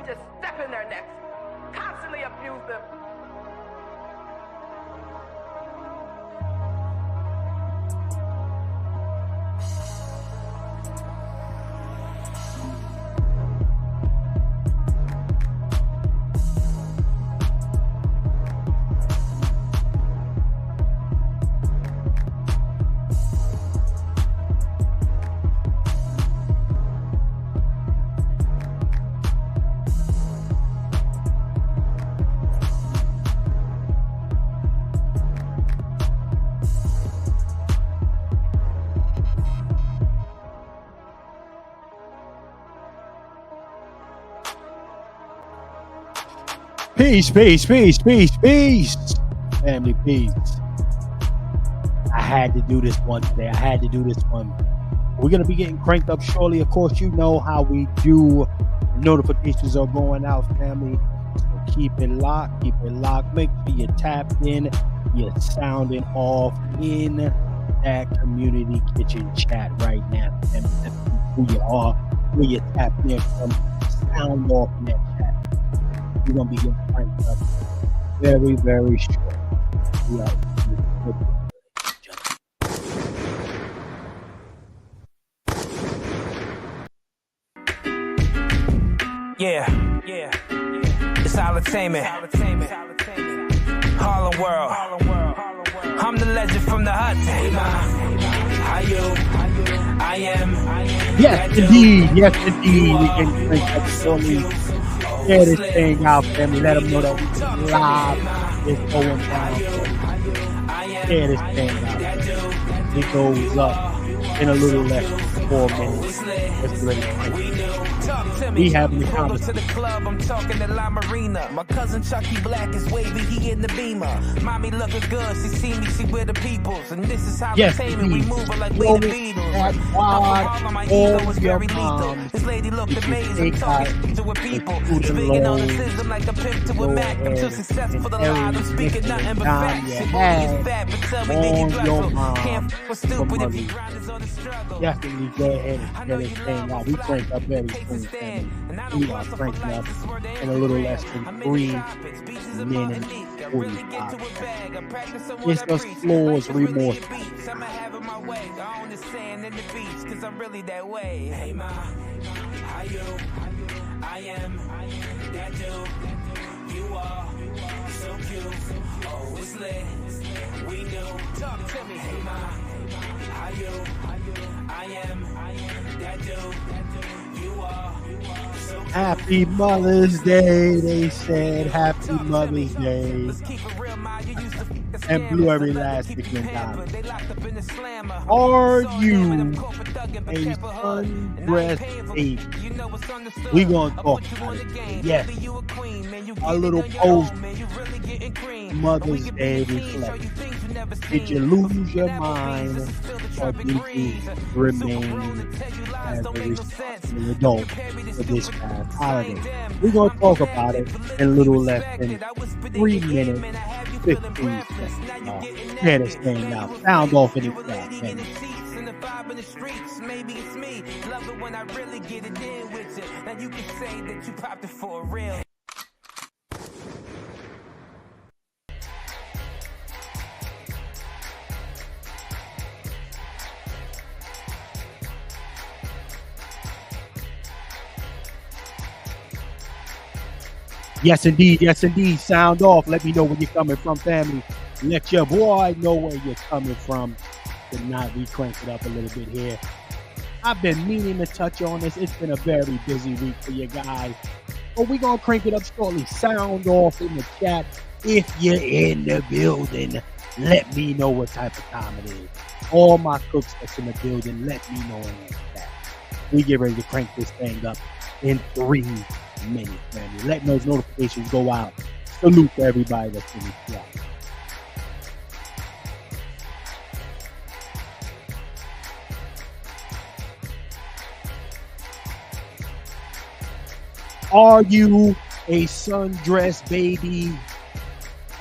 just step in their necks, constantly abuse them. Peace, peace, peace, peace, peace. Family, peace. I had to do this one today. I had to do this one. We're going to be getting cranked up shortly. Of course, you know how we do. Notifications are going out, family. So keep it locked. Keep it locked. Make sure you're tapped in. You're sounding off in that community kitchen chat right now. And who you are, where you're tapped in from. Sound off in that chat. We're going to be getting cranked up very, very short. Yeah. It's entertainment. Harlem World. I'm the legend from the hut. Hey, ma. How you? I am. Yes, indeed. Yes, indeed. We can crank up shortly. Share this thing out, family. Let them know that we live is going down. Share this thing out. It goes up in a little less than 4 minutes. That's great. We having the conversation. To the club, I'm talking to La Marina. My cousin Chucky Black is wavy, he in the Beamer. Mommy looking good, she see me, she with the peoples. And this is how yes, we move her like we the Beatles. All my ego was very lethal. This lady looked amazing, talking to her people. Speaking on the system like a pimp to a Mac. I'm too successful for the line, I'm speaking nothing but facts. She believes that, but tell me then you dreadful. Can't f*** stupid if you grind is on the struggle. Definitely go ahead and share this thing out. We crank up very soon, family. We are cranking up in a little less than 3 minutes 45. It's the floor's remorse. I'ma have it my way. I own the sand and the beach, cause I'm really that way. Hey ma, how you? I am that dude. You are so cute. Oh, it's lit. We knew. Talk to me. Hey ma, how you? I am that dude. You are so cute. Happy Mother's Day, they said. Happy Mother's Day. And blew every last chicken down. Are you a sundress baby? We gonna talk about it. Yes. A little post Mother's Day reflection. Did you lose your mind, or did you remain as a responsible adult for this past holiday? We're going to talk about it in a little less than 3 minutes, 15 seconds. Share this thing now. Sound off in the crowd, man. In the streets, maybe it's me. Love it when I really get it in with it. Now you can say that you popped it for real. Yes, indeed. Yes, indeed. Sound off. Let me know where you're coming from, family. Let your boy know where you're coming from. Tonight, we crank it up a little bit here. I've been meaning to touch on this. It's been a very busy week for you guys. But we're going to crank it up shortly. Sound off in the chat. If you're in the building, let me know what type of time it is. All my cooks that's in the building, let me know in that. We get ready to crank this thing up in 3 minutes, family. Letting those notifications go out. Salute to everybody that's in the chat. Are you a sundress baby?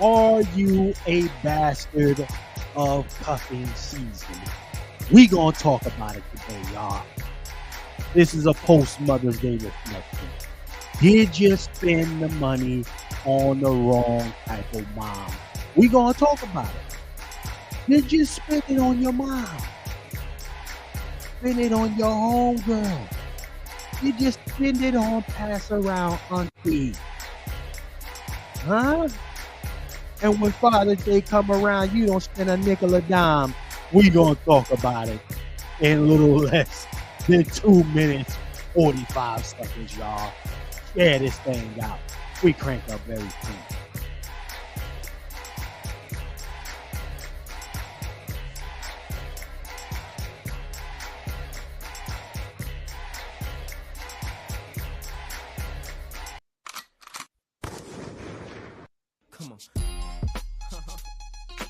Are you a bastard of cuffing season? We gonna talk about it today, y'all. This is a post Mother's Day reflection. Did you spend the money on the wrong type of mom? We gonna talk about it. Did you spend it on your mom? Spend it on your homegirl? Did you spend it on pass around auntie? Huh? And when Father's Day come around, you don't spend a nickel or dime. We gonna talk about it in a little less than 2 minutes, 45 seconds, y'all. Share this thing out. We crank up very soon.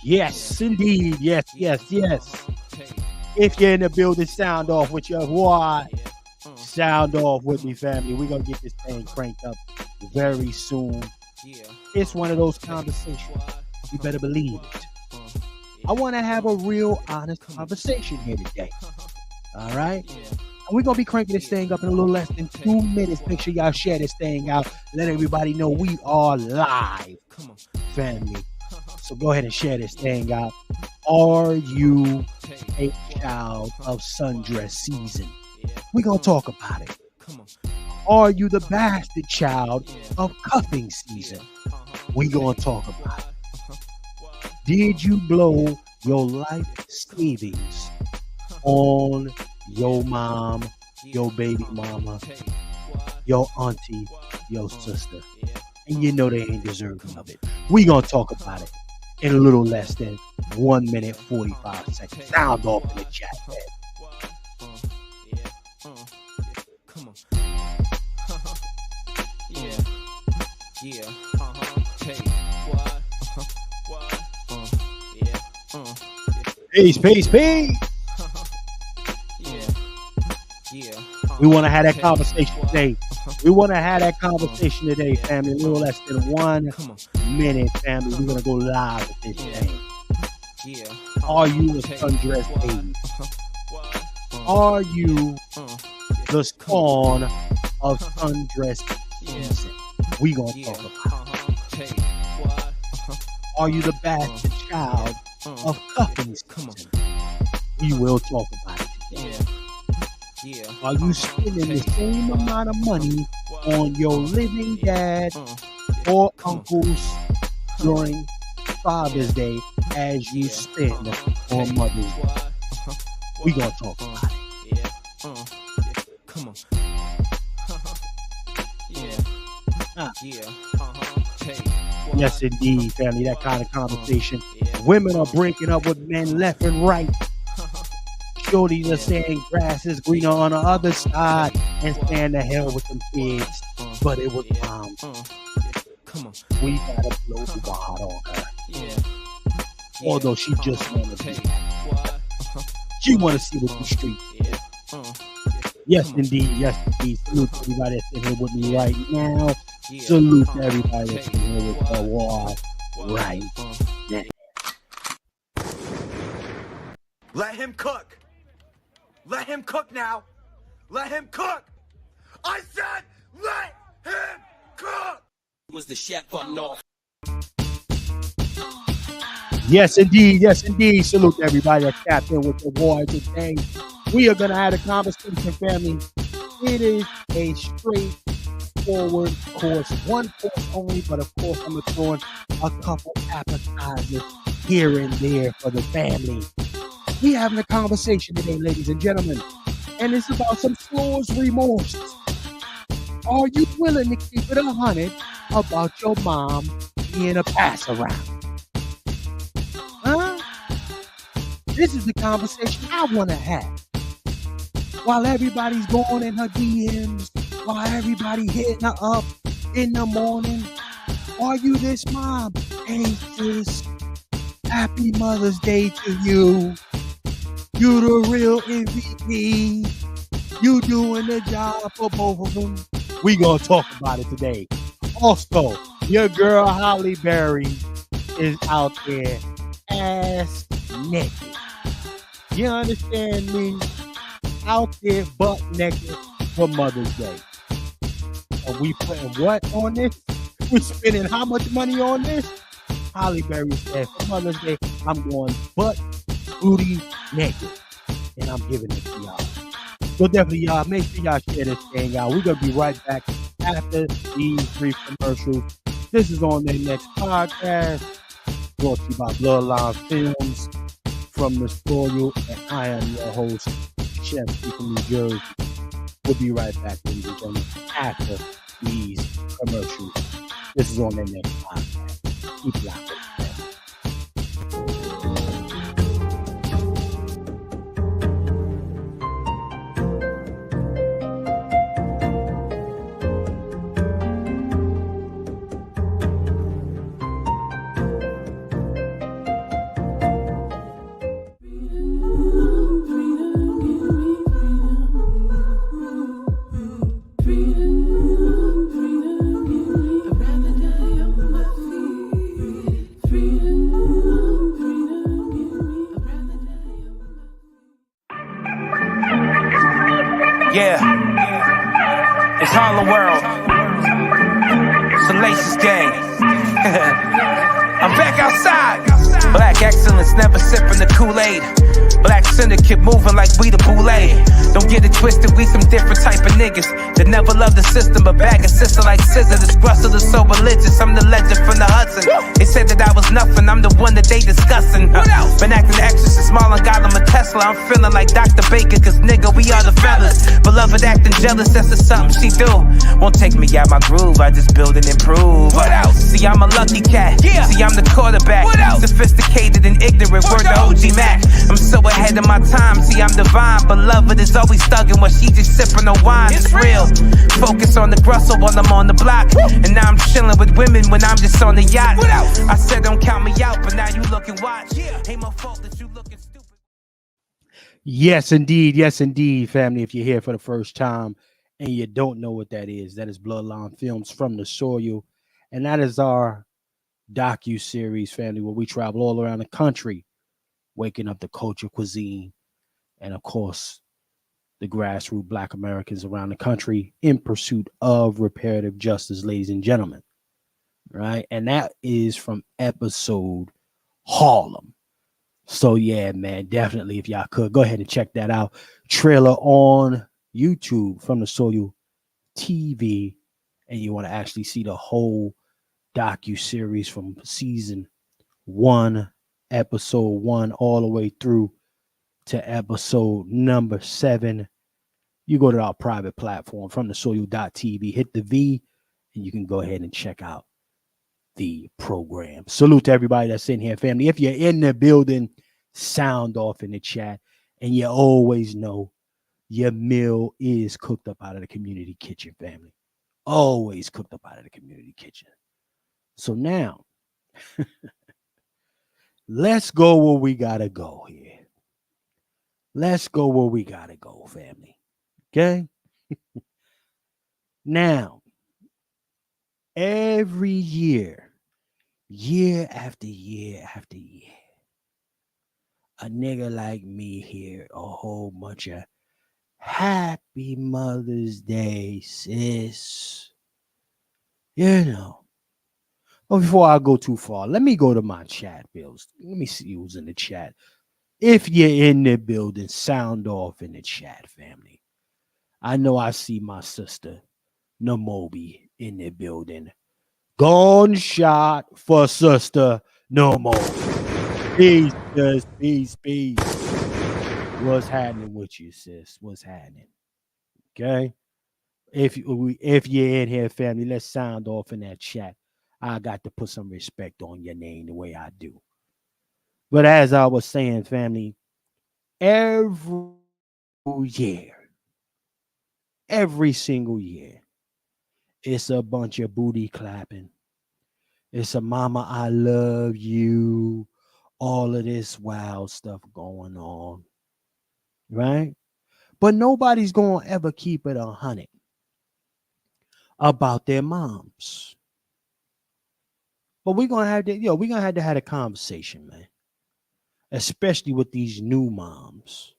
Yes, indeed. Yes. If you're in the building, sound off with your what? Sound off with me, family. We're going to get this thing cranked up very soon. It's one of those conversations. You better believe it. I want to have a real honest conversation here today. All right? And we're going to be cranking this thing up in a little less than 2 minutes. Make sure y'all share this thing out. Let everybody know we are live, family. So go ahead and share this thing out. Are you a child of sundress season? We're going to talk about it. Are you the bastard child of cuffing season? We're going to talk about it. Did you blow your life savings on your mom, your baby mama, your auntie, your sister? And you know they ain't deserving of it. We're going to talk about it in a little less than 1 minute, 45 seconds. Sound off in the chat, man. Peace. We want to have that conversation today. Family. A little less than 1 minute, family. We're going to go live with this thing. Are you a sundress baby? Are you the spawn of sundress season? We going to talk about it. Are you the bastard child of cuffing season? We will talk about it today. Are you spending the same amount of money on your living dad or uncles during Father's Day as you spend on Mother's Day? We gonna talk about it. Yes, indeed, family. That kind of conversation. Women are breaking up with men left and right. Shorties are saying grass is greener on the other side and stand the hell with them kids. But it was mom. We gotta blow the wad on her. Although she just wanna be. She wanna see what the streets is. Yes, indeed. Salute to everybody that's in here with me right now. Salute to everybody that's in here with the wad right now. Let him cook. Let him cook now. Let him cook. I said let him cook. Was the chef up north? Yes, indeed. Salute to everybody that's tapped in with the war today. We are going to have a conversation, family. It is a straightforward course. One course only, but of course I'm going to throw in a couple appetizers here and there for the family. We having a conversation today, ladies and gentlemen, and it's about some floors remorse. Are you willing to keep it 100 about your mom being a pass around? Huh? This is the conversation I want to have. While everybody's going in her DMs, while everybody hitting her up in the morning, are you this mom? Hey sis, happy Mother's Day to you. You the real MVP. You doing the job for both of them. We gonna talk about it today. Also, your girl Halle Berry is out there ass naked. You understand me? Out there butt naked for Mother's Day. And we putting what on this? We're spending how much money on this? Halle Berry said, for Mother's Day, I'm going butt booty naked. And I'm giving it to y'all. So definitely, y'all, make sure y'all share this thing, y'all. We're going to be right back after these brief commercials. This is On Their Next podcast, brought to you by Bloodline Films from the Soil, and I am your host, Chef from New Jersey. We'll be right back, ladies and gentlemen, after these commercials. This is On Their Next podcast. Keep locked. Yeah, it's Harlem World. Salacious Gang. I'm back outside. Black excellence, never sipping the Kool-Aid. Black syndicate moving like we the boule. Don't get it twisted, we some different type of niggas that never love the system, but bag a sister like scissor. This Russell is so religious, I'm the legend from the Hudson. They said that I was nothing, I'm the one that they discussing. Been acting the exorcist, Marlon got him a Tesla. I'm feeling like Dr. Baker, cause nigga, we are the fellas. Beloved acting jealous, that's just something she do. Won't take me out my groove, I just build and improve. What else? See, I'm a lucky cat. Yeah. See, I'm the quarterback. What else? Sophisticated and ignorant, word to OG Mac. I'm so ahead of my time, see, I'm divine. Beloved is always thugging when she just sipping on wine. It's real. Focus on the Grussel while I'm on the block. And now I'm chilling with women when I'm just on the yacht. What else? I said don't count me out, but now you look and watch. Ain't my fault that you looking stupid. Yes, indeed, family. If you're here for the first time and you don't know what that is Bloodline Films from the Soil. And that is our docu-series, family, where we travel all around the country, waking up the culture, cuisine, and of course, the grassroots Black Americans around the country in pursuit of reparative justice, ladies and gentlemen. Right? And that is from episode Harlem. So yeah, man, definitely, if y'all could, go ahead and check that out. Trailer on YouTube from the Soil TV. And you want to actually see the whole docu-series from season 1, episode 1, all the way through to episode number 7. You go to our private platform from the soil.tv, hit the V, and you can go ahead and check out the program. Salute to everybody that's in here, family. If you're in the building, sound off in the chat. And you always know your meal is cooked up out of the community kitchen, family. Always cooked up out of the community kitchen. So now, let's go where we gotta go here. Let's go where we gotta go, family. Okay? Now, every year after year after year, a nigga like me hear a whole bunch of Happy Mother's Day, sis. You know. But before I go too far, let me go to my chat bills. Let me see who's in the chat. If you're in the building, sound off in the chat, family. I know I see my sister, Namobi, in the building. Gunshot for sister Namobi. Peace, sis. Peace. What's happening with you, sis? What's happening? Okay? If you're in here, family, let's sound off in that chat. I got to put some respect on your name the way I do. But as I was saying, family, every single year, it's a bunch of booty clapping. It's a mama, I love you. All of this wild stuff going on. Right? But nobody's going to ever keep it 100 about their moms. But we're going to have to, we're going to have a conversation, man. Especially with these new moms,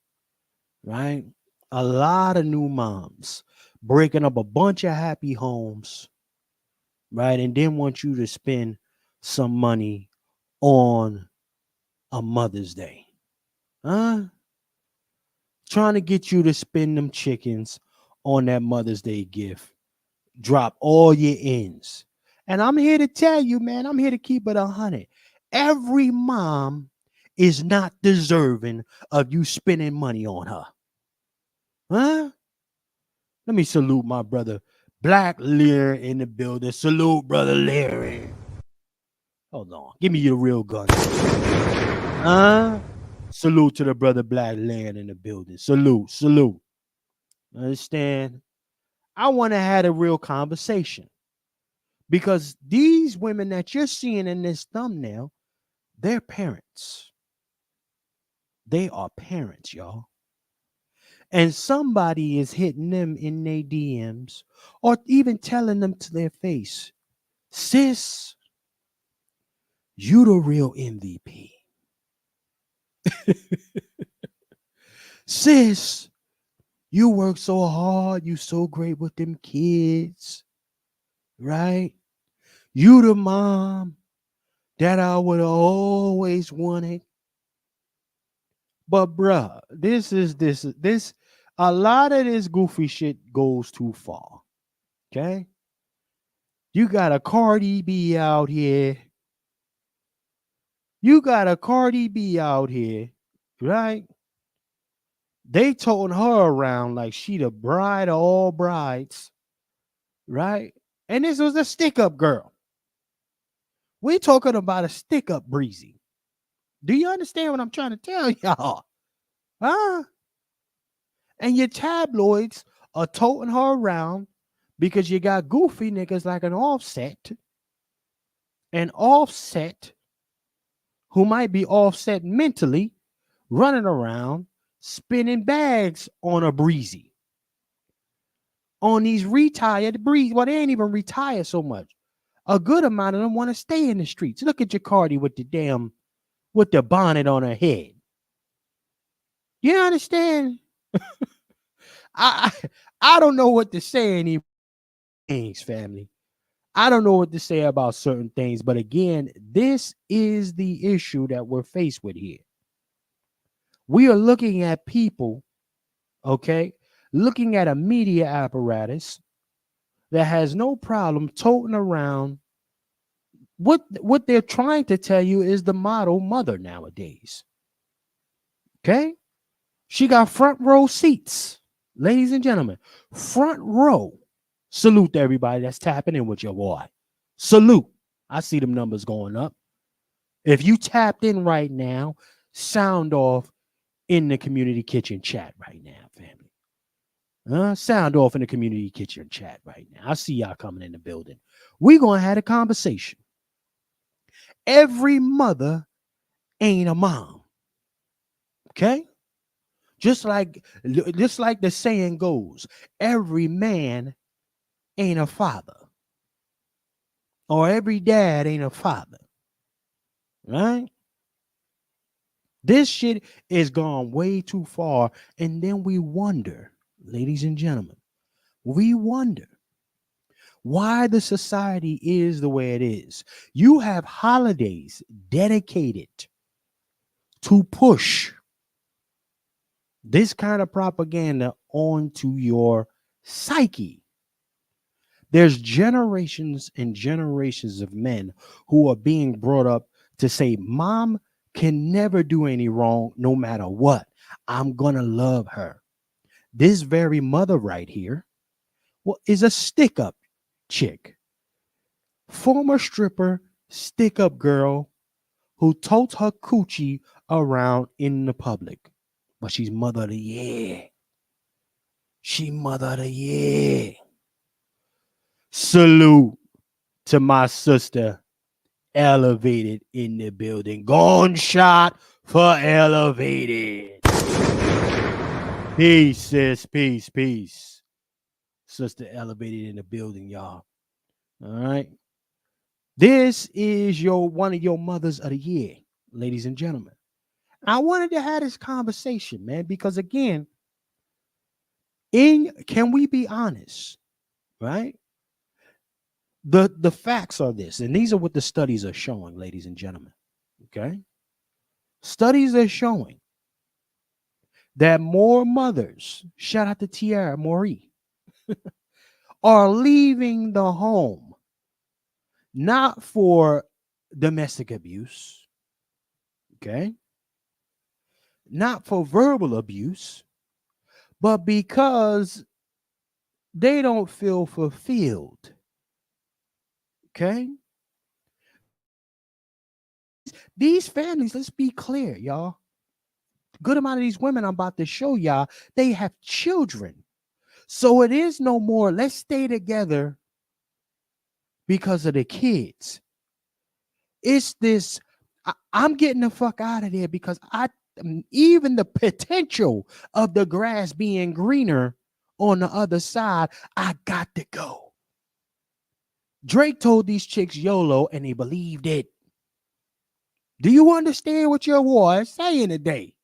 right? A lot of new moms. breaking up a bunch of happy homes, right? And then want you to spend some money on a Mother's Day. Huh? Trying to get you to spend them chickens on that Mother's Day gift. Drop all your ends. And I'm here to tell you, man, I'm here to keep it 100. Every mom is not deserving of you spending money on her. Huh? Let me salute my brother Black Lear in the building. Salute, brother Larry. Hold on. Give me your real gun. Salute to the brother Black Lear in the building. Salute, salute. Understand? I want to have a real conversation. Because these women that you're seeing in this thumbnail, they're parents. They are parents, y'all. And somebody is hitting them in their DMs or even telling them to their face, sis, you the real MVP. Sis, you work so hard. You so great with them kids, right? You the mom that I would have always wanted. But bruh, this a lot of this goofy shit goes too far. Okay? You got a Cardi B out here. You got a Cardi B out here, right? They toting her around like she the bride of all brides, right? And this was a stick-up girl. We talking about a stick-up breezy. Do you understand what I'm trying to tell y'all? Huh? And your tabloids are toting her around because you got goofy niggas like an Offset who might be offset mentally, running around spinning bags on a breezy. On these retired breeze. Well, they ain't even retired so much. A good amount of them want to stay in the streets. Look at your Cardi with the bonnet on her head. You understand? I don't know what to say anymore, things, family. I don't know what to say about certain things, but again, this is the issue that we're faced with here. We are looking at people, okay, looking at a media apparatus that has no problem toting around what they're trying to tell you is the model mother nowadays. Okay? She got front row seats, ladies and gentlemen, front row. Salute to everybody that's tapping in with your boy. Salute. I see them numbers going up. If you tapped in right now, sound off in the community kitchen chat right now, family. Sound off in the community kitchen chat right now. I see y'all coming in the building. We're going to have a conversation. Every mother ain't a mom. Okay? Just like the saying goes, every man ain't a father. Or every dad ain't a father. Right? This shit is gone way too far. And then we wonder, ladies and gentlemen, we wonder why the society is the way it is. You have holidays dedicated to push this kind of propaganda onto your psyche. There's generations and generations of men who are being brought up to say, mom can never do any wrong no matter what. I'm going to love her. This very mother right here, well, is a stick-up chick. Former stripper, stick-up girl who totes her coochie around in the public. But she's mother of the year. She mother of the year. Salute to my sister, Elevated in the building. Gunshot for Elevated. Peace, sis. Peace, peace. Sister Elevated in the building, y'all. All right. This is one of your mothers of the year, ladies and gentlemen. I wanted to have this conversation, man, because again, Can we be honest, right? The facts are this, and these are what the studies are showing, ladies and gentlemen. Okay? Studies are showing that more mothers, shout out to Tiara Maury, are leaving the home not for domestic abuse, okay? Not for verbal abuse, but because they don't feel fulfilled. Okay? These families, let's be clear, y'all. Good amount of these women I'm about to show y'all, they have children. So it is no more, let's stay together because of the kids. It's this, I'm getting the fuck out of there because even the potential of the grass being greener on the other side, I got to go. Drake told these chicks YOLO and they believed it. Do you understand what your war is saying today?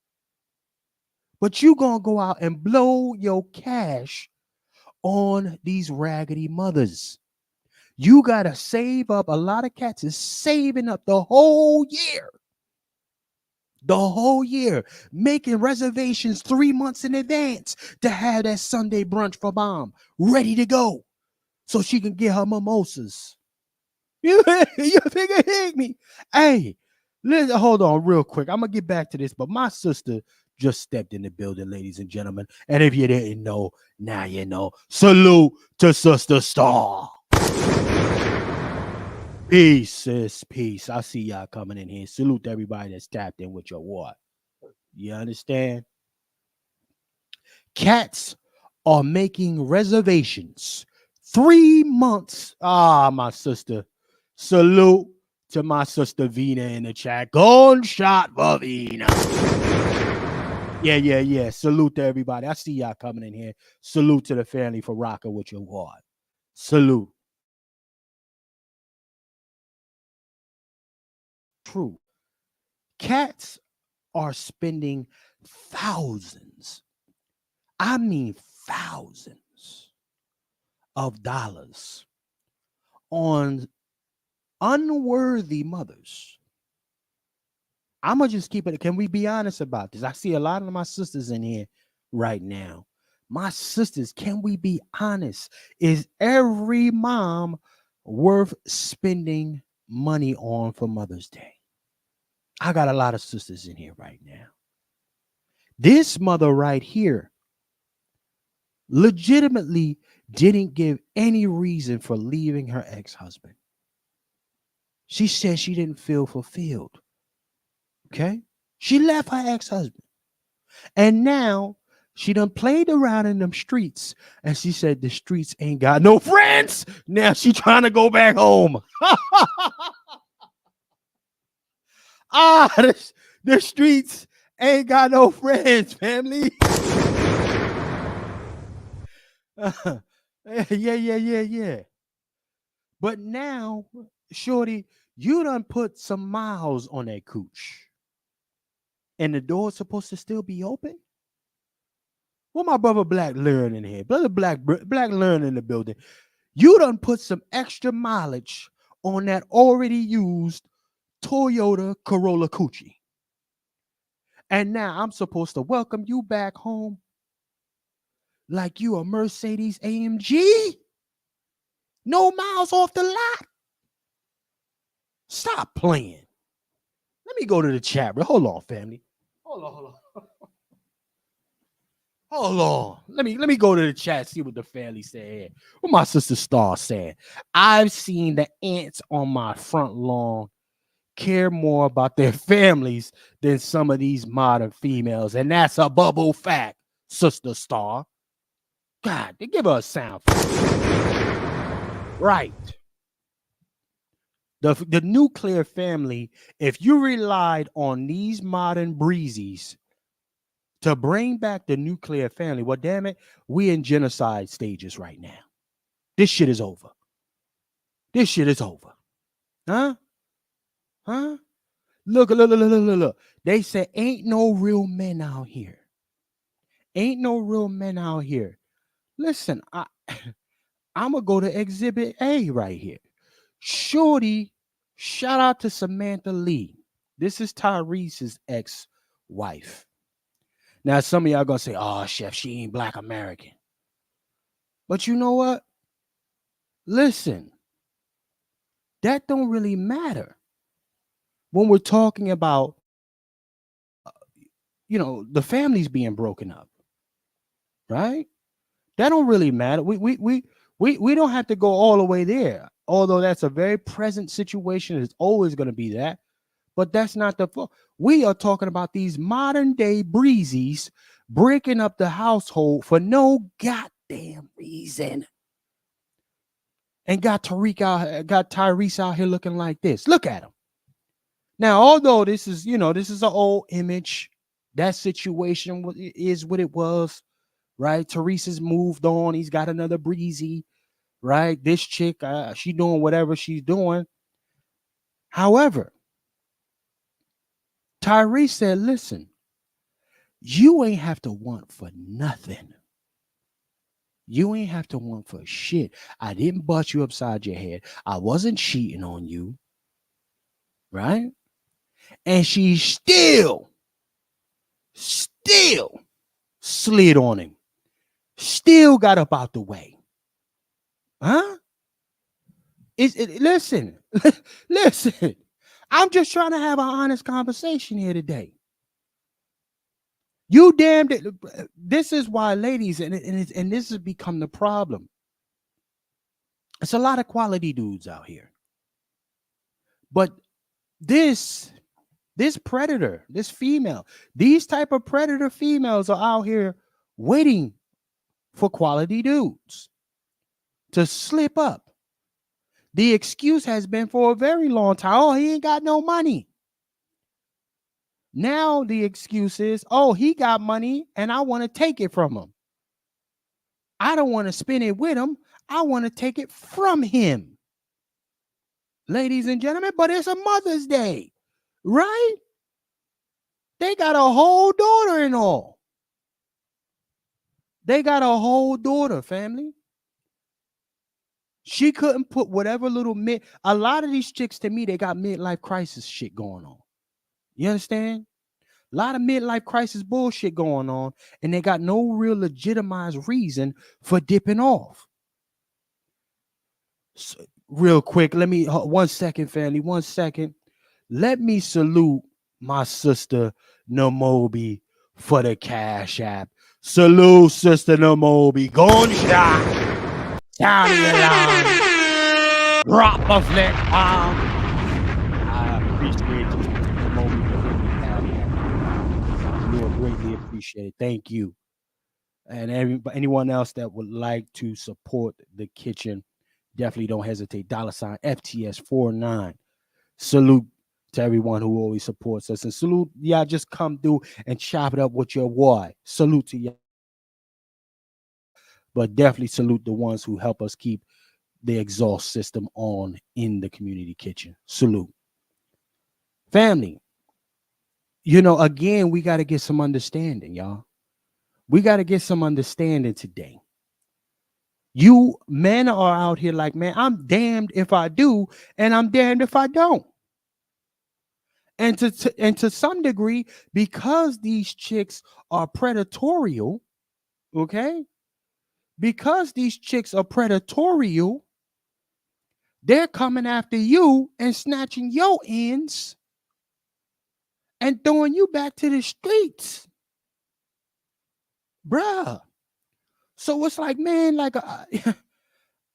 But you gonna go out and blow your cash on these raggedy mothers. You gotta save up. A lot of cats is saving up the whole year. The whole year, making reservations 3 months in advance to have that Sunday brunch for mom ready to go so she can get her mimosas. You think it hit me? Hey, listen, hold on real quick. I'm going to get back to this, but my sister just stepped in the building, ladies and gentlemen. And if you didn't know, now you know. Salute to Sister Star. Peace, sis. Peace. I see y'all coming in here. Salute to everybody that's tapped in with your what. You understand? Cats are making reservations 3 months. My sister. Salute to my sister Vina in the chat. Gunshot for Vina. Yeah. Salute to everybody. I see y'all coming in here. Salute to the family for rocking with your what. Salute. True. Cats are spending thousands, I mean thousands of dollars on unworthy mothers. I'm going to just keep it. Can we be honest about this? I see a lot of my sisters in here right now. My sisters, can we be honest? Is every mom worth spending money on for Mother's Day? I got a lot of sisters in here right now. This mother right here legitimately didn't give any reason for leaving her ex-husband. She said she didn't feel fulfilled. Okay? She left her ex-husband. And now she done played around in them streets. And she said the streets ain't got no friends. Now she trying to go back home. The streets ain't got no friends, family. Yeah. But now, shorty, you done put some miles on that cooch. And the door's supposed to still be open? What my brother Black learn in here? Brother Black learn in the building. You done put some extra mileage on that already used Toyota Corolla Coochie. And now I'm supposed to welcome you back home like you a Mercedes AMG? No miles off the lot. Stop playing. Let me go to the chat. Hold on, family. Hold on. Let me go to the chat, see what the family said. What my sister Star said. I've seen the ants on my front lawn care more about their families than some of these modern females. And that's a bubble fact, Sister Star. God, they give her a sound. Right. The nuclear family, if you relied on these modern breezies to bring back the nuclear family, well, damn it, we in genocide stages right now. This shit is over. Huh? Look. They say ain't no real men out here. Listen, I'm gonna go to Exhibit A right here. Shorty, shout out to Samantha Lee. This is Tyrese's ex-wife. Now, some of y'all gonna say, "Oh, chef, she ain't Black American." But you know what? Listen, that don't really matter when we're talking about, the families being broken up, right? That don't really matter. We don't have to go all the way there. Although that's a very present situation, it's always going to be that. But that's not the fault. We are talking about these modern day breezies breaking up the household for no goddamn reason. And got Tyrese out here looking like this. Look at him. Now, although this is an old image, that situation is what it was, right? Teresa's moved on. He's got another breezy, right? This chick, she doing whatever she's doing. However, Tyrese said, listen, you ain't have to want for nothing. You ain't have to want for shit. I didn't bust you upside your head. I wasn't cheating on you, right? And she still slid on him. Still got up out the way. Huh? Listen, listen. I'm just trying to have an honest conversation here today. You damned it. This is why, ladies, and this has become the problem. It's a lot of quality dudes out here. But this predator, this female, these type of predator females are out here waiting for quality dudes to slip up. The excuse has been for a very long time, oh, he ain't got no money. Now the excuse is, oh, he got money and I want to take it from him. I don't want to spend it with him. I want to take it from him. Ladies and gentlemen, but it's a Mother's Day, right? They got a whole daughter and all. They got a whole daughter, family. She couldn't put whatever little a lot of these chicks, to me, they got midlife crisis shit going on. You understand? A lot of midlife crisis bullshit going on, and they got no real legitimized reason for dipping off. So, real quick, 1 second, family, 1 second. Let me salute my sister Namobi for the Cash App. Salute, Sister Namobi. Gunshot. Sound the alarm. Drop a flick bomb. I appreciate you, Sister Namobi, for hitting the Cash App. You are greatly appreciated. Thank you. And anyone else that would like to support the kitchen, definitely don't hesitate. $ FTS49. Salute to everyone who always supports us. And salute, y'all just come through and chop it up with your boy. Salute to y'all. But definitely salute the ones who help us keep the exhaust system on in the community kitchen. Salute. Family, again, we got to get some understanding, y'all. We got to get some understanding today. You men are out here like, man, I'm damned if I do, and I'm damned if I don't. And to some degree, because these chicks are predatorial, okay? Because these chicks are predatorial, they're coming after you and snatching your ends and throwing you back to the streets. Bruh. So it's like, man, like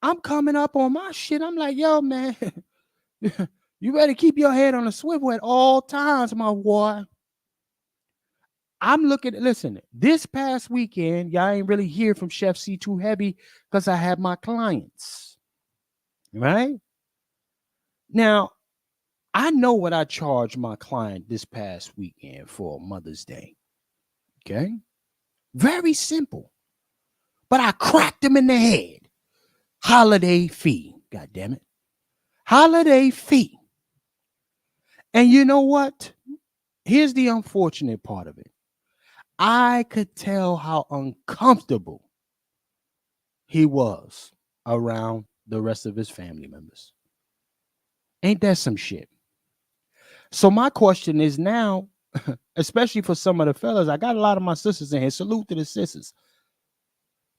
I'm coming up on my shit. I'm like, yo, man, you better keep your head on a swivel at all times, my boy. Listen, this past weekend, y'all ain't really hear from Chef C Too Heavy because I had my clients, right? Now, I know what I charged my client this past weekend for Mother's Day, okay? Very simple, but I cracked him in the head. Holiday fee, God damn it. Holiday fee. And you know what? Here's the unfortunate part of it. I could tell how uncomfortable he was around the rest of his family members. Ain't that some shit? So my question is now, especially for some of the fellas, I got a lot of my sisters in here. Salute to the sisters.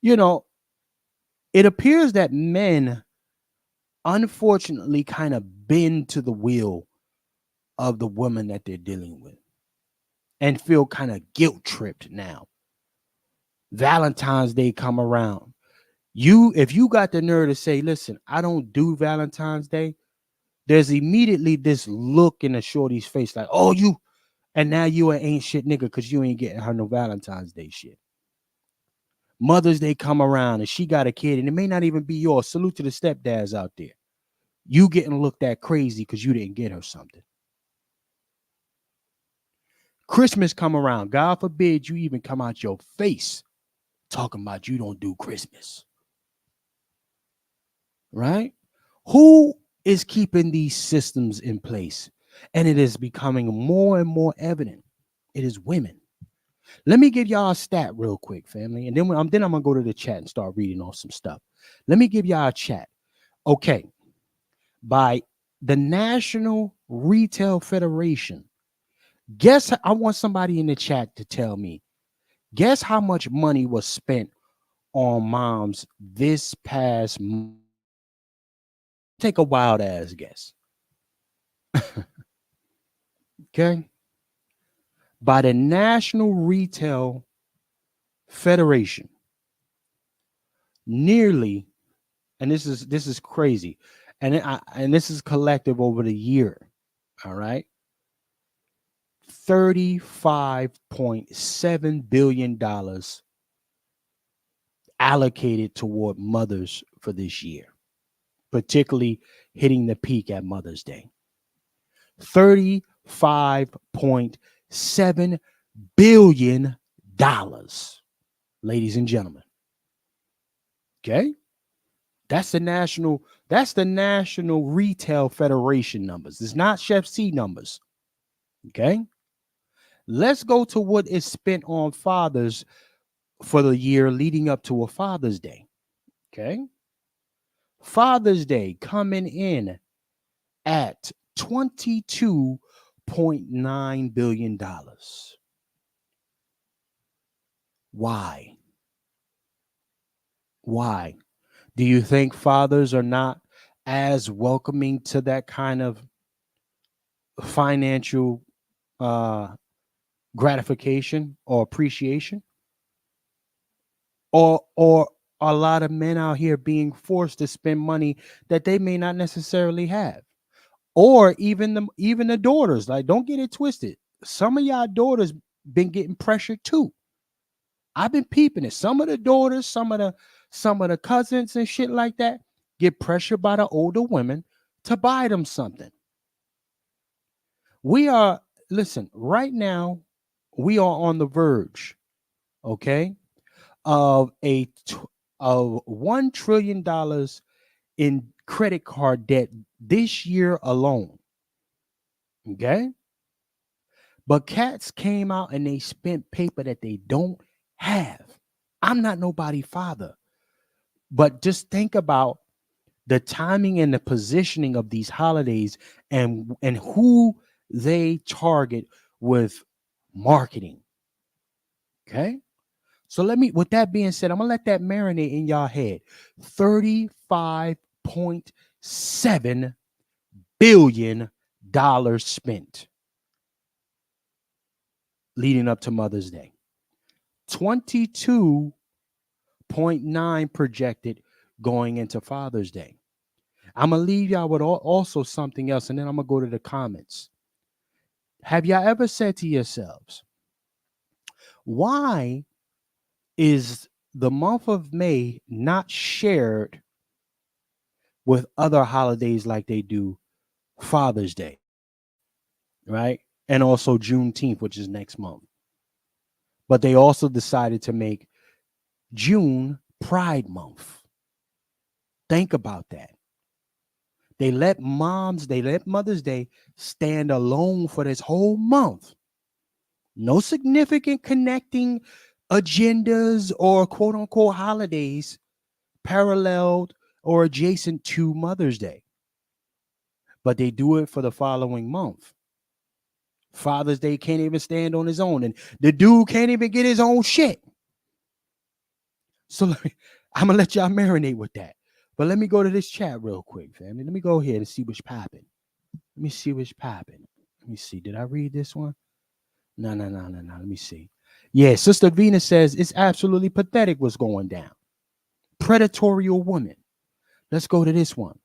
You know, it appears that men unfortunately kind of bend to the will of the woman that they're dealing with and feel kind of guilt tripped now. Valentine's Day come around. If you got the nerve to say, listen, I don't do Valentine's Day, there's immediately this look in the shorty's face like, oh, you, and now you ain't shit nigga because you ain't getting her no Valentine's Day shit. Mother's Day come around and she got a kid and it may not even be yours. Salute to the stepdads out there. You getting looked at crazy because you didn't get her something. Christmas come around. God forbid you even come out your face talking about you don't do Christmas. Right? Who is keeping these systems in place? And it is becoming more and more evident. It is women. Let me give y'all a stat real quick, family. And then I'm going to go to the chat and start reading off some stuff. Let me give y'all a chat. Okay. By the National Retail Federation. Guess, I want somebody in the chat to tell me, guess how much money was spent on moms this past month? Take a wild ass guess. Okay. By the National Retail Federation, nearly, and this is crazy, and this is collective over the year, all right, $35.7 billion allocated toward mothers for this year, particularly hitting the peak at Mother's Day. $35.7 billion, ladies and gentlemen. Okay, that's the National Retail Federation numbers. It's not Chef C numbers. Okay, let's go to what is spent on fathers for the year leading up to a Father's Day. Okay, Father's Day coming in at $22.9 billion. Why? Do you think fathers are not as welcoming to that kind of financial gratification or appreciation? Or a lot of men out here being forced to spend money that they may not necessarily have? Or even the daughters, like, don't get it twisted. Some of y'all daughters been getting pressured too. I've been peeping it. Some of the daughters, some of the cousins and shit like that get pressured by the older women to buy them something. Listen, right now, we are on the verge, okay, of $1 trillion in credit card debt this year alone. Okay. But cats came out and they spent paper that they don't have. I'm not nobody's father, but just think about the timing and the positioning of these holidays and who they target with marketing. Okay. So with that being said, I'm going to let that marinate in y'all head. $35.7 billion spent leading up to Mother's Day. 22.9 projected going into Father's Day. I'm going to leave y'all with also something else, and then I'm going to go to the comments. Have y'all ever said to yourselves, why is the month of May not shared with other holidays like they do Father's Day, right? And also Juneteenth, which is next month. But they also decided to make June Pride Month. Think about that. They let Mother's Day stand alone for this whole month. No significant connecting agendas or quote unquote holidays paralleled or adjacent to Mother's Day, but they do it for the following month. Father's Day can't even stand on his own, and the dude can't even get his own shit. So I'm gonna let y'all marinate with that. But let me go to this chat real quick, family. Let me go ahead and see what's popping. Let me see what's popping. Let me see. Did I read this one? No. Let me see. Yeah, Sister Venus says it's absolutely pathetic what's going down. Predatory woman. Let's go to this one.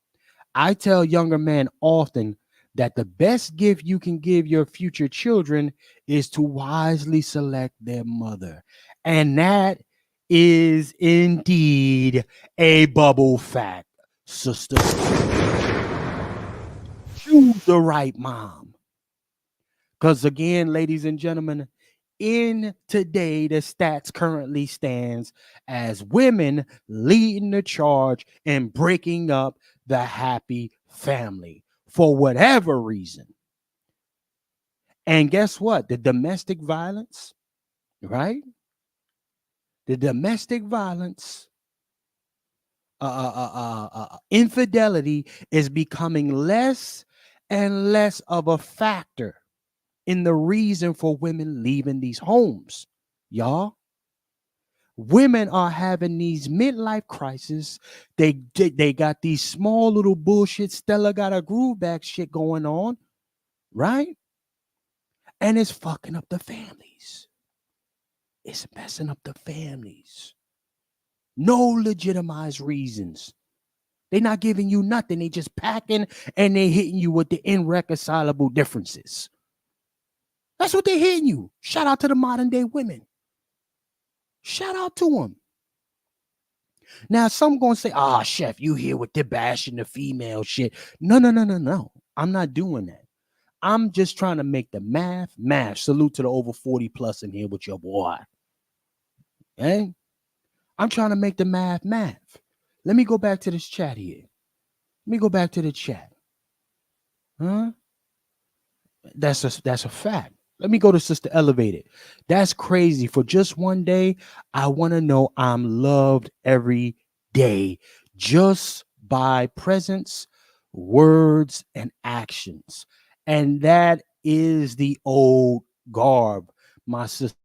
I tell younger men often that the best gift you can give your future children is to wisely select their mother. And that is indeed a bubble fact, sister. Choose the right mom. Because again, ladies and gentlemen, in today, the stats currently stands as women leading the charge and breaking up the happy family for whatever reason. And guess what? The domestic violence, right? The domestic violence, infidelity is becoming less and less of a factor in the reason for women leaving these homes, y'all. Women are having these midlife crises. They got these small little bullshit. Stella got a groove back shit going on, right? And it's fucking up the families. It's messing up the families. No legitimized reasons. They're not giving you nothing. They just packing and they hitting you with the irreconcilable differences. That's what they're hitting you. Shout out to the modern day women. Shout out to them. Now, some going to say, chef, you here with the bashing the female shit. No. I'm not doing that. I'm just trying to make the math. Salute to the over 40 plus in here with your boy. Okay? I'm trying to make the math. Let me go back to this chat here. Let me go back to the chat. Huh? That's a fact. Let me go to Sister Elevated. That's crazy. For just one day, I want to know I'm loved every day just by presence, words, and actions. And that is the old garb, my sister.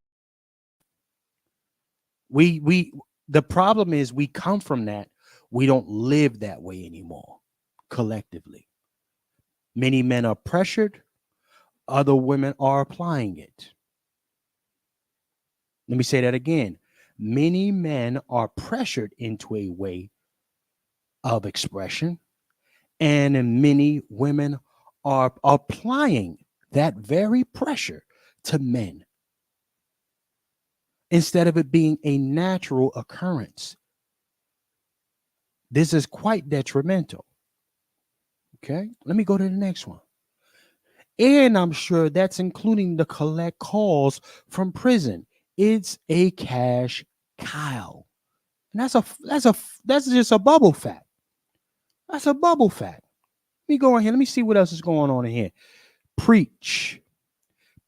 The problem is we come from that. We don't live that way anymore collectively. Many men are pressured. Other women are applying it. Let me say that again. Many men are pressured into a way of expression, and many women are applying that very pressure to men instead of it being a natural occurrence. This is quite detrimental. Okay, let me go to the next one. And I'm sure that's including the collect calls from prison. It's a cash cow. And that's just a bubble fact. That's a bubble fact. Let me go in here. Let me see what else is going on in here. Preach.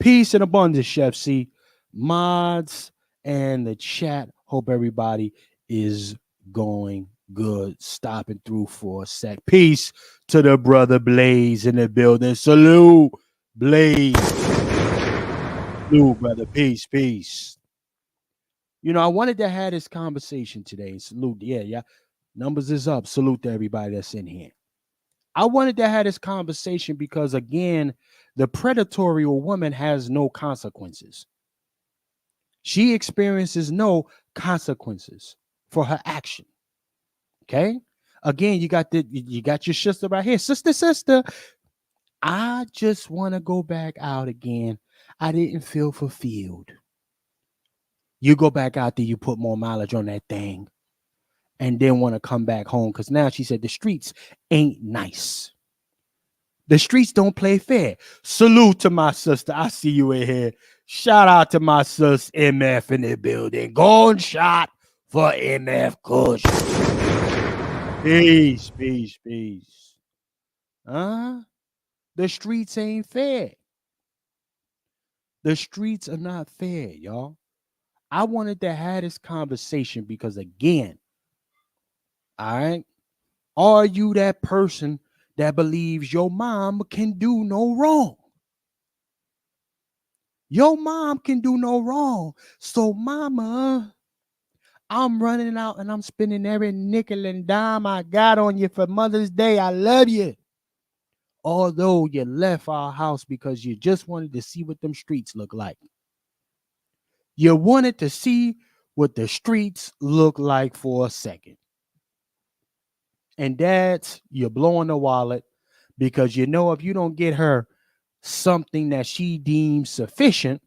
Peace and abundance, Chef C. Mods and the chat. Hope everybody is going good. Stopping through for a sec. Peace to the brother Blaze in the building. Salute, Blaze. Salute, brother. Peace. You know, I wanted to have this conversation today. Salute. Yeah. Numbers is up. Salute to everybody that's in here. I wanted to have this conversation because, again, the predatory woman has no consequences. She experiences no consequences for her action. Okay? Again, you got your sister right here. Sister. I just want to go back out again. I didn't feel fulfilled. You go back out there, you put more mileage on that thing, and then want to come back home because now she said the streets ain't nice. The streets don't play fair. Salute to my sister. I see you in here. Shout out to my sis MF in the building. Gunshot for MF Kush. Peace. The streets ain't fair. The streets are not fair, y'all. I wanted to have this conversation because, again, All right. Are you that person that believes your mom can do no wrong? Your mom can do no wrong. So, mama, I'm running out and I'm spending every nickel and dime I got on you for Mother's Day. I love you. Although you left our house because you just wanted to see what them streets look like. You wanted to see what the streets look like for a second. And that's you're blowing the wallet because you know if you don't get her something that she deems sufficient,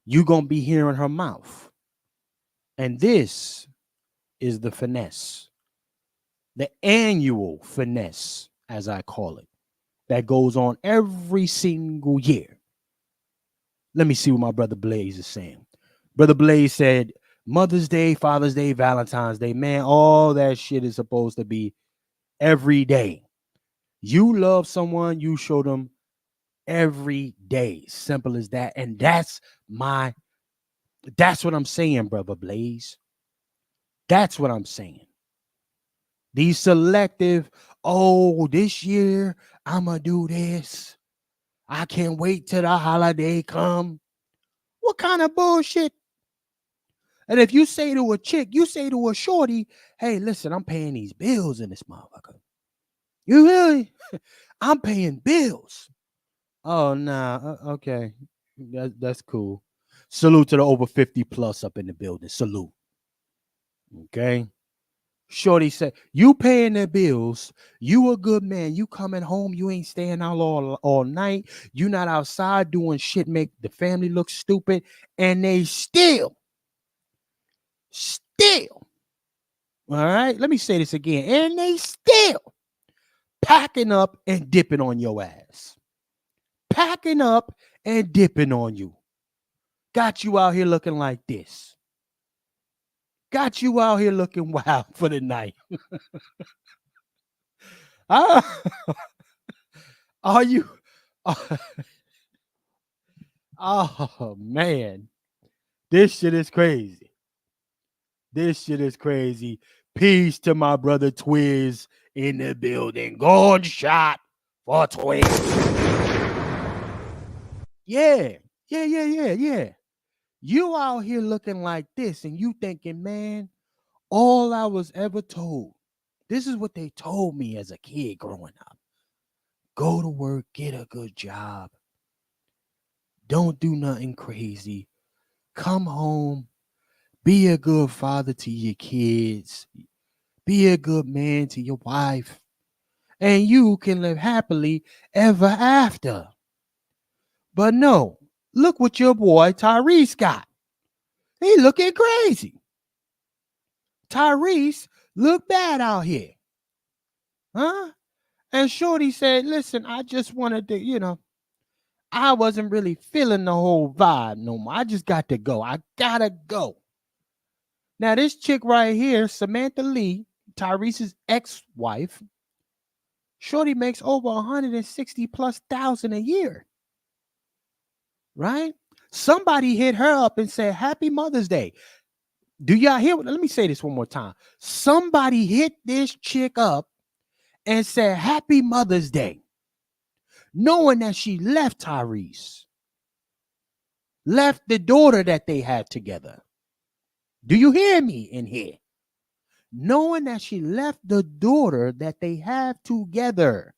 you're going to be hearing her mouth. And this is the finesse, the annual finesse, as I call it, that goes on every single year. Let me see what my brother Blaze is saying. Brother Blaze said, Mother's Day, Father's Day, Valentine's Day, man, all that shit is supposed to be every day. You love someone, you show them every day. Simple as that. And that's what I'm saying, brother Blaze. That's what I'm saying. These selective, oh, this year I'm going to do this. I can't wait till the holiday come. What kind of bullshit? And if you say to a chick, you say to a shorty, hey, listen, I'm paying these bills in this motherfucker. You really? I'm paying bills. Oh, nah. Okay. That's cool. Salute to the over 50 plus up in the building. Salute. Okay. Shorty said, you paying the bills. You a good man. You coming home. You ain't staying out all night. You not outside doing shit, make the family look stupid. And they still. All right. Let me say this again. And they still packing up and dipping on your ass. Packing up and dipping on you. Got you out here looking like this. Got you out here looking wild for the night. Are you? Oh, man. This shit is crazy. This shit is crazy. Peace to my brother Twiz in the building. Gunshot for Twiz. Yeah. You out here looking like this and you thinking, man, all I was ever told, this is what they told me as a kid growing up. Go to work, get a good job. Don't do nothing crazy. Come home. Be a good father to your kids. Be a good man to your wife. And you can live happily ever after. But no, look what your boy Tyrese got. He looking crazy. Tyrese look bad out here. Huh? And Shorty said, listen, I just wanted to, I wasn't really feeling the whole vibe no more. I just got to go. I gotta go. Now, this chick right here, Samantha Lee, Tyrese's ex-wife, Shorty makes over 160 plus thousand a year. Right? Somebody hit her up and said, Happy Mother's Day. Do y'all hear? Let me say this one more time. Somebody hit this chick up and said, Happy Mother's Day, knowing that she left Tyrese, left the daughter that they had together. Do you hear me in here? Knowing that she left the daughter that they have together.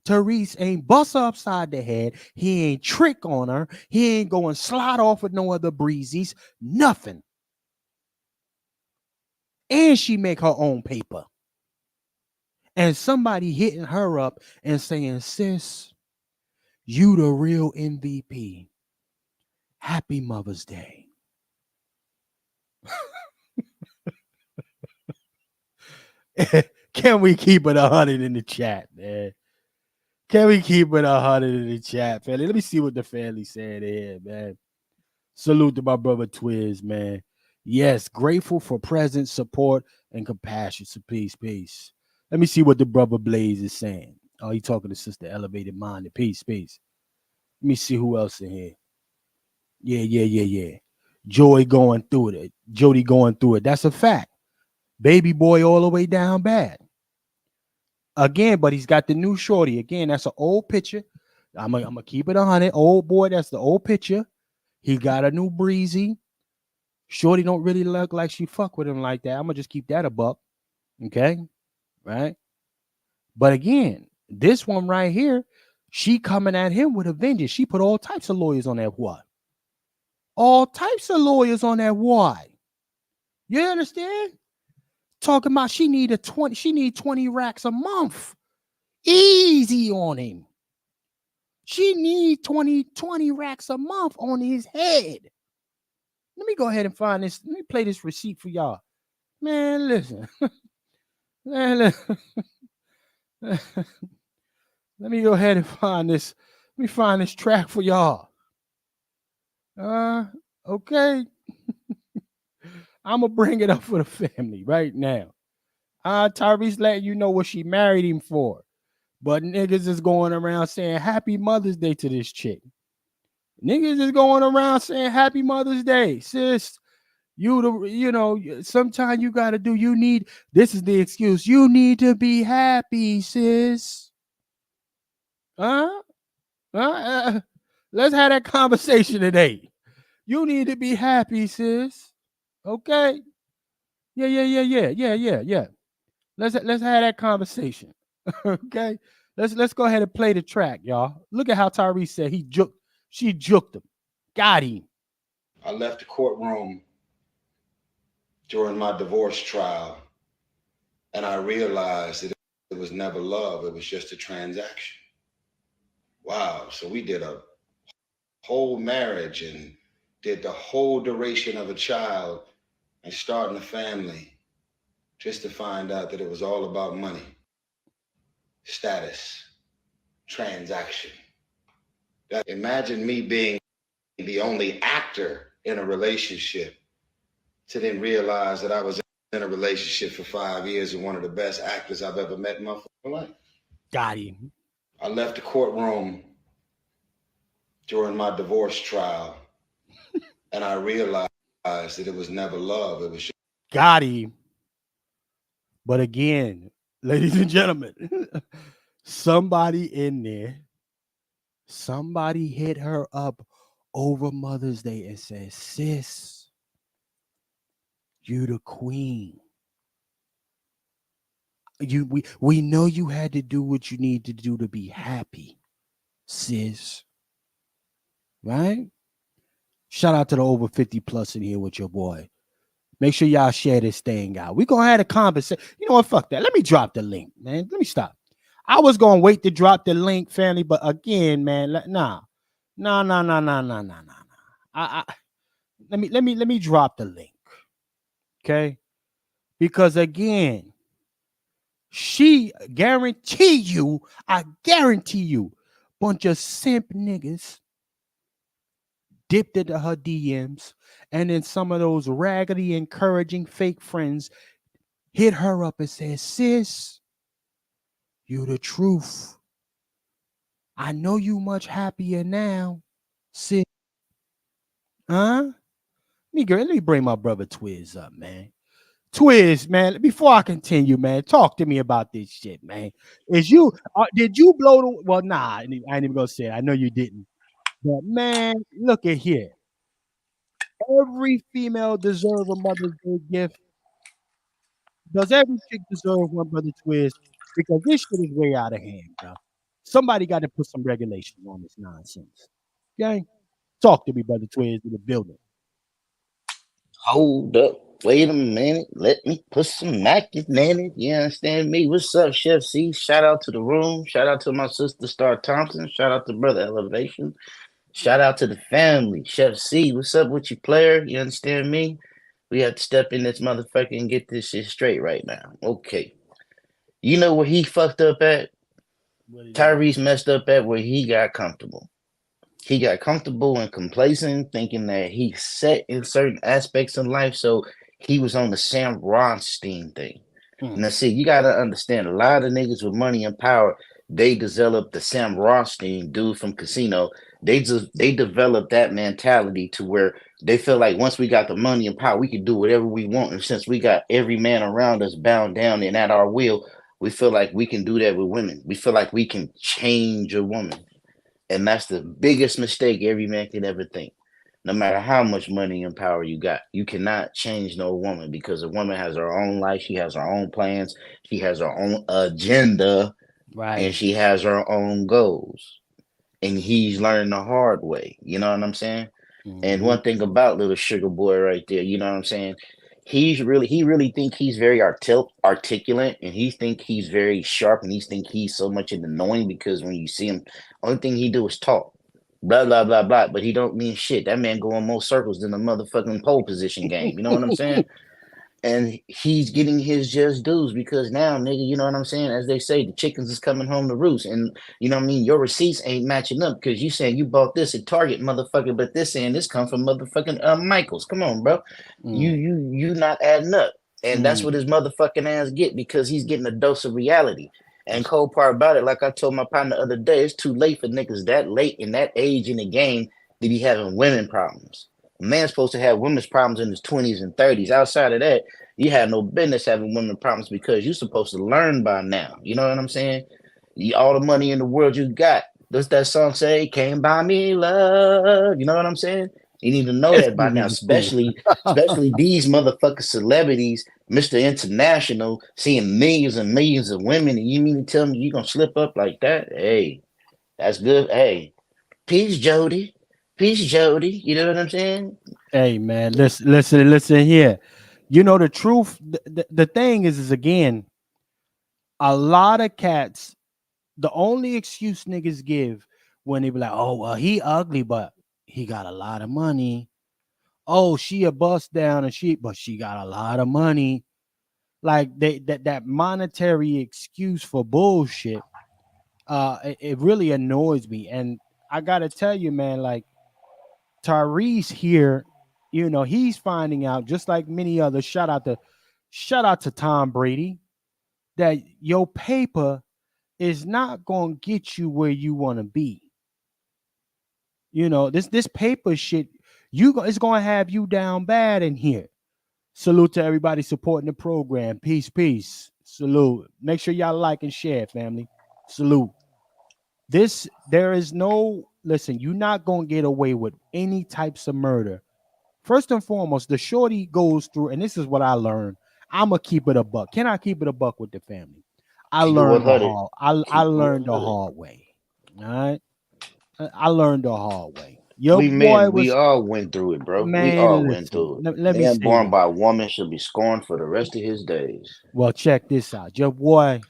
Tyrese ain't bust her upside the head. He ain't trick on her. He ain't going slide off with no other breezies. Nothing. And she make her own paper. And somebody hitting her up and saying, sis, you the real MVP. Happy Mother's Day. Can we keep it 100 in the chat, man? Can we keep it 100 in the chat, family? Let me see what the family said here, man. Salute to my brother Twiz, man. Yes, grateful for presence, support, and compassion. So peace. Let me see what the brother Blaze is saying. Oh, he talking to Sister Elevated Minded. Peace. Let me see who else in here. Yeah. Joy going through it. Jody going through it. That's a fact. Baby boy all the way down bad. Again, but he's got the new shorty. Again, that's an old picture. I'm gonna keep it 100. Old boy, that's the old picture. He got a new breezy. Shorty don't really look like she fuck with him like that. I'm gonna just keep that a buck. Okay, right? But again, this one right here, she coming at him with a vengeance. She put all types of lawyers on that what? All types of lawyers on that why? You understand? Talking about she need 20 racks a month. Easy on him. She need 20 racks a month on his head. Let me go ahead and find this. Let me play this receipt for y'all. Man, listen. Man, listen. Let me go ahead and find this. Let me find this track for y'all. Okay. I'm gonna bring it up for the family right now. Tyrese letting you know what she married him for. But niggas is going around saying Happy Mother's Day to this chick. Niggas is going around saying Happy Mother's Day, sis. Sometimes you gotta do. This is the excuse. You need to be happy, sis. Let's have that conversation today. You need to be happy, sis. Okay. Yeah. Let's have that conversation. Okay. Let's go ahead and play the track, y'all. Look at how Tyrese said she juked him. Got him. I left the courtroom during my divorce trial, and I realized that it was never love, it was just a transaction. Wow, so we did a whole marriage and did the whole duration of a child and starting a family just to find out that it was all about money, status, transaction. Imagine me being the only actor in a relationship to then realize that I was in a relationship for 5 years with one of the best actors I've ever met in my life. Got him. I left the courtroom during my divorce trial, and I realized that it was never love. It was just... Got him. But again, ladies and gentlemen, somebody in there, somebody hit her up over Mother's Day and said, sis, you the queen. We know you had to do what you need to do to be happy, sis. Right? Shout out to the over 50 plus in here with your boy. Make sure y'all share this thing out. We're gonna have a conversation. You know what? Fuck that. Let me drop the link, man. Let me stop. I was gonna wait to drop the link, family, but again, man, nah. Let me drop the link. Okay? Because again, I guarantee you, bunch of simp niggas dipped into her DMs, and then some of those raggedy, encouraging fake friends hit her up and said, sis, you the truth. I know you much happier now, sis. Huh? Let me bring my brother Twiz up, man. Twiz, man, before I continue, man, talk to me about this shit, man. Did you blow the, well, nah, I ain't even gonna say it. I know you didn't. But man, look at here. Every female deserves a Mother's Day gift. Does every chick deserve one, brother Twiz? Because this shit is way out of hand, bro. Somebody got to put some regulation on this nonsense. Okay? Talk to me, brother Twiz, in the building. Hold up. Wait a minute. Let me put some Mac in it. You understand me? What's up, Chef C? Shout out to the room. Shout out to my sister, Star Thompson. Shout out to Brother Elevation. Shout out to the family. Chef C, what's up with you, player? You understand me? We have to step in this motherfucker and get this shit straight right now. Okay. You know where he fucked up at? Tyrese messed up at where he got comfortable. He got comfortable and complacent, thinking that he's set in certain aspects of life. So he was on the Sam Ronstein thing. Now, see, you got to understand, a lot of niggas with money and power, they developed the Sam Ronstein dude from Casino. they develop that mentality to where they feel like once we got the money and power, we can do whatever we want. And since we got every man around us bound down and at our will, we feel like we can do that with women. We feel like we can change a woman. And that's the biggest mistake every man can ever think. No matter how much money and power you got, you cannot change no woman because a woman has her own life. She has her own plans. She has her own agenda, Right. and she has her own goals. And he's learned the hard way. You know what I'm saying? And Mm-hmm. one thing about little sugar boy right there, you know what I'm saying? He really think he's very articulate, and he think he's very sharp, and he think he's so much annoying because when you see him, only thing he do is talk, blah blah blah blah. But he don't mean shit. That man go in more circles than a motherfucking pole position game. You know what I'm saying? And he's getting his just dues because now, nigga, you know what I'm saying? As they say, the chickens is coming home to roost. And you know what I mean? Your receipts ain't matching up because you saying you bought this at Target, motherfucker, but this saying this come from motherfucking Michaels. Come on, bro. You not adding up. And that's what his motherfucking ass get because he's getting a dose of reality. And cold part about it, like I told my partner the other day, it's too late for niggas that late in that age in the game to be having women problems. A man's supposed to have women's problems in his 20s and 30s. Outside of that, you have no business having women problems because you're supposed to learn by now. You know what I'm saying? All the money in the world you got. Does that song say, "Can't buy me love"? You know what I'm saying? You need to know Yes, that you by now, need to. especially these motherfucking celebrities, Mr. International, seeing millions and millions of women, and you mean to tell me you gonna slip up like that? Hey, that's good. Hey, peace, Jody. Peace, Jody. You know what I'm saying? Hey man, listen here. You know the truth. The thing is again, a lot of cats. The only excuse niggas give when they be like, "Oh well, he ugly, but he got a lot of money." Oh, she a bust down, but she got a lot of money. Like that monetary excuse for bullshit. It really annoys me, and I gotta tell you, man, like Tyrese here, he's finding out just like many others. Shout out to Tom Brady that your paper is not going to get you where you want to be. This paper shit, it's going to have you down bad in here. Salute to everybody supporting the program. Peace, peace. Salute. Make sure y'all like and share, family. Salute. There is no, listen, you're not going to get away with any types of murder. First and foremost, the shorty goes through, and this is what I learned. I'm gonna keep it a buck. Can I keep it a buck with the family? I Keep it learned the 100. hard. I Keep it learned the 100. hard way. All right, I learned the hard way. Your We boy men, we was all went through it, bro. We all man. went Listen, through it. let me Man say born this. by a woman should be scorned for the rest of his days. Well, check this out. Your boy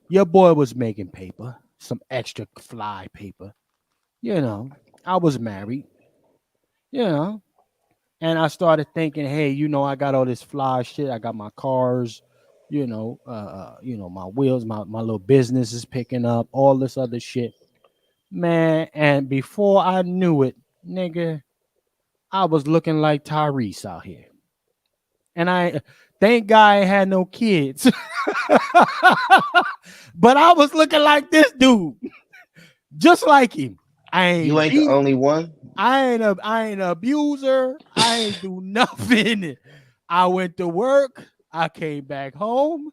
was making paper, some extra fly paper. I was married. You know, and I started thinking, hey, I got all this fly shit. I got my cars, my wheels, my little business is picking up, all this other shit. Man, and before I knew it, nigga, I was looking like Tyrese out here. And I thank God I had no kids. But I was looking like this dude, just like him. I You ain't ain't the beat. only one. I ain't an abuser. I ain't do nothing. I went to work. I came back home.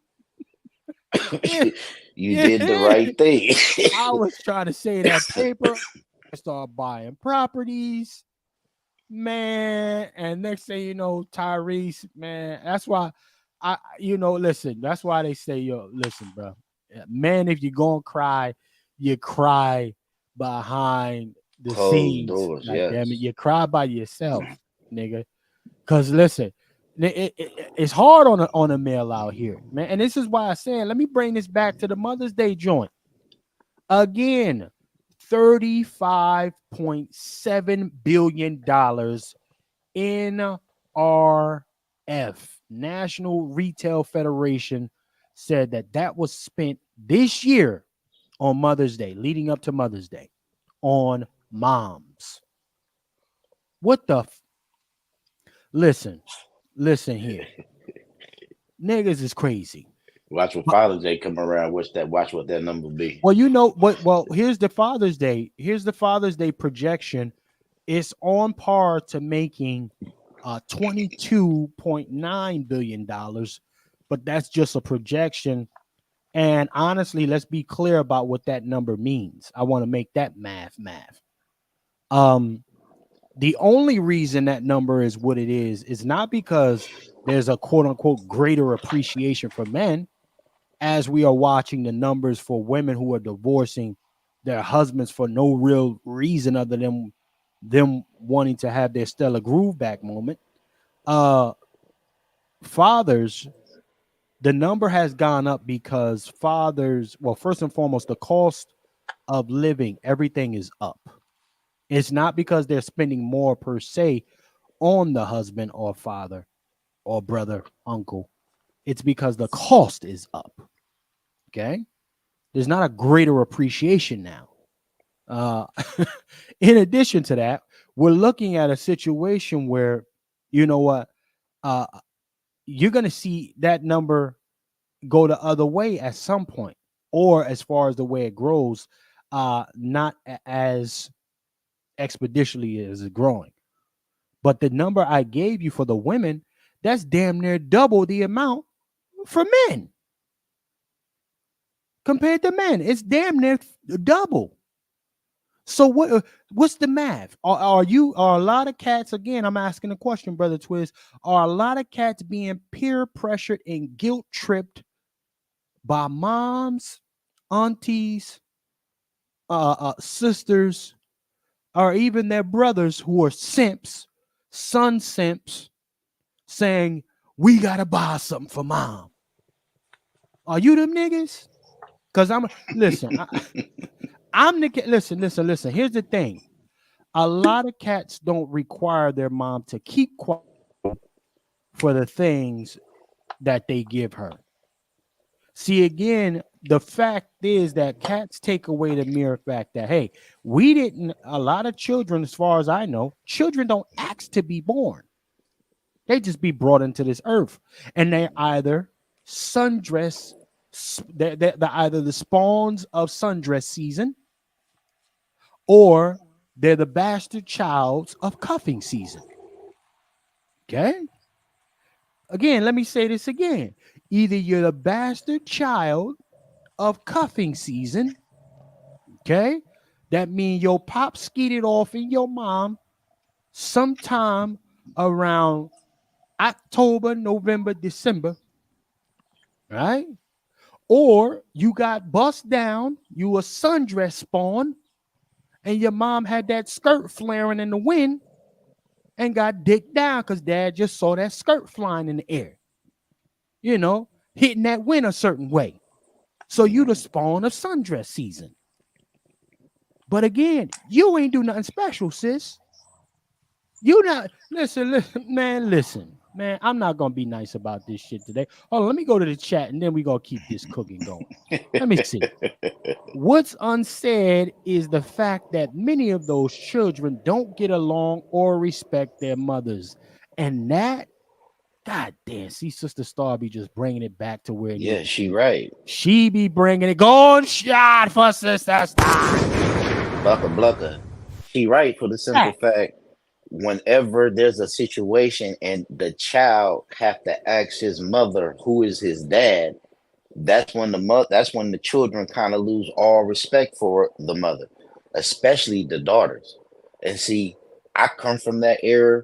Yeah, You did the yeah. right thing. I was trying to say that paper. I started buying properties, man. And next thing you know, Tyrese, man. That's why listen. That's why they say, yo, listen, bro, man. If you're gonna cry, you cry behind the Closed scenes. doors, God damn it, yes. you cry by yourself, nigga. Cause listen, it's hard on a male out here, man. And this is why I said, let me bring this back to the Mother's Day joint again. $35.7 billion NRF, National Retail Federation, said that was spent this year on Mother's Day, leading up to Mother's Day, on moms. What the? Listen here. Niggas is crazy. Watch when Father's Day come around. Watch what that number be. Well, you know what? Well, here's the Father's Day. Here's the Father's Day projection. It's on par to making $22.9 billion, but that's just a projection. And honestly, let's be clear about what that number means. I want to make that math. The only reason that number is what it is not because there's a quote unquote greater appreciation for men, as we are watching the numbers for women who are divorcing their husbands for no real reason other than them wanting to have their Stella Groove back moment. Fathers, the number has gone up because fathers, well, first and foremost, the cost of living, everything is up. It's not because they're spending more per se on the husband or father or brother, uncle. It's because the cost is up. Okay. There's not a greater appreciation now. In addition to that, we're looking at a situation where, you know what, you're going to see that number go the other way at some point, or as far as the way it grows, not as expeditiously as it's growing. But the number I gave you for the women, that's damn near double the amount for men. Compared to men, it's damn near double. So what's the math? Are a lot of cats, again, I'm asking a question, Brother Twiz, are a lot of cats being peer pressured and guilt tripped by moms, aunties, sisters, or even their brothers who are simps, son simps, saying, we got to buy something for mom? Are you them niggas? Because listen, listen. Here's the thing. A lot of cats don't require their mom to keep quiet for the things that they give her. See, again, the fact is that cats take away the mere fact that, hey, a lot of children, as far as I know, children don't ask to be born. They just be brought into this earth. And they're either sundress, they're either the spawns of sundress season, or they're the bastard childs of cuffing season. Okay? Again, let me say this again. Either you're the bastard child of cuffing season, okay? That means your pop skeeted off in your mom sometime around October, November, December, right? Or you got bust down, you a sundress spawn, and your mom had that skirt flaring in the wind and got dicked down because dad just saw that skirt flying in the air, you know, hitting that wind a certain way. So you the spawn of sundress season. But again, you ain't do nothing special, sis. You not, listen, man, I'm not going to be nice about this shit today. Hold on, let me go to the chat and then we going to keep this cooking going. Let me see. What's unsaid is the fact that many of those children don't get along or respect their mothers. And that, God damn, see, Sister Star be just bringing it back to where it Yeah, is. she right. She be bringing it. Gold shot for Sister Star. Blucka. She right for the simple fact, whenever there's a situation and the child have to ask his mother who is his dad, that's when the children kind of lose all respect for the mother, especially the daughters. And see, I come from that era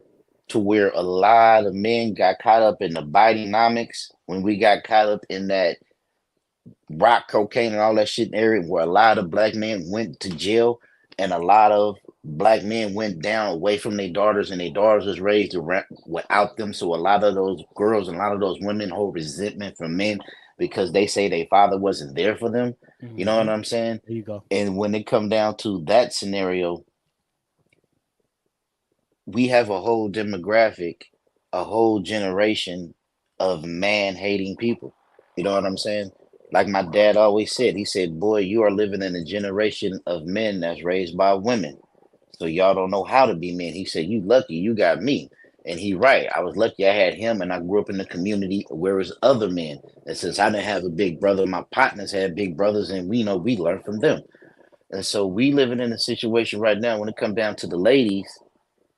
to where a lot of men got caught up in the Bidenomics when we got caught up in that rock cocaine and all that shit area, where a lot of black men went to jail and a lot of black men went down away from their daughters, and their daughters was raised without them. So a lot of those girls and a lot of those women hold resentment from men because they say their father wasn't there for them. You know what I'm saying? There you go. And when it come down to that scenario, we have a whole demographic, a whole generation of man-hating people. You know what I'm saying? Like my dad always said, he said, boy, you are living in a generation of men that's raised by women. So y'all don't know how to be men. He said, you lucky you got me. And he right. I was lucky I had him, and I grew up in a community where it was other men. And since I didn't have a big brother, my partners had big brothers, and we learned from them. And so we living in a situation right now when it comes down to the ladies,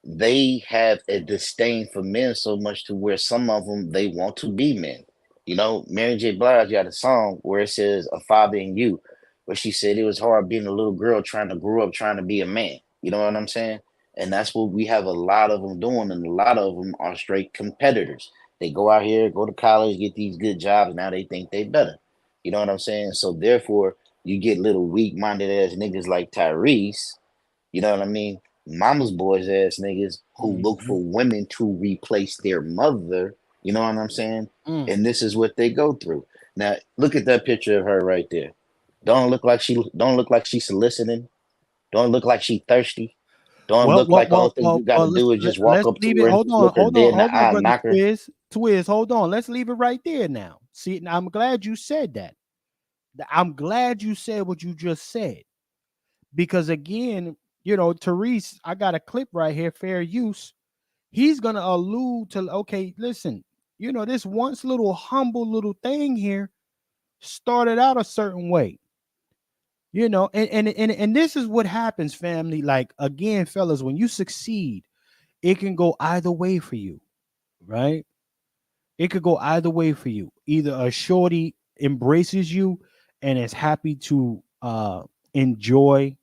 they have a disdain for men so much to where some of them they want to be men. You know, Mary J. Blige got a song where it says "A Father in You," where she said it was hard being a little girl trying to grow up trying to be a man. You know what I'm saying? And that's what we have a lot of them doing, and a lot of them are straight competitors. They go out here, go to college, get these good jobs. Now they think they better. You know what I'm saying? So therefore, you get little weak-minded ass niggas like Tyrese. You know what I mean? Mama's boys ass niggas who look for women to replace their mother. You know what I'm saying? And this is what they go through. Now look at that picture of her right there. Don't look like she's soliciting. Don't look like she thirsty. Don't look like all thing you gotta do is just walk let's up to leave it. her, Hold on, look her hold dead on, in the hold eye, on, and brother knock her. Twiz, hold on. Let's leave it right there now. See, I'm glad you said that. I'm glad you said what you just said. Because again, you know, Therese, I got a clip right here, fair use. He's gonna allude to, okay, listen, you know, this once little humble little thing here started out a certain way. You know, and this is what happens, family. Like again, fellas, when you succeed, it can go either way for you, right? It could go either way for you. Either a shorty embraces you and is happy to enjoy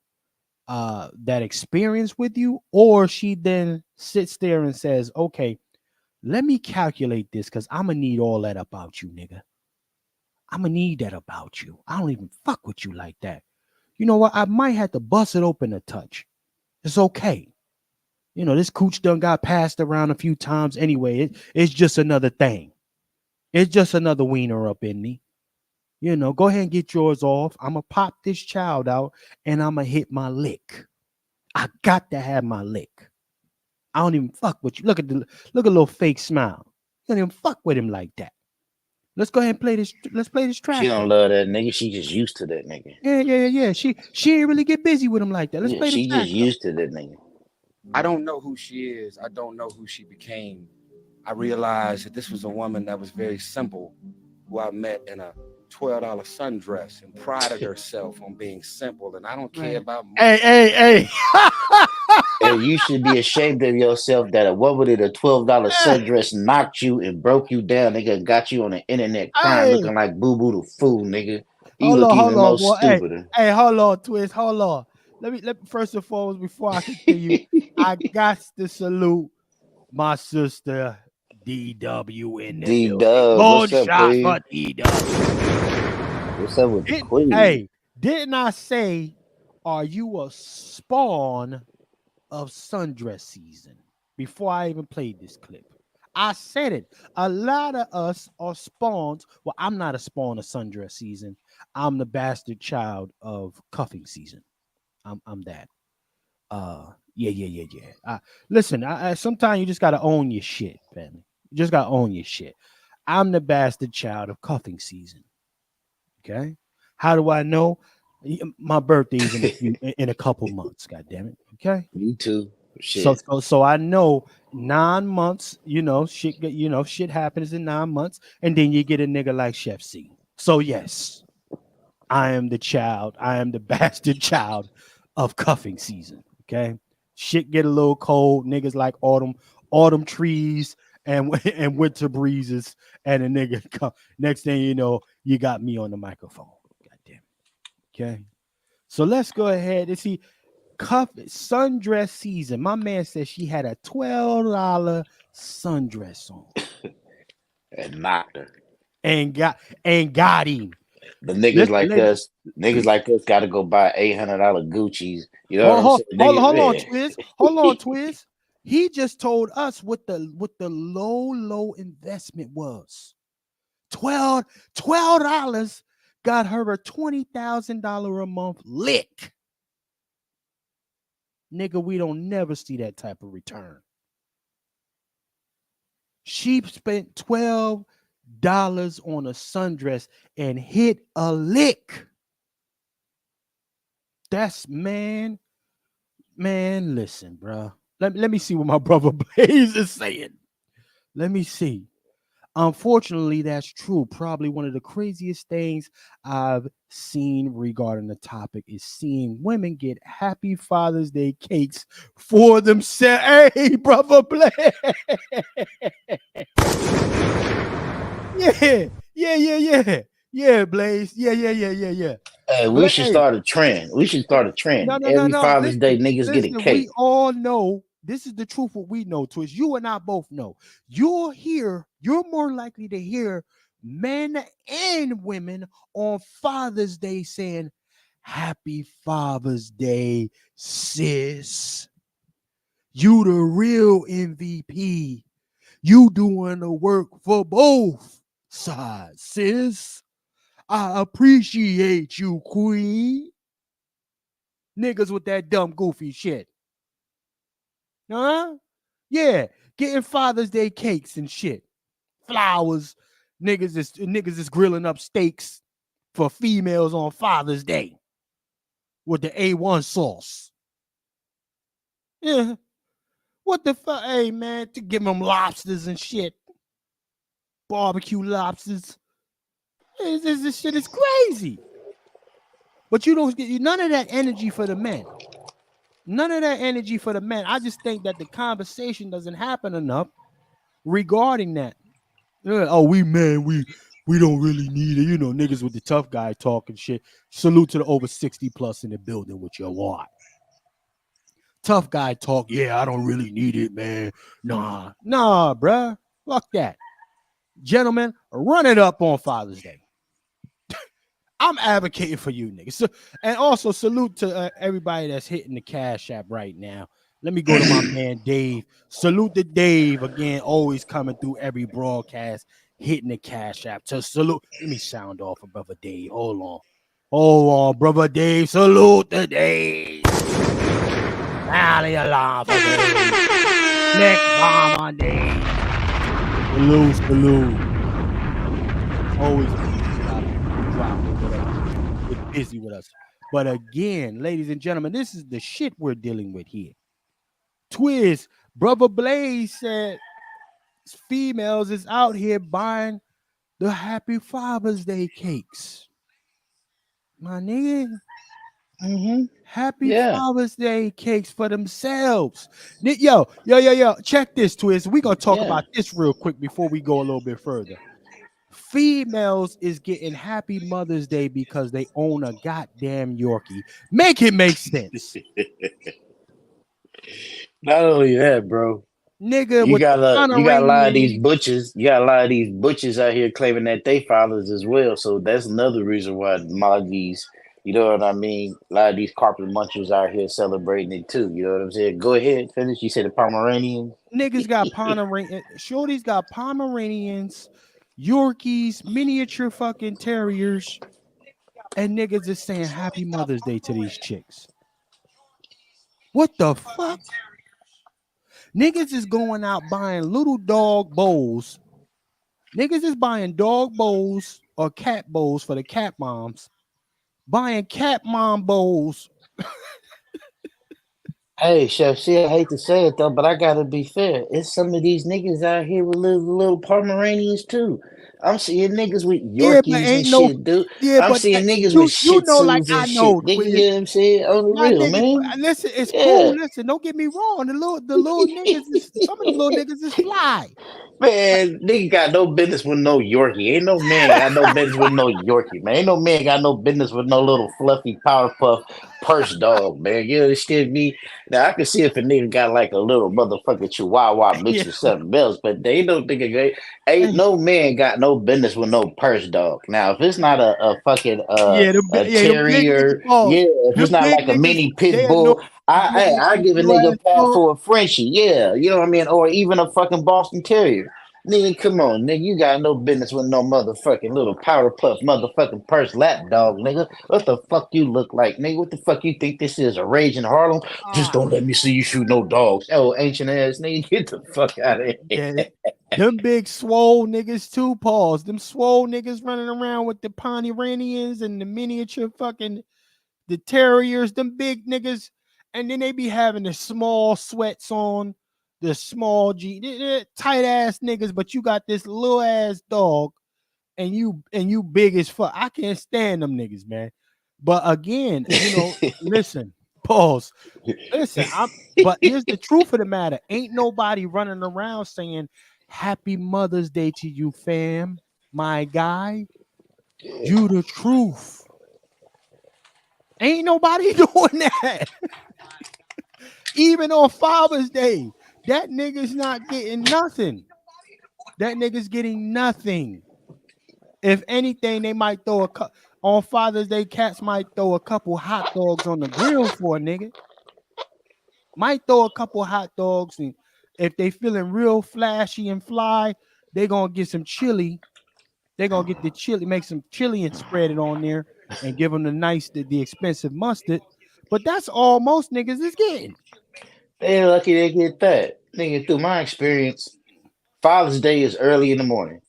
that experience with you, or she then sits there and says, okay, let me calculate this because I'm gonna need all that about you, nigga. I'm gonna need that about you. I don't even fuck with you like that. You know what? I might have to bust it open a touch. It's okay. You know, this cooch done got passed around a few times anyway. It's just another thing. It's just another wiener up in me. You know, go ahead and get yours off. I'm going to pop this child out and I'm going to hit my lick. I got to have my lick. I don't even fuck with you. Look at little fake smile. You don't even fuck with him like that. Let's go ahead and play this. Let's play this track. She don't love that nigga. She just used to that nigga. Yeah. She ain't really get busy with him like that. Let's play this She track. just used to that nigga. I don't know who she is. I don't know who she became. I realized that this was a woman that was very simple, who I met in a $12 sundress and prided herself on being simple. And I don't care about money. Hey. And you should be ashamed of yourself that a woman in a $12 sundress knocked you and broke you down, nigga, and got you on the internet crying, looking like Boo Boo the Fool, nigga. You look even more stupider. Hey, hold on, Twist. Hold on. Let me first and foremost, before I continue, I got to salute my sister DW in the D-Dub, what's up, shot Queen? for DW. What's up with the Queen? Hey, didn't I say, are you a spawn of sundress season? Before I even played this clip, I said it. A lot of us are spawns. Well, I'm not a spawn of sundress season. I'm the bastard child of cuffing season. I'm that. Yeah. Listen, sometimes you just gotta own your shit, family. You just gotta own your shit. I'm the bastard child of cuffing season. Okay. How do I know? My birthday's in a couple months. God damn it. Okay. Me too. Shit. So I know 9 months. You know, shit happens in 9 months, and then you get a nigga like Chef C. So yes, I am the child. I am the bastard child of cuffing season. Okay. Shit get a little cold. Niggas like autumn trees and winter breezes. And a nigga come. Next thing you know, you got me on the microphone. God damn it. Okay. So let's go ahead and see sundress season. My man said she had a $12 sundress on. And knocked her. And got him. The niggas like us gotta go buy $800 Gucci's. You know what I'm saying? Hold on, Twiz. He just told us what the low investment was. $12 got her a $20,000 a month lick. Nigga, we don't never see that type of return. She spent $12 on a sundress and hit a lick. That's man, listen, bro. Let me see what my brother Blaze is saying. Let me see. Unfortunately, that's true. Probably one of the craziest things I've seen regarding the topic is seeing women get happy Father's Day cakes for themselves. Hey, brother Blaze. Yeah, Blaze. Yeah. Hey, we But should hey, start a trend. We should start a trend. Every no. Father's Day, niggas get a Listen. We cake. all know this is the truth. What we know, Twitch. You and I both know. You're more likely to hear men and women on Father's Day saying, "Happy Father's Day, sis. You the real MVP. You doing the work for both sides, sis. I appreciate you, queen." Niggas with that dumb goofy shit. Huh? Yeah. Getting Father's Day cakes and shit. Flowers. Niggas is grilling up steaks for females on Father's Day with the A1 sauce. Yeah. What the fuck? Hey, man, to give them lobsters and shit. Barbecue lobsters. This shit is crazy. But you don't get none of that energy for the men. None of that energy for the men. I just think that the conversation doesn't happen enough regarding that. Oh, we don't really need it. You know, niggas with the tough guy talking shit. Salute to the over 60 plus in the building with your what? Tough guy talk. Yeah, I don't really need it, man. Nah, bruh. Fuck that. Gentlemen, run it up on Father's Day. I'm advocating for you, niggas. So, and also salute to everybody that's hitting the Cash App right now. Let me go to my man Dave. Salute to Dave again, always coming through every broadcast, hitting the Cash App. To salute. Let me sound off for brother Dave. Hold on, brother Dave. Salute to Dave. Rally alarm for Dave. Next bomb on Dave. Salute. Always get busy with us. But again, ladies and gentlemen, this is the shit we're dealing with here. Twiz, brother Blaze said females is out here buying the Happy Father's Day cakes. My nigga. Happy Father's Day cakes for themselves. Yo. Check this, Twiz. We're gonna talk about this real quick before we go a little bit further. Females is getting Happy Mother's Day because they own a goddamn Yorkie. Make it make sense. Not only that, bro. Nigga, You with got a lot of these Pomeranian. butchers. You got a lot of these butchers out here claiming that they fathers as well. So that's another reason why a lot of these, you know what I mean? A lot of these carpet munchers out here celebrating it too. You know what I'm saying? Go ahead, finish. You said the Pomeranian. Niggas got Pomeranian. Shorty's got Pomeranians, Yorkies, miniature fucking terriers, and niggas is saying Happy Mother's Day to these chicks. What the fuck? Niggas is going out buying little dog bowls. Niggas is buying dog bowls or cat bowls for the cat moms. Buying cat mom bowls. Hey, Chef, see, I hate to say it though, but I gotta be fair. It's some of these niggas out here with little Pomeranians too. I'm seeing niggas with Yeah, but Yorkies and ain't no. shit, dude. Yeah, I'm but seeing niggas with you Shih know, like Tzus I and shit. know, Nigga, Twiz. you know what I'm saying? On the My real, nigga, man. listen, it's Yeah. cool. Listen, don't get me wrong. The little niggas is some of the little niggas is fly. Man, nigga got no business with no Yorkie. Ain't no man got no business with no Yorkie, man. Ain't no man got no business with no little fluffy Powerpuff purse dog, man. You understand me? Now I can see if a nigga got like a little motherfucking Chihuahua mixed with something else, but they don't think ain't no man got no business with no purse dog. Now if it's not a fucking Them big terrier, niggas balls. if it's Them not big like a niggas, mini pit they know bull, I give a nigga a pass for a Frenchie, yeah, you know what I mean, or even a fucking Boston Terrier. Nigga, come on, nigga. You got no business with no motherfucking little powder puff motherfucking purse lap dog, nigga. What the fuck you look like, nigga? What the fuck you think this is? A rage in Harlem? Just don't let me see you shoot no dogs. Oh, ancient ass nigga, get the fuck out of here. Yeah, them big swole niggas too, pause. Them swole niggas running around with the Pomeranians and the miniature fucking the terriers, them big niggas. and then they be having the small sweats on, the small tight ass niggas, but you got this little ass dog, and you big as fuck. I can't stand them niggas, man. But again, listen, pause. Listen, but here's the truth of the matter. Ain't nobody running around saying Happy Mother's Day to you, fam. My guy. You the truth. Ain't nobody doing that. Even on Father's Day, that nigga's not getting nothing. That nigga's getting nothing. If anything, they might throw on Father's Day. Cats might throw a couple hot dogs on the grill for a nigga. Might throw a couple hot dogs, and if they feeling real flashy and fly, they gonna get some chili. They gonna get the chili, make some chili and spread it on there, and give them the expensive mustard. But that's all most niggas is getting. They're lucky they get that. Nigga, through my experience, Father's Day is early in the morning.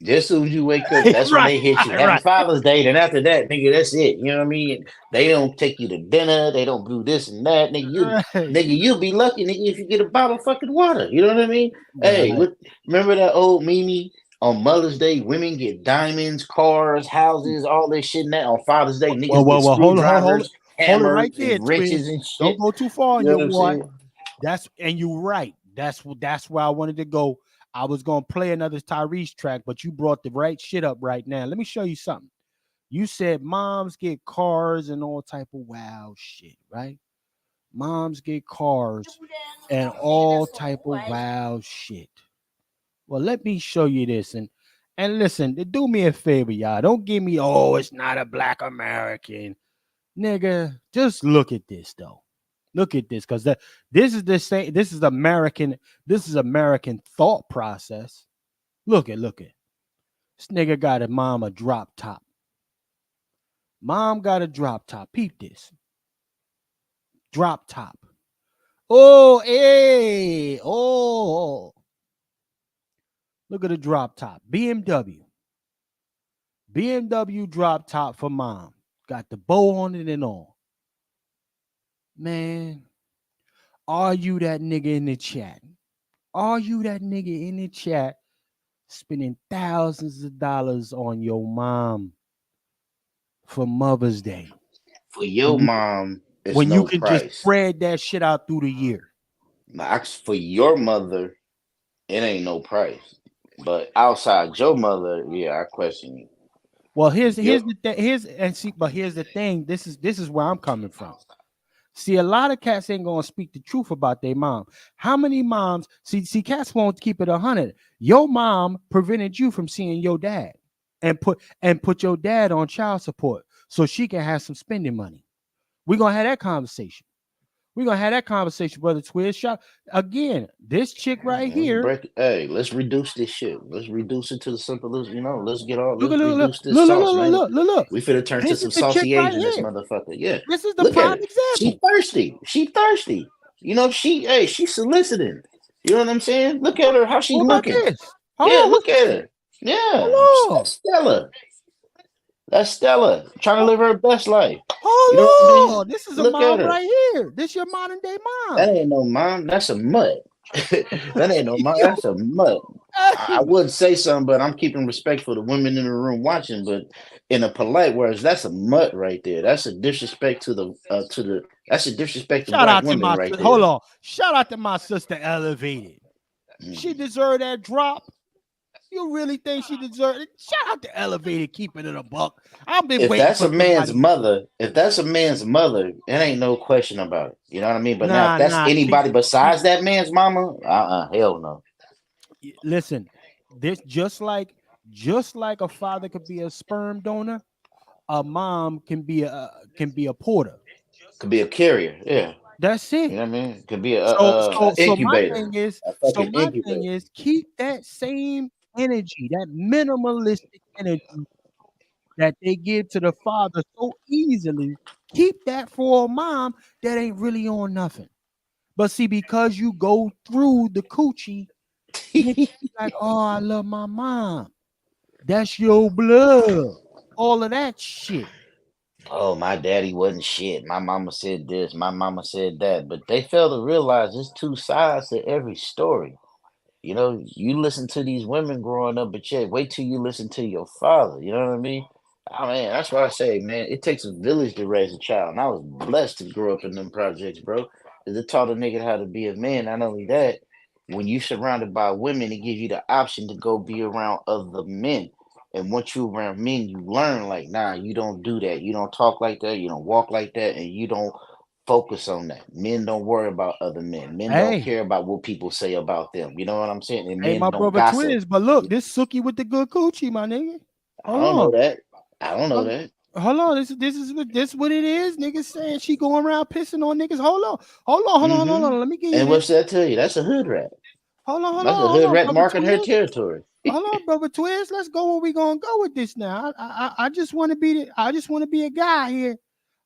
Just as soon as you wake up, that's when they hit you. Happy Father's Day. Then after that, nigga, that's it. You know what I mean? They don't take you to dinner. They don't do this and that. Nigga, you'll be lucky, nigga, if you get a bottle of fucking water. You know what I mean? Right. Hey, remember that old meme? On Mother's Day, women get diamonds, cars, houses, all this shit. Now on Father's Day, niggas get screwdrivers, hammers, right there, and riches and shit. Don't go too far on your boy. That's and you're right. That's where I wanted to go. I was gonna play another Tyrese track, but you brought the right shit up right now. Let me show you something. You said moms get cars and all type of wild shit, right? Moms get cars and all type of wild shit. Well, let me show you this, and listen, do me a favor, y'all. Don't give me, it's not a black American. Nigga, just look at this though. Look at this, because this is the same, this is American thought process. Look at this nigga got a mom a drop top. Mom got a drop top. Peep this. Drop top. Oh, hey, oh. Look at the drop top. BMW drop top for mom. Got the bow on it and all. Man, are you that nigga in the chat? Are you that nigga in the chat spending thousands of dollars on your mom for Mother's Day? For your mom, it's when no you can price. Just spread that shit out through the year. For your mother, it ain't no price. But outside your mother, yeah, I question you. Well, here's the thing. This is where I'm coming from. See, a lot of cats ain't gonna speak the truth about their mom. How many moms see cats won't keep it 100? Your mom prevented you from seeing your dad and put your dad on child support so she can have some spending money. We're gonna have that conversation. Brother Twiz. Shot again. This chick right here. Hey, let's reduce this shit. Let's reduce it to the simplest. Let's reduce this sauce, man. Look. We finna turn to some saucy age in this motherfucker. Yeah. This is the prime example. She thirsty. She's soliciting. You know what I'm saying? Look at her, how she's looking. Look at her. Yeah. That's Stella. That's Stella trying to live her best life. This is a mom right here. This your modern day mom. That ain't no mom. That's a mutt. That ain't no mom. That's a mutt. I would say something, but I'm keeping respect for the women in the room watching. But in a polite words, that's a mutt right there. That's a disrespect to that's a disrespect to black women right there. Hold on. Shout out to my sister Elevated. She deserved that drop. You really think she deserved it? Shout out to Elevated, keeping it a buck. I've been waiting. If that's a man's mother, it ain't no question about it. You know what I mean? But now if that's anybody besides that man's mama, hell no. Listen, this just like a father could be a sperm donor, a mom can be a porter. Could be a carrier, yeah. That's it. You know what I mean? Could be a incubator. My thing is keep that same energy, that minimalistic energy that they give to the father so easily. Keep that for a mom that ain't really on nothing. But see, because you go through the coochie, like, I love my mom. That's your blood. All of that shit. Oh, my daddy wasn't shit. My mama said this, my mama said that. But they fail to realize there's two sides to every story. You know, you listen to these women growing up, but yet wait till you listen to your father. You know what I mean? I mean, that's why I say, man, it takes a village to raise a child. And I was blessed to grow up in them projects, bro. 'Cause it taught a nigga how to be a man. Not only that, when you surrounded by women, it gives you the option to go be around other men. And once you around men, you learn like, nah, you don't do that. You don't talk like that. You don't walk like that, and you don't focus on that. Men don't worry about other men. Men don't Hey, care about what people say about them. You know what I'm saying? And hey, men my don't brother gossip. Twiz. But look, this Suki with the good coochie, my nigga. I Hold don't know on. that. I don't know Hold that. hold on. This what it is. Niggas saying she going around pissing on niggas. Hold on. Hold on. Let me give you And what's this. that tell you? That's a hood rat. That's a Hold hood on, rat brother marking her Twiz. territory. Hold on, brother Twiz. Let's go where we gonna go with this now. I just want to be I just want to be a guy here.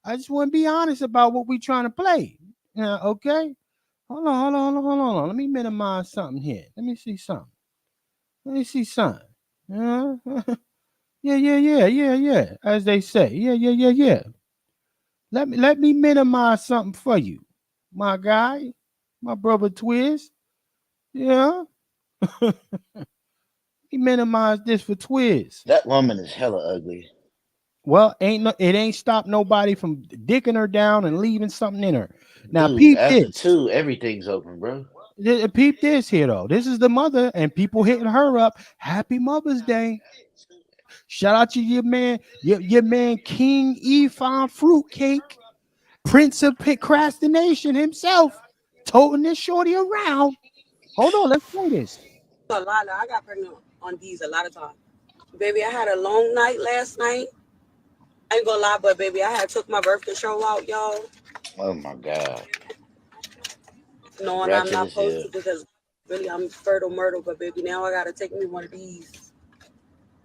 I just want to be honest about what we trying to play. Yeah, okay. Hold on. Let me minimize something here. Let me see something. Let me see something. Yeah, yeah. As they say. Yeah. Let me minimize something for you, my guy, my brother Twiz. Yeah. He minimized this for Twiz. That woman is hella ugly. Well, it ain't stopped nobody from dicking her down and leaving something in her. Now Dude, peep after this. two, everything's open, bro. Peep this here though. This is the mother and people hitting her up. Happy Mother's Day. Shout out to your man, your man King Efon Fruitcake, Prince of Procrastination himself, toting this shorty around. Hold on, let's play this. A lot. I got pregnant on these a lot of times. Baby, I had a long night last night. I ain't gonna lie, but baby, I had took my birth control out, y'all, Oh my God. knowing I'm Ratchet not as supposed hell. to because really I'm fertile myrtle, but baby, now I gotta take me one of these.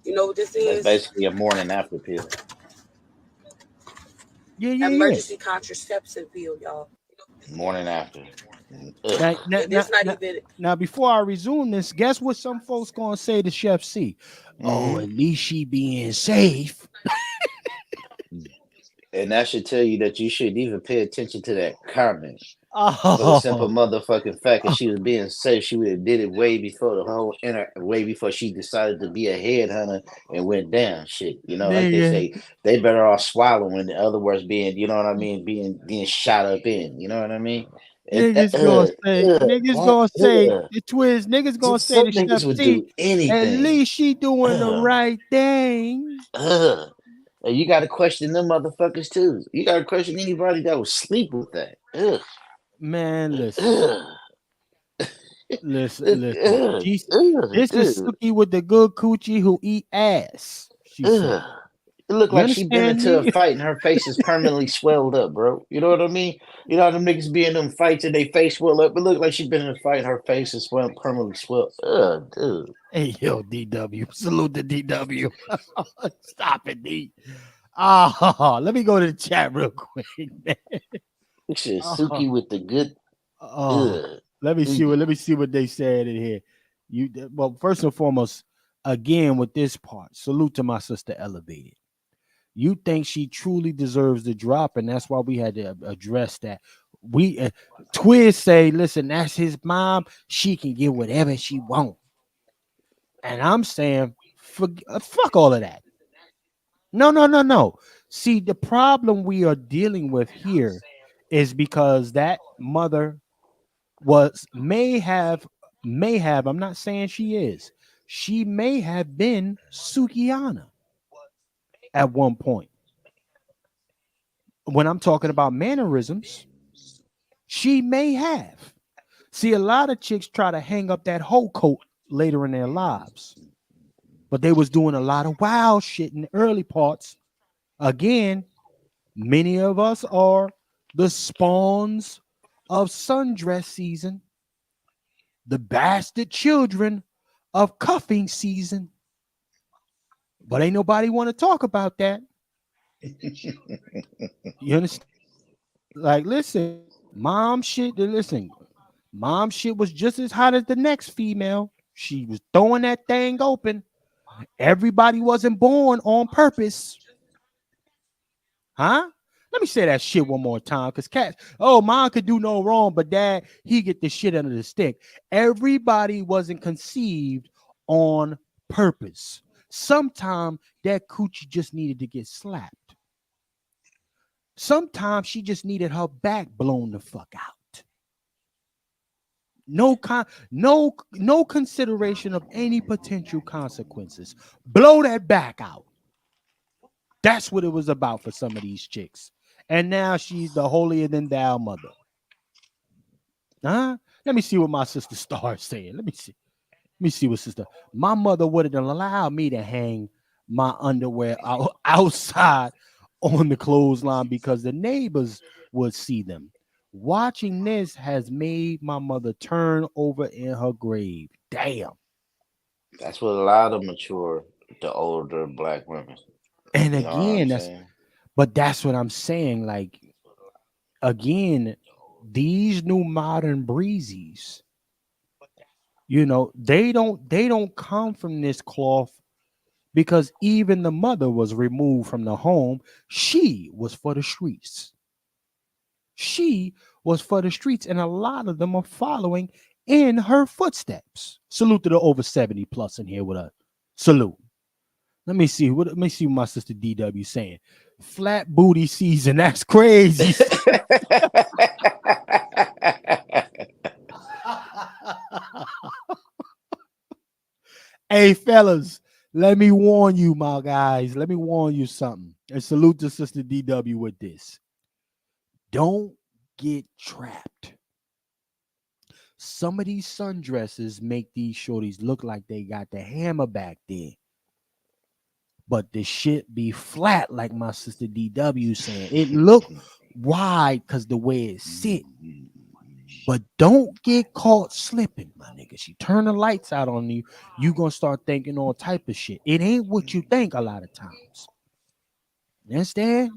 You know what this That's is? basically a morning after pill. Yeah. Emergency contraception pill, y'all. Morning after. Ugh. Now, now, And now, this not now, even now, before I resume this, guess what some folks gonna say to Chef C? Oh, Mm-hmm. at least she being safe. And that should tell you that you shouldn't even pay attention to that comment. For the simple Oh, motherfucking fact that she was being safe, she would have did it way before the whole way before she decided to be a headhunter and went down. Shit, you know, like they nigga, say, they better off swallowing. In other words, being, you know what I mean, being shot up in. You know what I mean? niggas gonna say Ugh. the twins. Niggas gonna say Some to Chef niggas would C. do At anything. least she doing the Ugh, right thing. ugh. And you got to question them motherfuckers too. You got to question anybody that would sleep with that. Ugh, Man, listen, ugh, listen. She's this is dude. Suki with the good coochie who eat ass. She said. Ugh. It looked You like she been understand into a me? fight and her face is permanently swelled up, bro. You know what I mean? You know how them niggas be in them fights and they face swell up. It looked like she been in a fight and her face is permanently swelled. Ugh, dude. Hey, yo, DW. Salute to DW. Stop it, D. Oh, let me go to the chat real quick, man. This shit Oh, Suki with the good. oh. Ugh. Let me see what they said in here. Well, first and foremost, again with this part, salute to my sister Elevated. You think she truly deserves the drop, and that's why we had to address that. We Twiz say, listen, that's his mom. She can get whatever she want, and I'm saying, fuck all of that. No. See, the problem we are dealing with here is because that mother was may have, I'm not saying she may have been Sukiana at one point. When I'm talking about mannerisms, she may have. See, a lot of chicks try to hang up that whole coat later in their lives, but they was doing a lot of wild shit in the early parts. Again, many of us are the spawns of sundress season, the bastard children of cuffing season. But ain't nobody want to talk about that. You understand? Like, listen, mom shit was just as hot as the next female. She was throwing that thing open. Everybody wasn't born on purpose. Huh? Let me say that shit one more time, because cats, oh, mom could do no wrong, but dad, he get the shit under the stick. Everybody wasn't conceived on purpose. Sometimes that coochie just needed to get slapped. Sometimes she just needed her back blown the fuck out. No consideration of any potential consequences. Blow that back out. That's what it was about for some of these chicks. And now she's the holier than thou mother. Huh? Let me see what my sister Star is saying. Let me see. Let me see what sister. My mother wouldn't allow me to hang my underwear outside on the clothesline because the neighbors would see them. Watching this has made my mother turn over in her grave. Damn. That's what a lot of mature, the older black women. And You know what I'm again, saying? that's what I'm saying. Like, again, these new modern breezies, they don't come from this cloth, because even the mother was removed from the home. She was for the streets. She was for the streets, and a lot of them are following in her footsteps. Salute to the over 70 plus in here with us. Salute. Let me see what my sister DW saying. Flat booty season. That's crazy. Hey, fellas, let me warn you, my guys. Let me warn you something. And salute to Sister DW with this. Don't get trapped. Some of these sundresses make these shorties look like they got the hammer back there. But the shit be flat, like my sister DW saying. It look wide because the way it sit. But don't get caught slipping, my nigga. She turn the lights out on you, you gonna start thinking all type of shit. It ain't what you think a lot of times. You understand?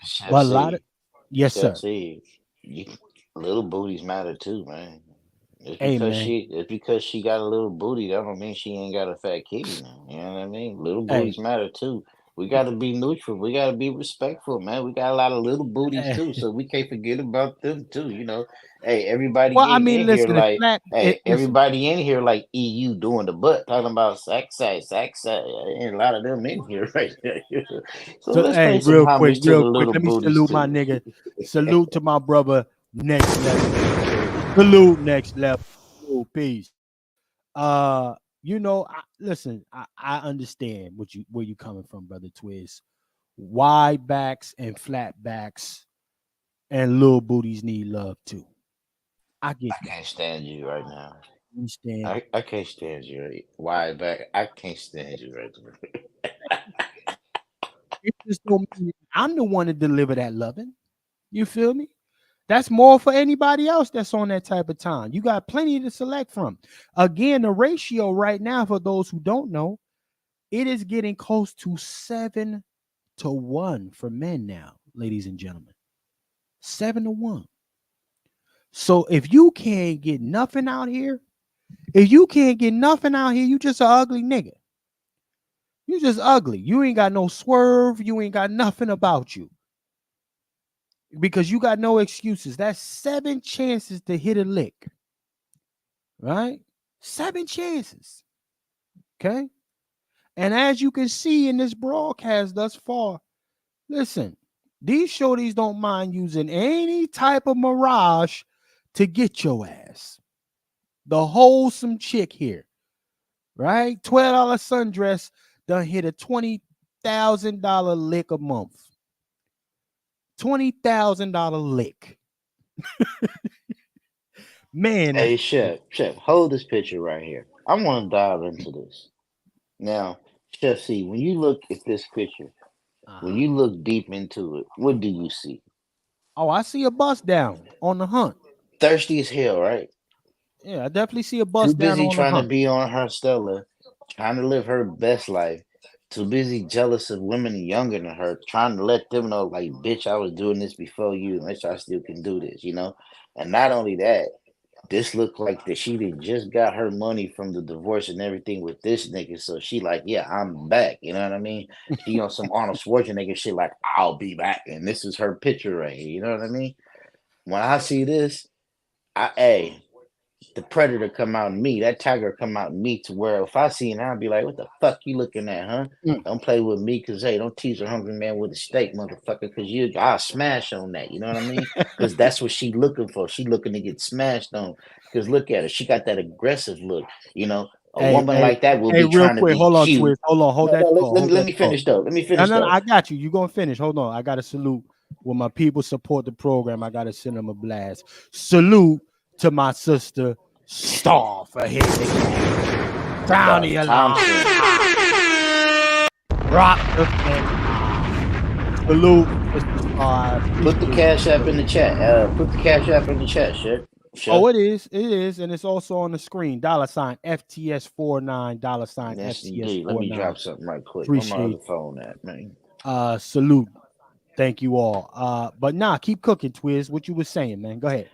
Chef But a lot of C, yes, Chef sir. C, you, little booties matter too, man. Hey, man. It's because she got a little booty, that don't mean she ain't got a fat kitty now. You know what I mean? Little Hey, booties matter too. We gotta be neutral. We gotta be respectful, man. We got a lot of little booties hey. too, so we can't forget about them too. Hey, everybody Well, I ain't mean, in here listen, it's like, flat. Listen. everybody in here like EU doing the butt, talking about sex. Ain't a lot of them in here right there. So So, let's hey, pay some homage to real the quick, little let me booties salute my too. nigga. Salute to my brother, next level. Salute, next level. Salute, peace. Uh, listen, I understand where you coming from, brother Twiz. Wide backs and flat backs and little booties need love too. I get I that. can't stand you right now. You understand? I can't stand you right. Why back? I can't stand you right now. It just don't mean I'm the one to deliver that loving. You feel me? That's more for anybody else that's on that type of time. You got plenty to select from. Again, the ratio right now, for those who don't know, it is getting close to 7-1 for men now, ladies and gentlemen. 7-1. So if you can't get nothing out here, you just an ugly nigga. You just ugly. You ain't got no swerve. You ain't got nothing about you. Because you got no excuses. That's 7 chances to hit a lick. Right? 7 chances. Okay. And as you can see in this broadcast thus far, listen, these shorties don't mind using any type of mirage to get your ass. The wholesome chick here, right? $12 sundress done hit a $20,000 lick a month. $20,000 lick. Man, Hey, that's Chef, hold this picture right here. I want to dive into this. Now, Chef C, when you look at this picture, when uh-huh. you look deep into it, what do you see? Oh, I see a bust down on the hunt. Thirsty as hell, right? Yeah, I definitely see a Too bust down busy on the trying to hunt. be on her Stella, trying to live her best life. Too busy jealous of women younger than her, trying to let them know, like, bitch, I was doing this before you, and bitch, I still can do this. And not only that, this looked like that she did just got her money from the divorce and everything with this nigga. So she like, yeah, I'm back. You know what I mean? She on some Arnold Schwarzenegger shit like, I'll be back. And this is her picture right here. You know what I mean? When I see this, the predator come out in me, that tiger come out in me to where if I see it, I'll be like, what the fuck you looking at, huh? Don't play with me, cause hey, don't tease a hungry man with a steak, motherfucker, cause I'll smash on that, you know what I mean? Cause that's what she looking for. She looking to get smashed on. Cause look at her, she got that aggressive look, you know. A woman like that will be real trying to quick, be hold on, cute. Twist. Hold on, hold that. Let me finish though. Let me finish No, though. I got you. You gonna finish. Hold on. I gotta salute. When my people support the program, I gotta send them a blast. Salute to my sister Star for hitting down the alarm. Rock the salute. Put the cash app in the chat. Put the cash app in the chat, shit. Oh, it is, and it's also on the screen. $ FTS49 $ Yes, FTS49. indeed. Let me drop something right quick. Appreciate Where my other phone at, man? Salute. Thank you all. But nah, keep cooking, Twiz. What you was saying, man. Go ahead.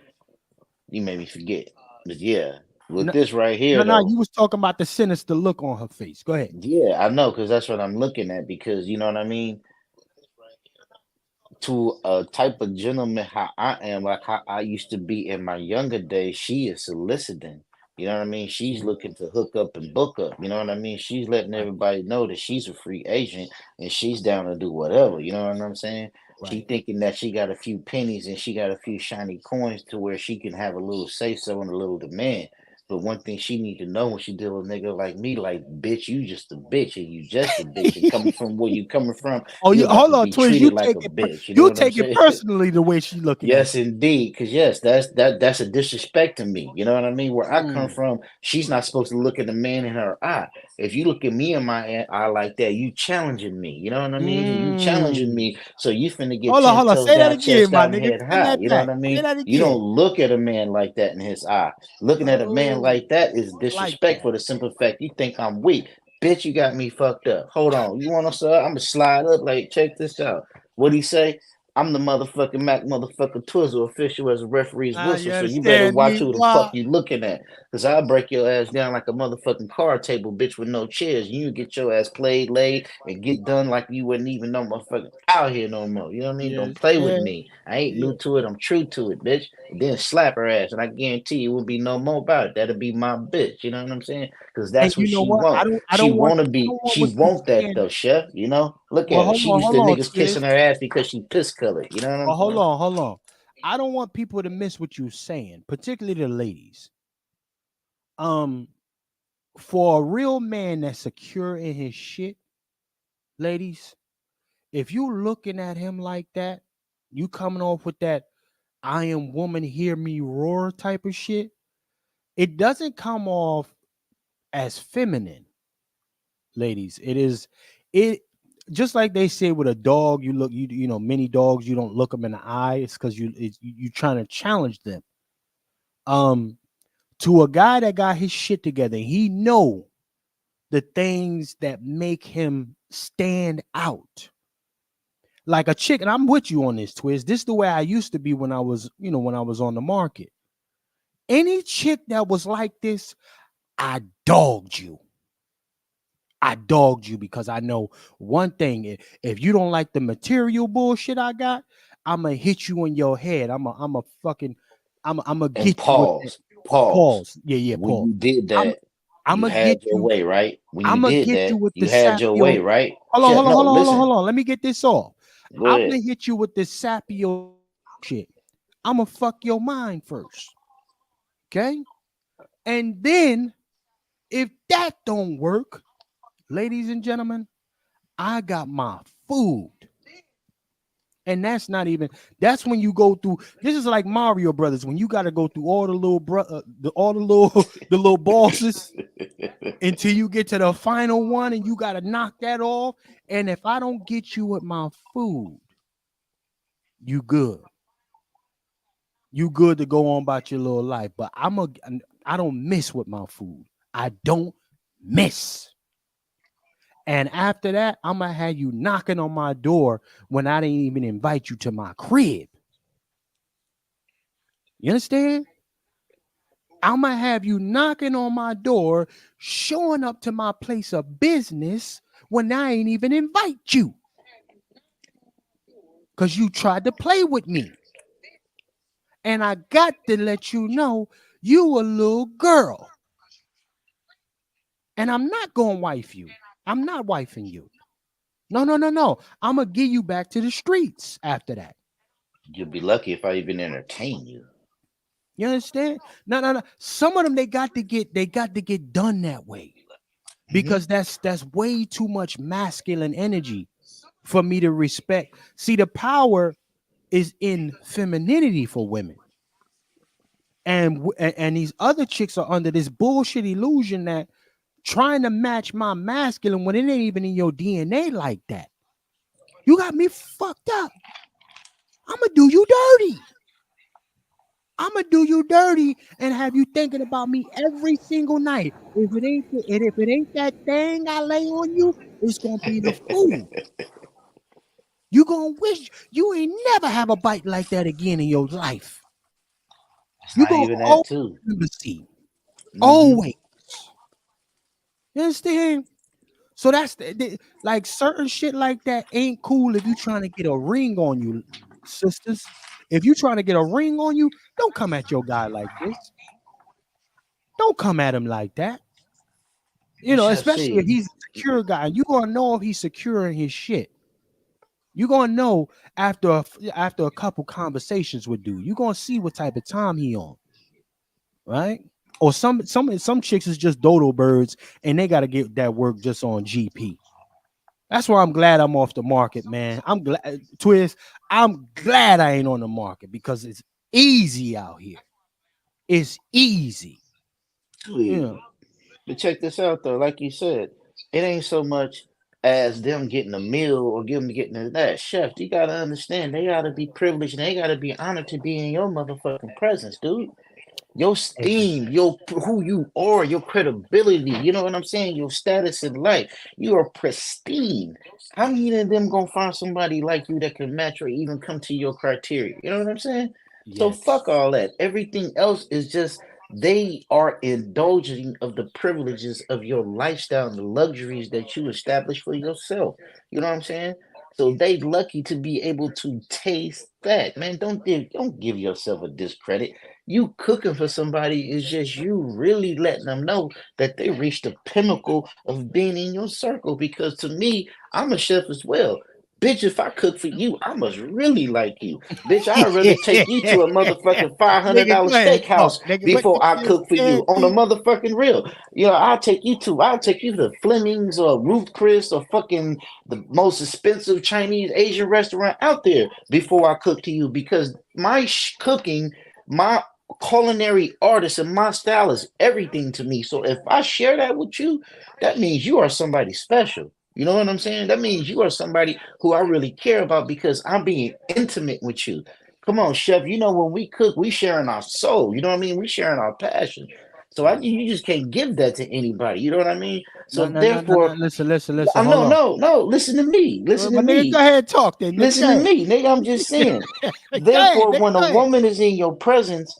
You made me forget. But yeah, with this right here, no, you was talking about the sinister look on her face. Go ahead. Yeah, I know, because that's what I'm looking at. Because you know what I mean. To a type of gentleman how I am, like how I used to be in my younger days, she is soliciting. You know what I mean? She's looking to hook up and book up. You know what I mean? She's letting everybody know that she's a free agent and she's down to do whatever. You know what I'm saying? Right. She thinking that she got a few pennies and she got a few shiny coins to where she can have a little say so and a little demand. But one thing she need to know when she deal with a nigga like me, like, bitch, you just a bitch and you just a bitch. And coming from where you coming from, oh, you hold on, Twins. treated like a bitch. You take it personally the way she looking. Yes, indeed. Because yes, that's a disrespect to me. You know what I mean? Where I come from, she's not supposed to look at the man in her eye. If you look at me in my eye like that, you challenging me. You know what I mean? You challenging me, so you finna get 10 toes Say down, that chest again, my down, nigga. head high. You know what I mean? You don't look at a man like that in his eye. Looking at a man like that is disrespect for the simple fact you think I'm weak. Bitch, you got me fucked up. Hold on. You want to say I'm gonna slide up? Like, check this out. What'd he say? I'm the motherfucking Mac motherfucking Twizzle official as a referee's whistle, so you better watch who the fuck you looking at. Cause I'll break your ass down like a motherfucking card table, bitch, with no chairs. You get your ass played, laid, and get done like you wouldn't even know motherfucking out here no more. You know what I mean? Don't play with me. I ain't new to it. I'm true to it, bitch. And then slap her ass, and I guarantee you won't be no more about it. That'll be my bitch. You know what I'm saying? Because that's what she wants. She want that though, chef. You know? Look at her. She used to niggas kissing her ass because she piss colored. You know what I'm saying? Hold on. I don't want people to miss what you're saying, particularly the ladies. For a real man that's secure in his shit, ladies, if you looking at him like that, you coming off with that I am woman, hear me roar type of shit, it doesn't come off as feminine, ladies. It just like they say with a dog, you know, many dogs, you don't look them in the eye. It's because you trying to challenge them. To a guy that got his shit together, he know the things that make him stand out. Like a chick, and I'm with you on this, Twiz. This is the way I used to be when I was, when I was on the market. Any chick that was like this, I dogged you. I dogged you because I know one thing. If you don't like the material bullshit I got, I'm gonna hit you in your head. I'm gonna get pause. you. Pause. Yeah. When Pause. you did that, I'm you gonna had get your way, right? When you I'm gonna did get that, you with you the had your way, right? Hold on. Let me get this off. I'm gonna hit you with this sapio shit. I'm gonna fuck your mind first. Okay? And then if that don't work, ladies and gentlemen, I got my food. And that's when you go through. This is like Mario Brothers when you got to go through all the little the little bosses until you get to the final one, and you got to knock that off. And if I don't get you with my food, you good. You good to go on about your little life. But I don't miss with my food. I don't miss. And after that, I'm going to have you knocking on my door when I didn't even invite you to my crib. You understand? I'm going to have you knocking on my door, showing up to my place of business when I ain't even invite you. Because you tried to play with me. And I got to let you know you a little girl. And I'm not going to wife you. I'm not wifing you. No. I'm going to give you back to the streets after that. You'll be lucky if I even entertain you. You understand? No. Some of them they got to get done that way. Because that's way too much masculine energy for me to respect. See, the power is in femininity for women. And these other chicks are under this bullshit illusion that trying to match my masculine when it ain't even in your DNA like that. You got me fucked up. I'm gonna do you dirty. I'm gonna do you dirty and have you thinking about me every single night. If it ain't that thing I lay on you, it's gonna be the food. You gonna wish you ain't never have a bite like that again in your life. You Not gonna even that too. Always. You understand? So that's like certain shit like that ain't cool if you trying to get a ring on you, sisters. If you trying to get a ring on you, don't come at your guy like this. Don't come at him like that. You know, especially if he's a secure guy. You gonna know if he's secure in his shit. You're gonna know after a couple conversations with dude. You're gonna see what type of time he on, right? Or some chicks is just dodo birds and they gotta get that work just on GP. That's why I'm glad I'm off the market, man. I'm glad, Twist. I'm glad I ain't on the market because it's easy out here. It's easy. Yeah. But check this out though, like you said, it ain't so much as them getting a meal or them getting that. Chef, you gotta understand, they gotta be privileged and they gotta be honored to be in your motherfucking presence, dude. Your steam, who you are, your credibility, you know what I'm saying? Your status in life, you are pristine. How many of them gonna find somebody like you that can match or even come to your criteria? You know what I'm saying? Yes. So fuck all that. Everything else is just they are indulging of the privileges of your lifestyle and the luxuries that you establish for yourself. You know what I'm saying? So they lucky to be able to taste that, man. Don't give yourself a discredit. You cooking for somebody is just you really letting them know that they reached the pinnacle of being in your circle. Because to me, I'm a chef as well. Bitch, if I cook for you, I must really like you. Bitch, I'd rather take you to a motherfucking $500 steakhouse before I cook for you on a motherfucking real. You know, I'll take you to Fleming's or Ruth Chris or fucking the most expensive Chinese Asian restaurant out there before I cook to you because my cooking, my culinary artist and my style is everything to me. So if I share that with you, that means you are somebody special. You know what I'm saying? That means you are somebody who I really care about because I'm being intimate with you. Come on, chef. You know, when we cook, we sharing our soul. You know what I mean? We sharing our passion. So you just can't give that to anybody. You know what I mean? So therefore, listen. No. Listen to me. Listen to me. Go ahead, talk then. Listen to me, nigga. I'm just saying. Therefore, when a woman is in your presence,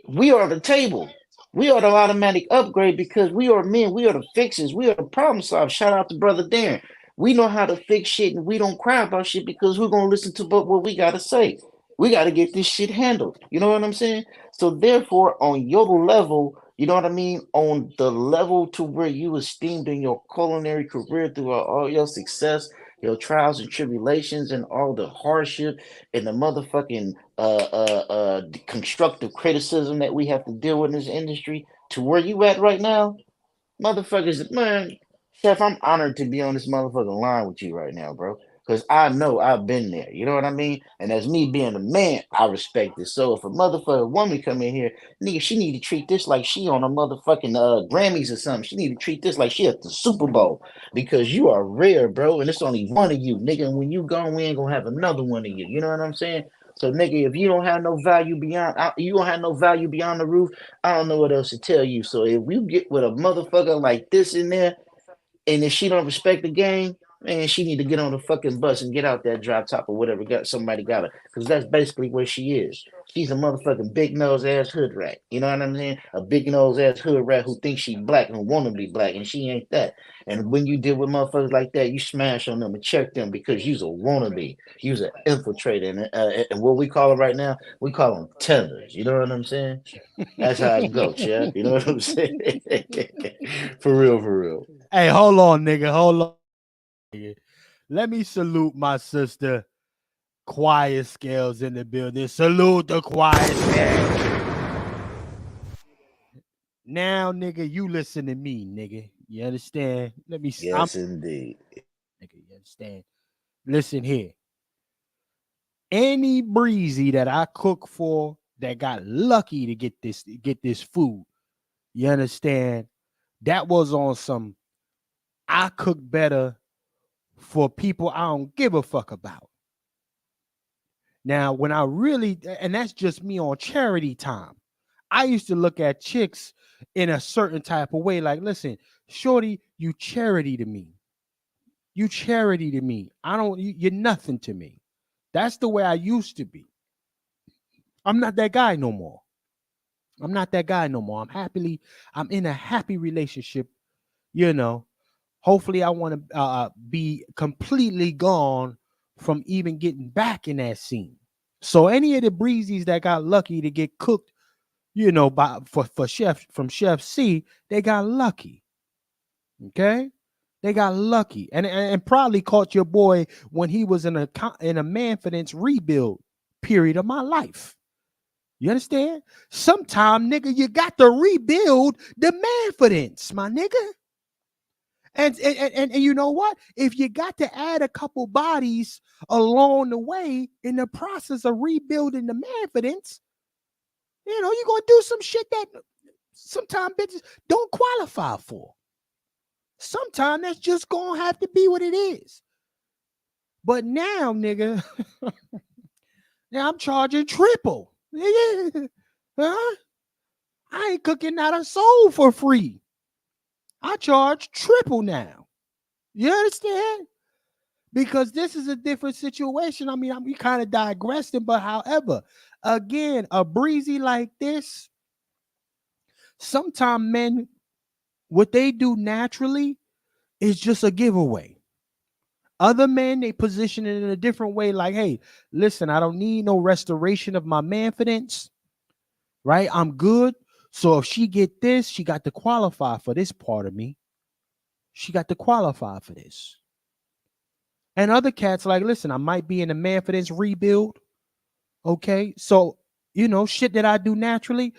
we are the table. We are the automatic upgrade because we are men. We are the fixers. We are the problem solvers. Shout out to Brother Darren. We know how to fix shit and we don't cry about shit because we're going to listen to what we got to say. We got to get this shit handled. You know what I'm saying? So therefore, on your level, you know what I mean? On the level to where you esteemed in your culinary career throughout all your success, your trials and tribulations and all the hardship and the motherfucking constructive criticism that we have to deal with in this industry to where you at right now, motherfuckers, man, Chef, I'm honored to be on this motherfucking line with you right now, bro. Because I know I've been there. You know what I mean? And as me being a man, I respect it. So if a motherfucking woman come in here, nigga, she need to treat this like she on a motherfucking Grammys or something. She need to treat this like she at the Super Bowl. Because you are rare, bro. And it's only one of you, nigga. And when you gone, we ain't gonna have another one of you. You know what I'm saying? So, nigga, if you don't have no value beyond, the roof, I don't know what else to tell you. So if you get with a motherfucker like this in there, and if she don't respect the game, Man, she need to get on the fucking bus and get out that drop top or whatever. Somebody got her, because that's basically where she is. She's a motherfucking big nose ass hood rat. You know what I'm saying? A big nose ass hood rat who thinks she black and want to be black, and she ain't that. And when you deal with motherfuckers like that, you smash on them and check them because you's a wannabe. You's an infiltrator, and what we call them right now, we call them tethers. You know what I'm saying? That's how it goes, yeah. You know what I'm saying? For real, for real. Hey, hold on, nigga. Hold on. Let me salute my sister. Quiet Scales in the building. Salute the Quiet Scales. Now, nigga, you listen to me, nigga. You understand? Let me. Yes, indeed. Nigga, you understand? Listen here. Any breezy that I cook for that got lucky to get this food, you understand? That was on some. I cook better for people I don't give a fuck about. Now, when I really, and that's just me on charity time, I used to look at chicks in a certain type of way. Like, listen, shorty, you charity to me. You charity to me. You're nothing to me. That's the way I used to be. I'm not that guy no more. I'm in a happy relationship, you know. Hopefully I want to be completely gone from even getting back in that scene. So any of the breezies that got lucky to get cooked, you know, for Chef C, they got lucky. Okay? They got lucky. And probably caught your boy when he was in a Manfidence rebuild period of my life. You understand? Sometime, nigga, you got to rebuild the Manfidence, my nigga. And you know what? If you got to add a couple bodies along the way in the process of rebuilding the Manfidence, you know, you're going to do some shit that sometimes bitches don't qualify for. Sometimes that's just going to have to be what it is. But now, nigga, now I'm charging triple. Huh? I ain't cooking out a soul for free. I charge triple now. You understand? Because this is a different situation. I mean, we kind of digressing, but however, again, a breezy like this, sometimes men, what they do naturally is just a giveaway. Other men, they position it in a different way, like, hey, listen, I don't need no restoration of my manfidence, right? I'm good. So if she get this, she got to qualify for this part of me. She got to qualify for this. And other cats like, listen, I might be in a Manfidence rebuild. Okay. So, you know, shit that I do naturally,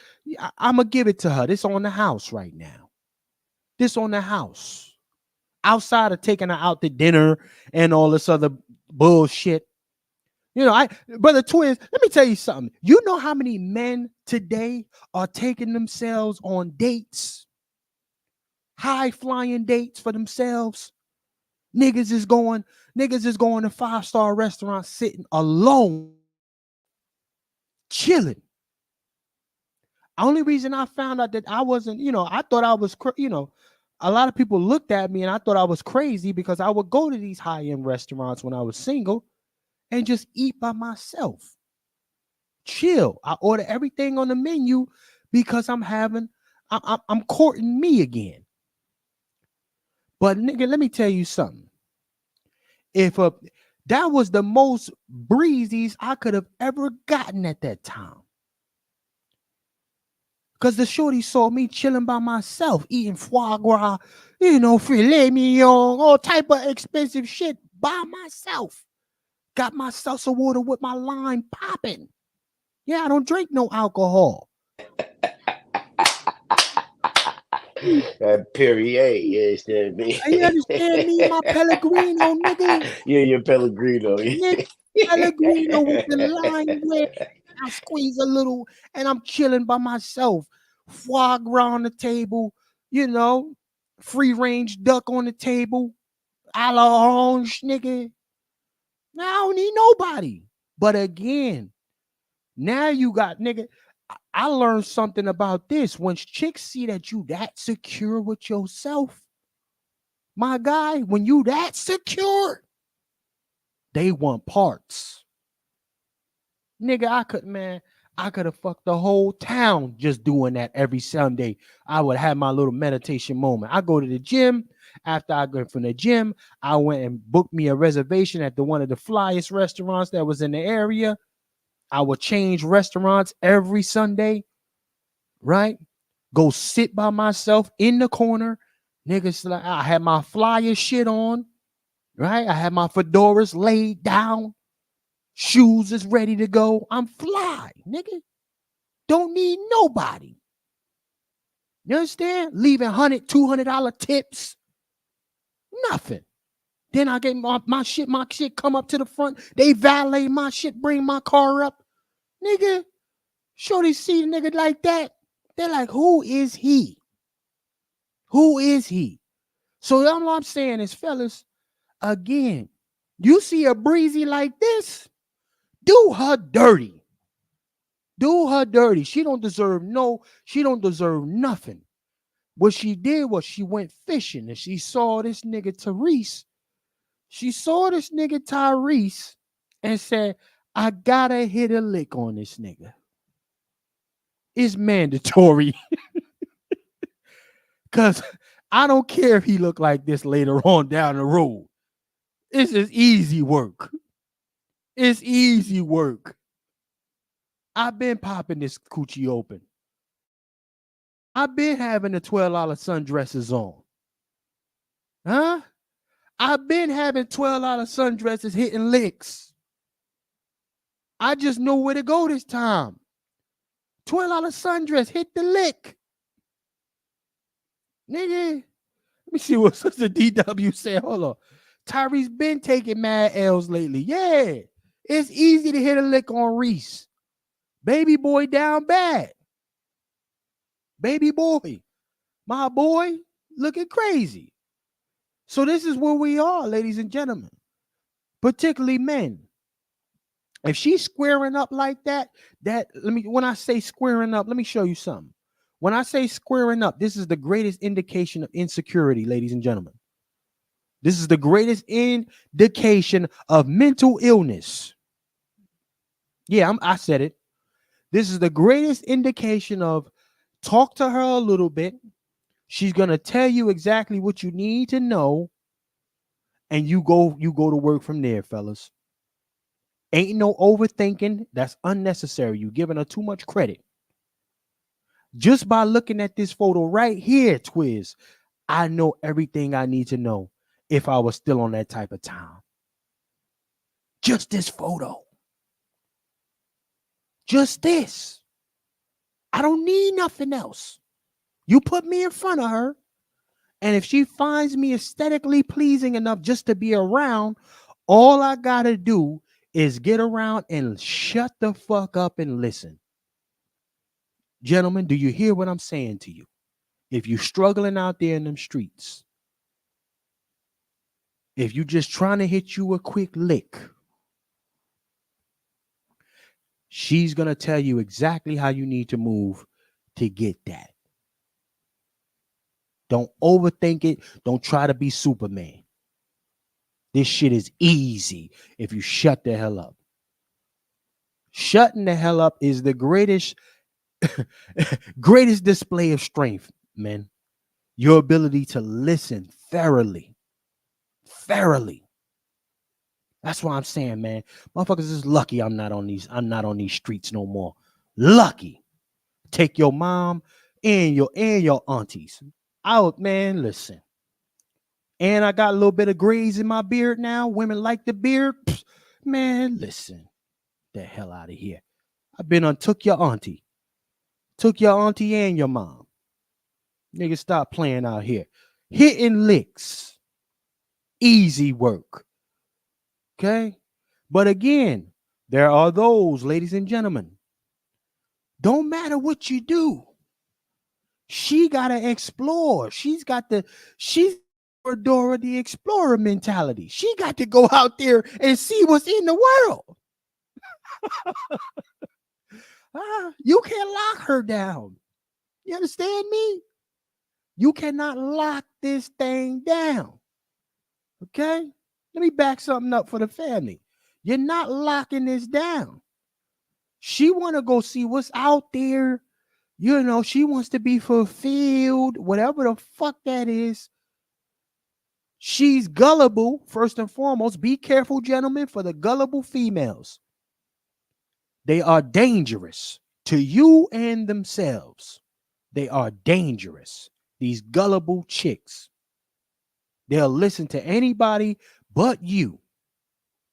I'm going to give it to her. This on the house right now. This on the house. Outside of taking her out to dinner and all this other bullshit. You know, Brother Twins, let me tell you something. You know how many men today are taking themselves on dates? High-flying dates for themselves? Niggas is going to 5-star restaurants sitting alone, chilling. Only reason I found out that I wasn't, you know, I thought I was, you know, a lot of people looked at me and I thought I was crazy because I would go to these high-end restaurants when I was single and just eat by myself. Chill. I order everything on the menu because I'm courting me again. But nigga, let me tell you something. That was the most breezies I could have ever gotten at that time. Because the shorty saw me chilling by myself, eating foie gras, you know, filet mignon, all type of expensive shit by myself. Got my salsa water with my lime popping. Yeah, I don't drink no alcohol. Perrier, yes, that me. You understand me, my Pellegrino, nigga? Yeah, your Pellegrino. Nigga, Pellegrino with the lime with. I squeeze a little and I'm chilling by myself. Foie gras on the table, you know, free range duck on the table, a la orange, nigga. Now I don't need nobody. But again, now you got, nigga, I learned something about this. When chicks see that you that secure with yourself, My guy, when you that secure, they want parts. Nigga, I could have fucked the whole town just doing that every Sunday. I would have my little meditation moment. I go to the gym. After I go from the gym, I went and booked me a reservation at one of the flyest restaurants that was in the area. I would change restaurants every Sunday, right? Go sit by myself in the corner. Niggas, like, I had my flyer shit on, right? I had my fedoras laid down. Shoes is ready to go. I'm fly, nigga. Don't need nobody. You understand? Leaving $100, $200 tips. Nothing. Then I get my shit come up to the front. They valet my shit, bring my car up. Nigga, shorty see a nigga like that. They're like, who is he? Who is he? So all I'm saying is, fellas, again, you see a breezy like this, do her dirty. Do her dirty. She don't deserve nothing. What she did was she went fishing and she saw this nigga Tyrese. She saw this nigga Tyrese and said, I gotta hit a lick on this nigga. It's mandatory. Because I don't care if he look like this later on down the road. It's just easy work. It's easy work. I've been popping this coochie open. I've been having the $12 sundresses on. Huh? I've been having $12 sundresses hitting licks. I just know where to go this time. $12 sundress, hit the lick. Nigga, let me see what Sister DW said. Hold on. Tyrese been taking mad L's lately. Yeah, it's easy to hit a lick on Reese. Baby boy down bad. Baby boy. My boy looking crazy. So this is where we are, ladies and gentlemen. Particularly men. If she's squaring up like that, when I say squaring up, let me show you something. When I say squaring up, this is the greatest indication of insecurity, ladies and gentlemen. This is the greatest indication of mental illness. Yeah, I said it. This is the greatest indication of talk to her a little bit. She's going to tell you exactly what you need to know. And you go to work from there, fellas. Ain't no overthinking. That's unnecessary. You're giving her too much credit. Just by looking at this photo right here, Twiz, I know everything I need to know if I was still on that type of time. Just this photo. Just this. I don't need nothing else. You put me in front of her, and if she finds me aesthetically pleasing enough just to be around, all I gotta do is get around and shut the fuck up and listen. Gentlemen, do you hear what I'm saying to you? If you're struggling out there in them streets, if you're just trying to hit you a quick lick, she's going to tell you exactly how you need to move to get that. Don't overthink it. Don't try to be Superman. This shit is easy if you shut the hell up. Shutting the hell up is the greatest display of strength, man. Your ability to listen thoroughly. That's why I'm saying, man, motherfuckers is lucky I'm not on these streets no more. Lucky. Take your mom and your aunties out, man. Listen. And I got a little bit of grays in my beard now. Women like the beard. Pfft, man, listen. The hell out of here. I've been took your auntie. Took your auntie and your mom. Niggas, stop playing out here. Hitting licks. Easy work. Okay? But again, there are those, ladies and gentlemen. Don't matter what you do. She got to explore. She's Dora the Explorer mentality. She got to go out there and see what's in the world. You can't lock her down. You understand me? You cannot lock this thing down. Okay? Let me back something up for the family. You're not locking this down. She want to go see what's out there. You know, she wants to be fulfilled, whatever the fuck that is. She's gullible, first and foremost. Be careful, gentlemen, for the gullible females. They are dangerous to you and themselves. They are dangerous. These gullible chicks. They'll listen to anybody but you.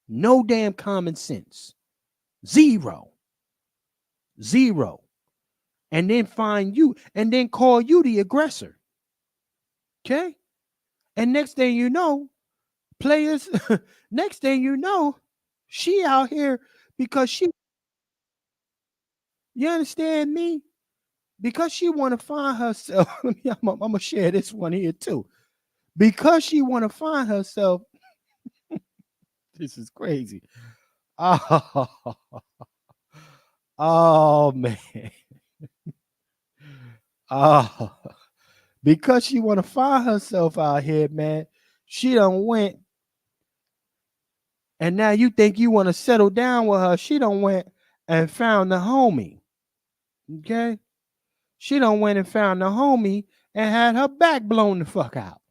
No damn common sense. Zero. And then find you and then call you the aggressor. Okay? And next thing you know, players, next thing you know, she out here because she, you understand me? Because she want to find herself. I'm gonna share this one here too. Because she want to find herself. This is crazy. Oh, oh man. Oh, because she want to find herself out here, man. She done went, and now you think you want to settle down with her. She done went and found the homie. Okay, she done went and found the homie and had her back blown the fuck out.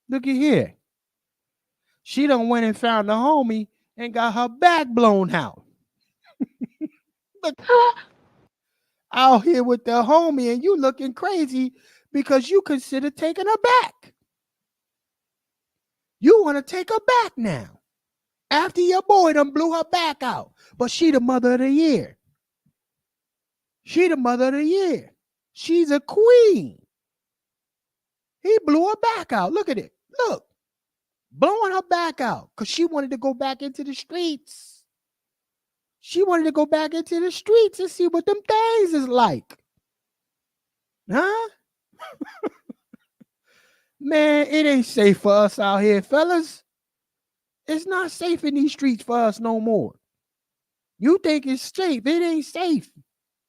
Look at here. She done went and found the homie and got her back blown out. Look, out here with the homie, and you looking crazy because you consider taking her back. You want to take her back now. After your boy done blew her back out. But she the mother of the year. She the mother of the year. She's a queen. He blew her back out. Look at it. Look. Blowing her back out because she wanted to go back into the streets. She wanted to go back into the streets and see what them things is like. Huh? Man, it ain't safe for us out here, fellas. It's not safe in these streets for us no more. You think it's safe. It ain't safe.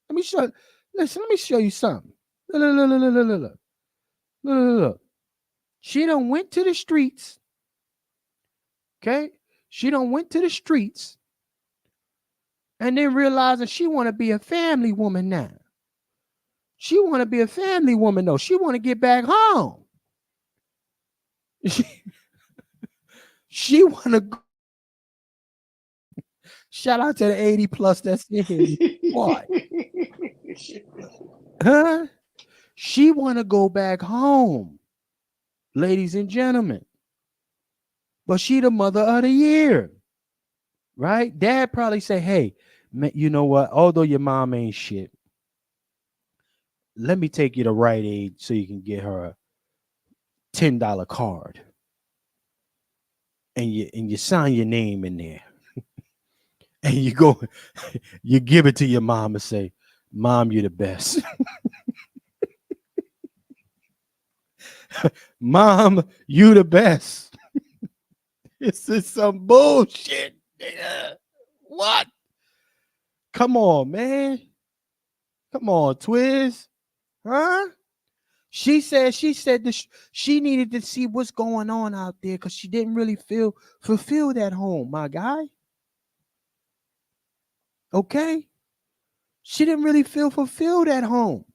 Let me show. Listen, let me show you something. Look. She done went to the streets. Okay? She done went to the streets and then realizing she want to be a family woman now. She want to be a family woman though. She want to get back home. She want to go. Shout out to the 80 plus that's in here. What? Huh? She want to go back home, ladies and gentlemen. But she the mother of the year, right? Dad probably say, hey, man, you know what? Although your mom ain't shit, let me take you to Rite Aid so you can get her a $10 card. And you sign your name in there. And you go, you give it to your mom and say, Mom, you're the best. Mom, you the best. This is some bullshit. What? Come on, man. Come on, Twiz. Huh? She said she needed to see what's going on out there because she didn't really feel fulfilled at home, my guy. Okay? She didn't really feel fulfilled at home.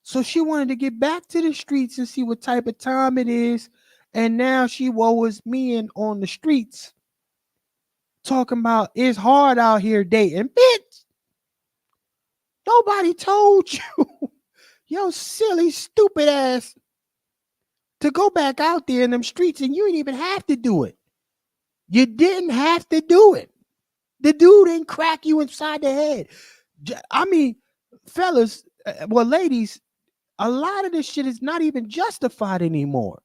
So she wanted to get back to the streets and see what type of time it is. And now she was me and on the streets talking about it's hard out here dating. Bitch, nobody told you, yo silly, stupid ass, to go back out there in them streets and you didn't even have to do it. You didn't have to do it. The dude didn't crack you inside the head. I mean, fellas, well, ladies, a lot of this shit is not even justified anymore.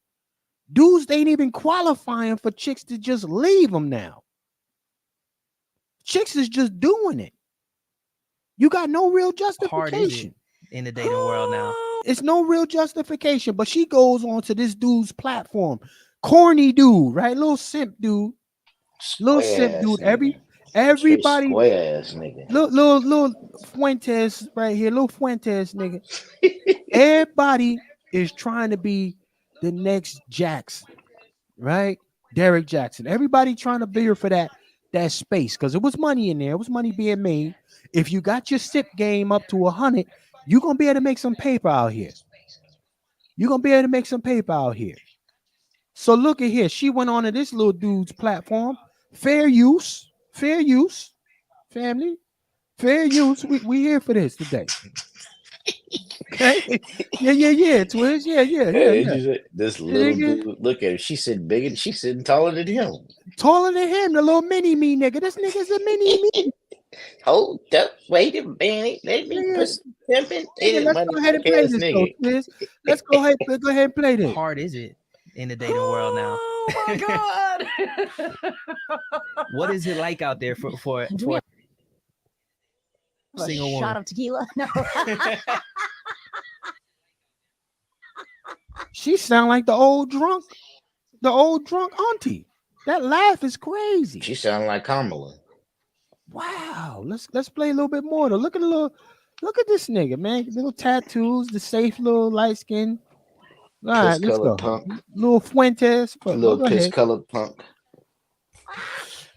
Dudes ain't even qualifying for chicks to just leave them now. Chicks is just doing it. You got no real justification. Hard is it in the dating world now. It's no real justification, but she goes on to this dude's platform. Corny dude, right? Little simp dude. Little simp dude. Everybody. Square ass nigga. Little Fuentes right here. Little Fuentes nigga. Everybody is trying to be the next Jackson. right? Derek Jackson. Everybody trying to bid for that space because it was money in there. It was money being made. If you got your sip game up to 100, you're gonna be able to make some paper out here. You're gonna be able to make some paper out here. So look at here. She went on to this little dude's platform. Fair use, family, fair use. We here for this today. Okay. Yeah. Twitch. Yeah. This little dude, look at her. She's sitting bigger. She's sitting taller than him. Taller than him, the little mini me nigga. This nigga's a mini me. Hold up, wait a minute. Let me put some pimping in. Let's go ahead and play this, though, Twitch. Let's go ahead and play this. How hard is it in the dating world now? Oh my god! What is it like out there for a single woman? Shot of tequila? No. She sound like the old drunk auntie. That laugh is crazy. She sound like Kamala. Wow. Let's play a little bit more. Though. Look at this nigga, man. Little tattoos, the safe little light skin. All right, let's go. Punk. Little Fuentes. Little piss colored punk.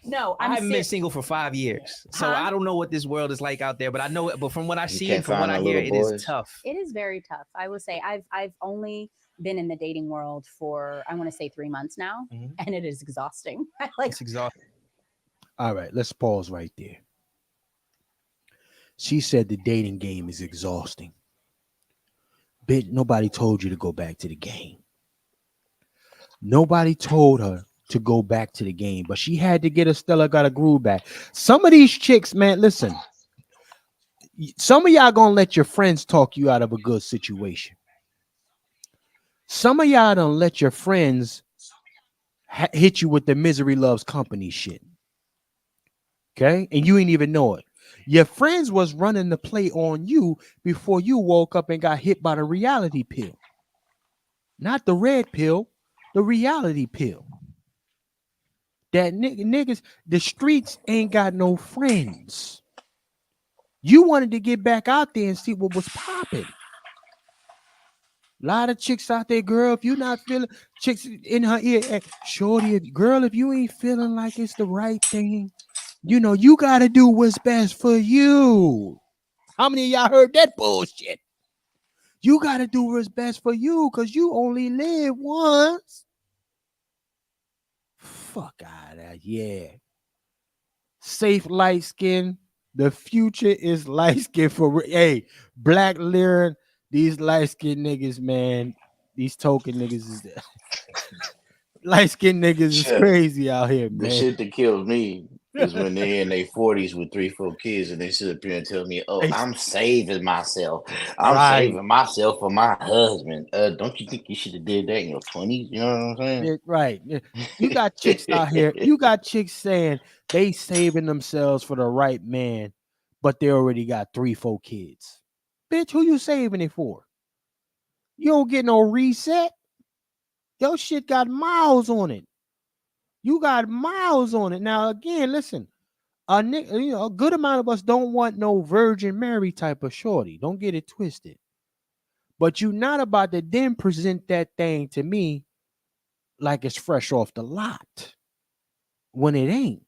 No, I haven't been single for 5 years, so I don't know what this world is like out there. But I know it. But from what I see and from what I hear, it is tough. It is very tough. I will say I've only been in the dating world for, I want to say 3 months now, and it is exhausting. It's exhausting. All right, let's pause right there. She said the dating game is exhausting. Bitch, nobody told you to go back to the game. Nobody told her to go back to the game, but she had to get a Stella Got a Groove back. Some of these chicks, man, listen. Some of y'all gonna let your friends talk you out of a good situation. Some of y'all don't let your friends hit you with the misery loves company shit. Okay? And you ain't even know it. Your friends was running the play on you before you woke up and got hit by the reality pill. Not the red pill, the reality pill. That niggas, the streets ain't got no friends. You wanted to get back out there and see what was popping. A lot of chicks out there, girl, if you're not feeling, chicks in her ear, shorty, girl, if you ain't feeling like it's the right thing, you know, you got to do what's best for you. How many of y'all heard that bullshit? You got to do what's best for you because you only live once. Fuck out of yeah. Safe light skin. The future is light skin for, hey, black lyric. These light-skinned niggas, man, these token niggas is light-skinned niggas is crazy out here, man. The shit that kills me is when they're in their 40s with 3-4 kids and they sit up here and tell me, oh, I'm saving myself. I'm saving myself for my husband. Don't you think you should have did that in your 20s? You know what I'm saying? Yeah, right. You got chicks out here. You got chicks saying they saving themselves for the right man, but they already got 3-4 kids. Bitch, who you saving it for? You don't get no reset. Your shit got miles on it. You got miles on it. Now, again, listen. A good amount of us don't want no Virgin Mary type of shorty. Don't get it twisted. But you're not about to then present that thing to me like it's fresh off the lot. When it ain't.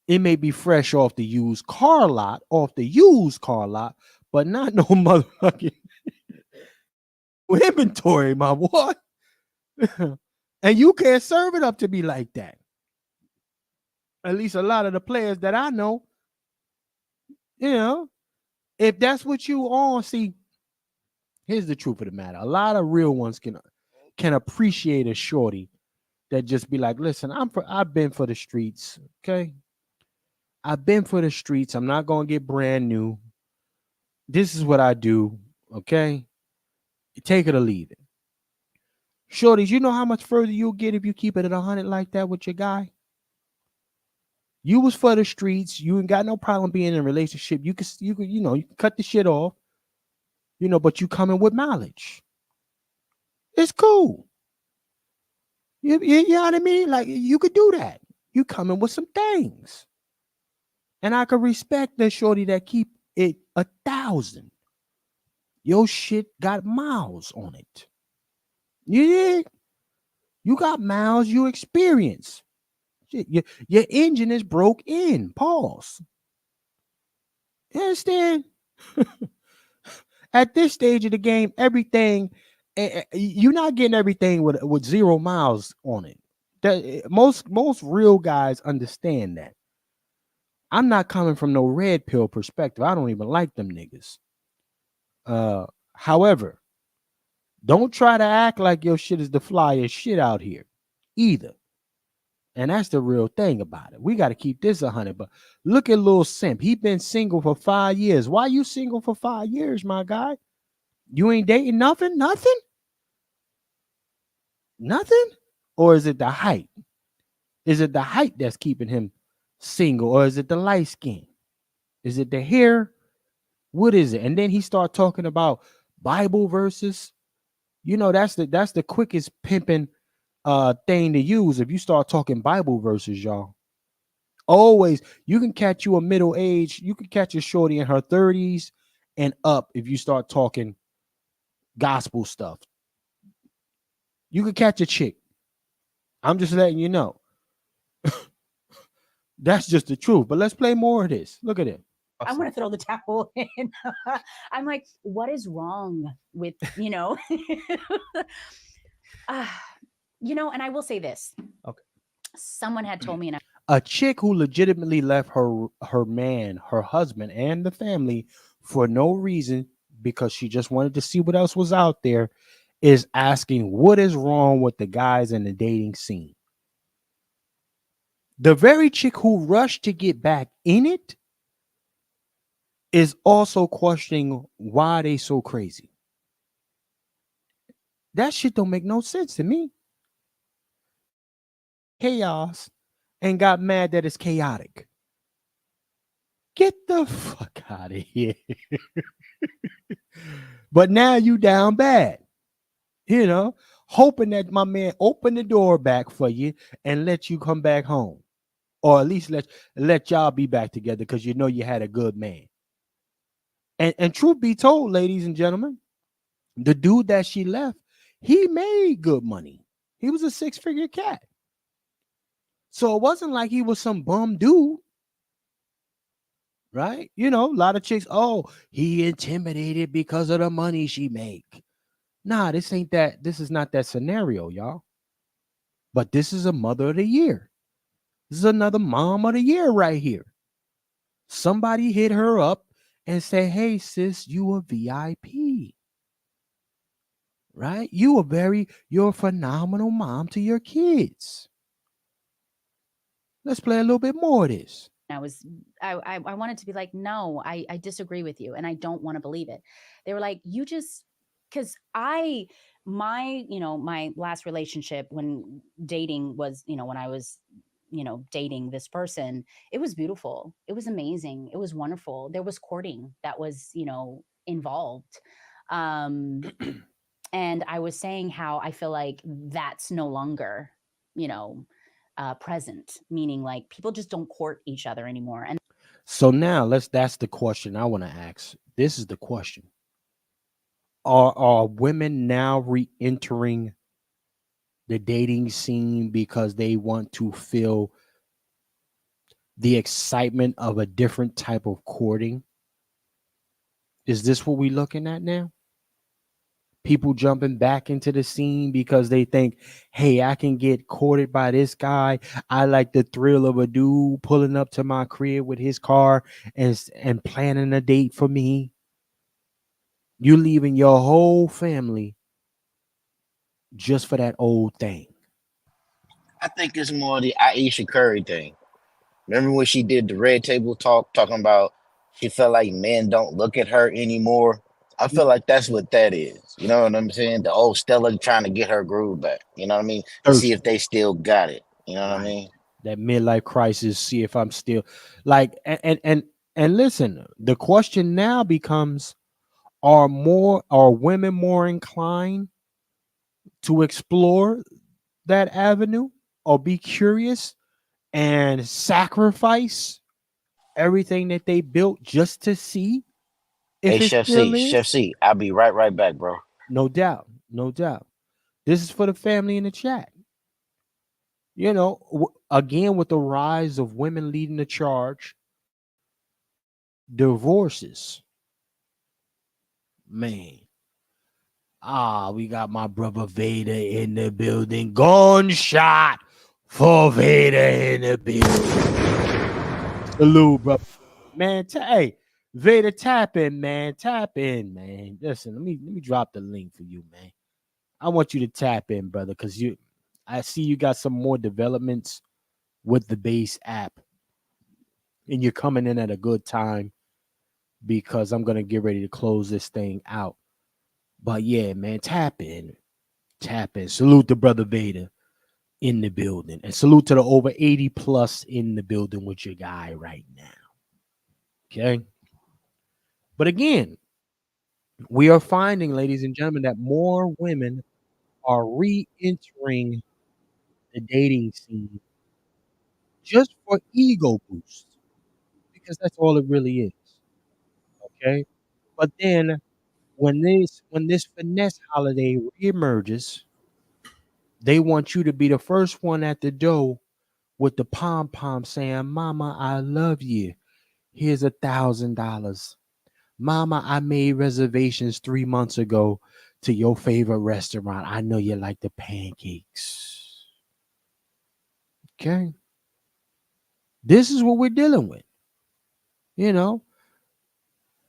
It may be fresh off the used car lot, but not no motherfucking inventory, my boy. And you can't serve it up to be like that. At least a lot of the players that I know, you know, if that's what you on, see, here's the truth of the matter. A lot of real ones can appreciate a shorty that just be like, listen, I've been for the streets, okay? I've been for the streets. I'm not going to get brand new. This is what I do, okay? Take it or leave it. Shorties, you know how much further you'll get if you keep it at 100 like that with your guy? You was for the streets. You ain't got no problem being in a relationship. You can cut the shit off, but you coming with mileage. It's cool. You know what I mean? Like, you could do that. You coming with some things. And I could respect the shorty that keep it 1,000. Your shit got miles on it. Yeah. You got miles, you experience. Shit, your engine is broke in. Pause. You understand? At this stage of the game, everything, you're not getting everything with 0 miles on it. Most real guys understand that. I'm not coming from no red pill perspective. I don't even like them niggas. However, don't try to act like your shit is the flyest shit out here either. And that's the real thing about it. We got to keep this 100. But look at Lil Simp. He been single for 5 years. Why you single for 5 years, my guy? You ain't dating nothing? Nothing? Nothing? Or is it the height? Is it the height that's keeping him single? Or is it the light skin? Is it the hair? What is it? And then he start talking about Bible verses. You know, that's the quickest pimping thing to use if you start talking Bible verses, y'all. Always, you can catch you a middle age, you can catch a shorty in her 30s and up if you start talking gospel stuff. You can catch a chick. I'm just letting you know. That's just the truth. But let's play more of this. Look at it. I want to throw the towel in. I'm like, what is wrong with, you know? And I will say this. Okay. Someone had told me, and a chick who legitimately left her man, her husband, and the family for no reason because she just wanted to see what else was out there is asking what is wrong with the guys in the dating scene. The very chick who rushed to get back in it is also questioning why they so crazy. That shit don't make no sense to me. Chaos and got mad that it's chaotic. Get the fuck out of here. But now you down bad. You know, hoping that my man open the door back for you and let you come back home. Or at least let y'all be back together because you know you had a good man. And truth be told, ladies and gentlemen, the dude that she left, he made good money. He was a 6-figure cat. So it wasn't like he was some bum dude. Right? You know, a lot of chicks, oh, he intimidated because of the money she make. Nah, this is not that scenario, y'all. But this is a mother of the year. This is another mom of the year right here. Somebody hit her up and say, hey, sis, you a VIP. Right? You're a phenomenal mom to your kids. Let's play a little bit more of this. I wanted to be like, no, I disagree with you. And I don't want to believe it. They were like, because my last relationship when dating was, when I was, dating this person, it was beautiful. It was amazing. It was wonderful. There was courting that was, involved. And I was saying how I feel like that's no longer, present, meaning like people just don't court each other anymore. And so now that's the question I want to ask. This is the question. Are women now re-entering the dating scene because they want to feel the excitement of a different type of courting? Is this what we're looking at now? People jumping back into the scene because they think, hey, I can get courted by this guy. I like the thrill of a dude pulling up to my crib with his car and planning a date for me. You leaving your whole family just for that old thing. I think it's more the Aisha Curry thing. Remember when she did the Red Table Talk talking about she felt like men don't look at her anymore? I feel like that's what that is. You know what I'm saying? The old Stella trying to get her groove back. You know what I mean? To see if they still got it. You know what I mean? That midlife crisis, see if I'm still like and listen, the question now becomes, are women more inclined to explore that avenue or be curious and sacrifice everything that they built just to see if hey, Chef C, I'll be right back, bro. No doubt. This is for the family in the chat. Again, with the rise of women leading the charge, divorces, man. We got my brother Vader in the building. Gunshot for Vader in the building. Salute, bro. Man, hey, Vader, tap in, man. Tap in, man. Listen, let me drop the link for you, man. I want you to tap in, brother, because I see you got some more developments with the base app. And you're coming in at a good time because I'm gonna get ready to close this thing out. But yeah, man, tap in. Tap in. Salute to brother Vader in the building. And salute to the over 80 plus in the building with your guy right now. Okay. But again, we are finding, ladies and gentlemen, that more women are re-entering the dating scene just for ego boost. Because that's all it really is. Okay. But then when this finesse holiday reemerges, they want you to be the first one at the door with the pom pom saying, "Mama, I love you. Here's $1,000. Mama, I made reservations 3 months ago to your favorite restaurant. I know you like the pancakes." Okay. This is what we're dealing with.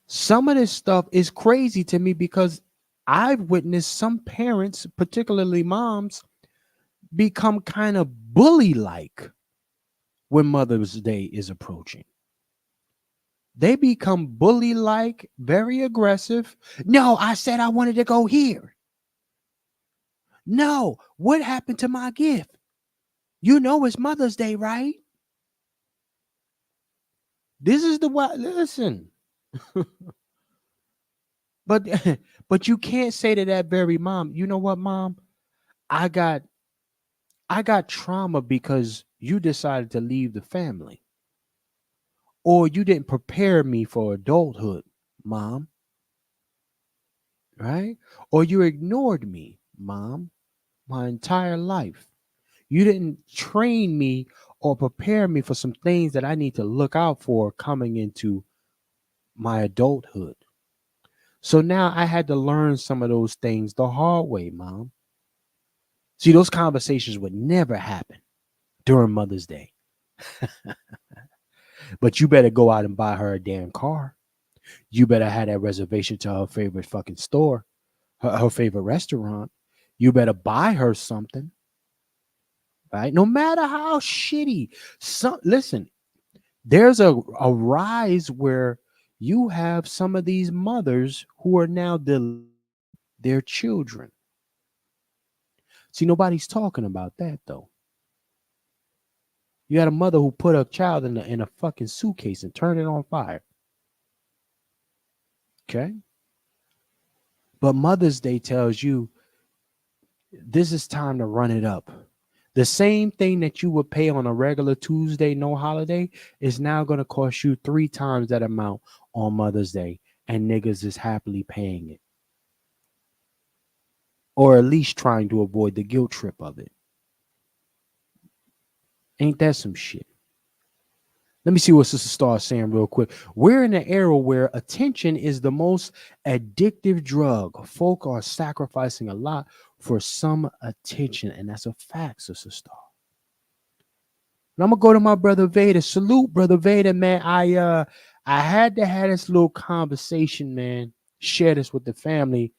Some of this stuff is crazy to me because I've witnessed some parents, particularly moms, become kind of bully like when Mother's Day is approaching. They become bully like, very aggressive. "No, I said I wanted to go here. No, what happened to my gift? You know it's Mother's Day, right?" This is the way. Listen. But you can't say to that very mom, "You know what, mom? I got trauma because you decided to leave the family. Or you didn't prepare me for adulthood, mom." Right? Or you ignored me, mom, my entire life. You didn't train me or prepare me for some things that I need to look out for coming into my adulthood. So now I had to learn some of those things the hard way, mom. See, those conversations would never happen during Mother's Day. But you better go out and buy her a damn car. You better have that reservation to her favorite fucking store, her favorite restaurant. You better buy her something. Right? No matter how shitty. Listen, there's a rise where you have some of these mothers who are now their children. See, nobody's talking about that though. You got a mother who put a child in a fucking suitcase and turned it on fire. Okay? But Mother's Day tells you this is time to run it up. The same thing that you would pay on a regular Tuesday, no holiday, is now going to cost you 3 times that amount on Mother's Day. And niggas is happily paying it. Or at least trying to avoid the guilt trip of it. Ain't that some shit? Let me see what Sister Star is saying real quick. We're in an era where attention is the most addictive drug. Folk are sacrificing a lot for some attention. And that's a fact, Sister Star. And I'm going to go to my brother Vader. Salute, brother Vader, man. I had to have this little conversation, man. Share this with the family,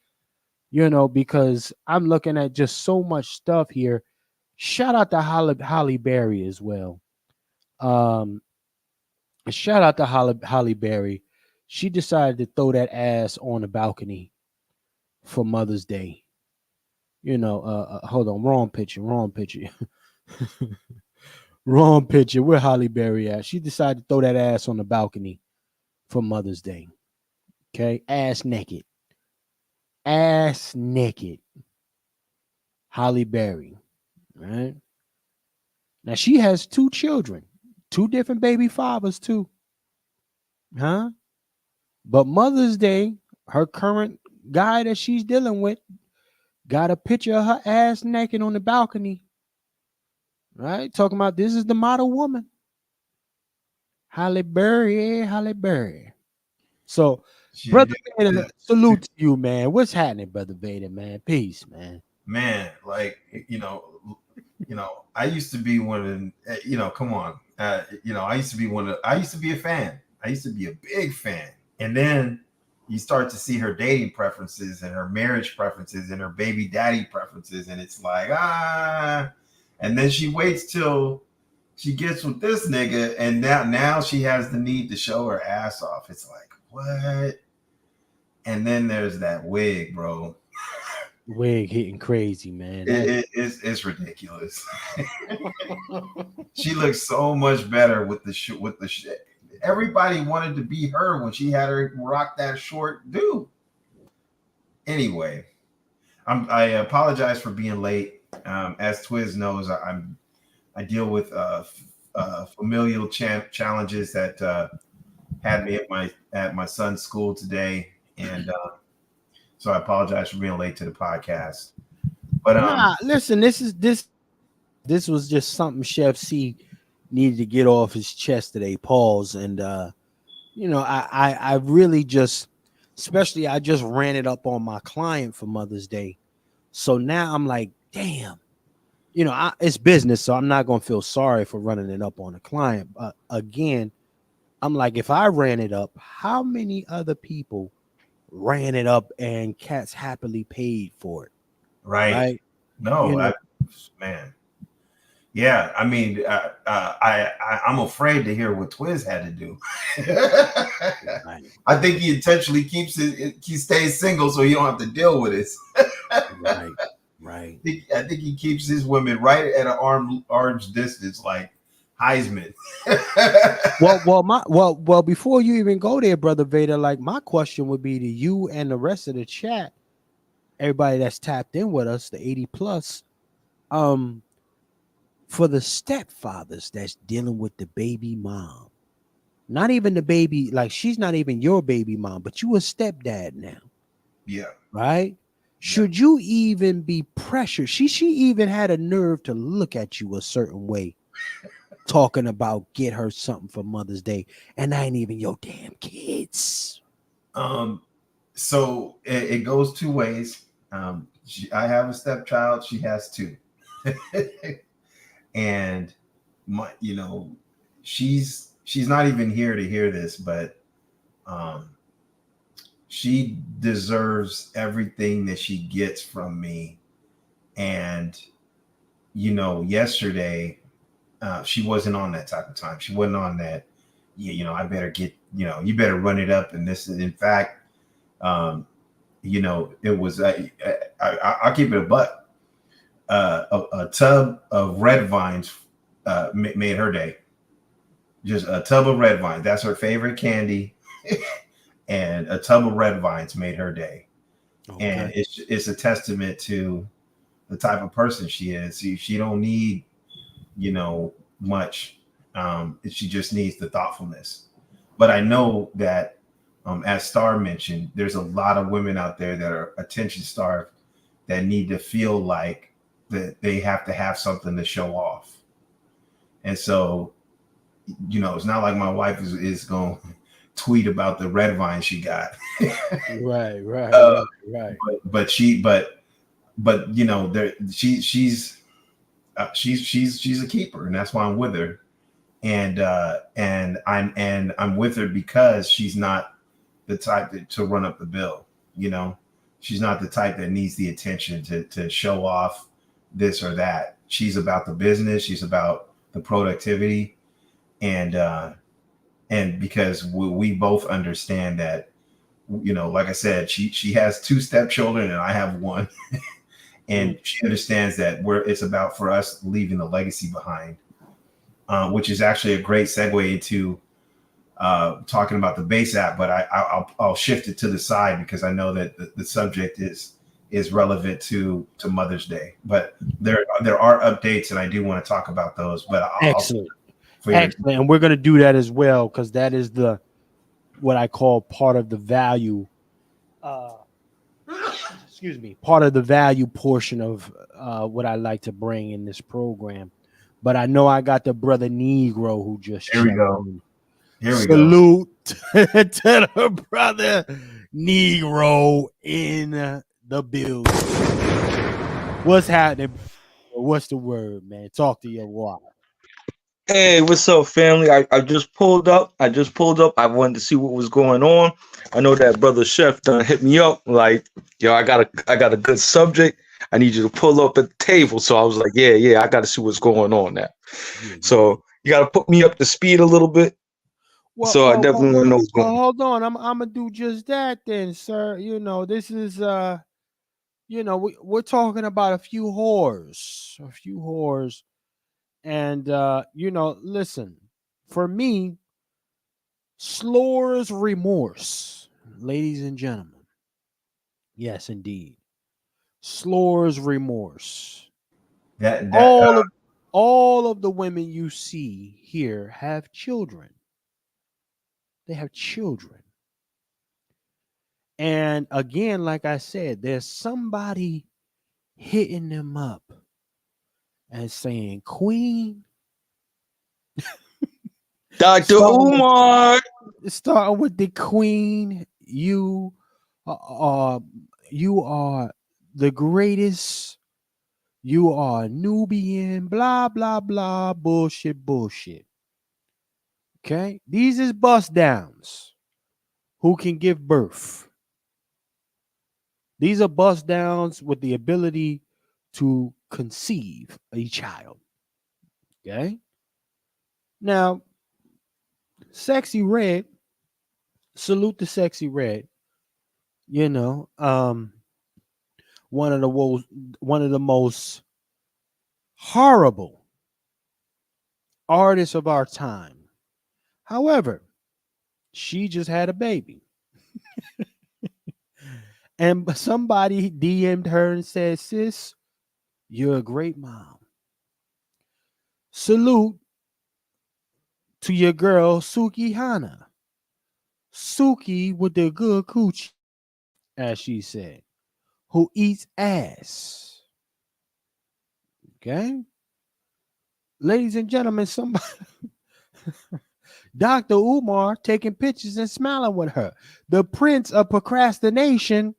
because I'm looking at just so much stuff here. Shout out to Halle Berry as well. Shout out to Halle Berry. She decided to throw that ass on the balcony for Mother's Day. Hold on, wrong picture. Wrong picture. Where Halle Berry at? She decided to throw that ass on the balcony for Mother's Day. Okay, ass naked. Halle Berry. Right? Now she has 2 children, 2 different baby fathers too. Huh? But Mother's Day, her current guy that she's dealing with got a picture of her ass naked on the balcony. right? Talking about this is the model woman. Halle Berry, Halle Berry. So, Brother Vader, salute to you, man. What's happening, Brother Vader, man? Peace, man. Man, like, I used to be one of the, come on. I used to be a fan. I used to be a big fan. And then you start to see her dating preferences and her marriage preferences and her baby daddy preferences. And it's like, and then she waits till she gets with this nigga. And now she has the need to show her ass off. It's like, what? And then there's that wig, bro. Wig hitting crazy, man. It's ridiculous. She looks so much better with the shit. Everybody wanted to be her when she had her rock that short dude. Anyway, I apologize for being late. As Twiz knows, I deal with familial challenges that had me at my son's school today, and so I apologize for being late to the podcast. But listen, this was just something Chef C needed to get off his chest today. Pause. And I really just, especially I just ran it up on my client for Mother's Day. So now I'm like, damn, it's business, so I'm not gonna feel sorry for running it up on a client. But again, I'm like, if I ran it up, how many other people ran it up and cats happily paid for it? Right? No, man. Yeah, I mean, I'm afraid to hear what Twiz had to do. I think he intentionally he stays single so you don't have to deal with it. Right. I think he keeps his women right at an arm's distance, like Heisman. well, before you even go there, Brother Vader, like my question would be to you and the rest of the chat, everybody that's tapped in with us, the 80 plus, for the stepfathers that's dealing with the baby mom, not even the baby, like she's not even your baby mom, but you a stepdad now. Yeah. Right? Should you even be pressured? She even had a nerve to look at you a certain way, talking about get her something for Mother's Day, and I ain't even your damn kids. So it goes two ways. I have a stepchild. She has two. And she's not even here to hear this, but she deserves everything that she gets from me. And yesterday she wasn't on that type of time. She wasn't on that. I better get. You better run it up. And this is, in fact, it was. I'll keep it a buck. A tub of red vines made her day. Just a tub of red vines. That's her favorite candy. And a tub of red vines made her day. Okay. And it's a testament to the type of person she is. She don't need, much. She just needs the thoughtfulness. But I know that, as Star mentioned, there's a lot of women out there that are attention starved that need to feel like that they have to have something to show off. And so, it's not like my wife is going to tweet about the red vine she got. Right. But she's a keeper, and that's why I'm with her. And I'm with her because she's not the type to run up the bill. She's not the type that needs the attention to show off this or that. She's about the business. She's about the productivity, and because we both understand that, like I said, she has two stepchildren and I have one, and she understands that it's about for us leaving a legacy behind, which is actually a great segue into talking about the base app. But I'll shift it to the side because I know that the subject is relevant to Mother's Day, but there are updates and I do want to talk about those. But excellent. And we're going to do that as well, because that is what I call part of the value. Part of the value portion of what I like to bring in this program. but I know I got the brother Negro who just Here we checked go. in. Here we Salute to the brother Negro in the building. What's happening? What's the word, man? Talk to your wife. Hey, what's up, family? I just pulled up. I wanted to see what was going on. I know that brother Chef done hit me up like, yo, I got a good subject. I need you to pull up at the table. So I was like, yeah, I got to see what's going on now. So you got to put me up to speed a little bit. I definitely want to know what's going on. Hold on, I'm gonna do just that then, sir. You know, this is we're talking about a few whores, and listen, for me, Slor's remorse, ladies and gentlemen. Yes, indeed, Slor's remorse. All of the women you see here have children. They have children. And again, like I said, there's somebody hitting them up and saying, Queen, Dr. Umar, starting with the Queen, you are the greatest. You are Nubian, blah, blah, blah, bullshit. Okay? These is bust downs who can give birth. These are bust downs with the ability to conceive a child. Okay? Now, Sexy Red, salute to Sexy Red. You know, one of the most horrible artists of our time. However, she just had a baby. And somebody DM'd her and said, sis, you're a great mom. Salute to your girl, Suki Hana. Suki with the good coochie, as she said, who eats ass. Okay? Ladies and gentlemen, somebody... Dr. Umar taking pictures and smiling with her. The prince of procrastination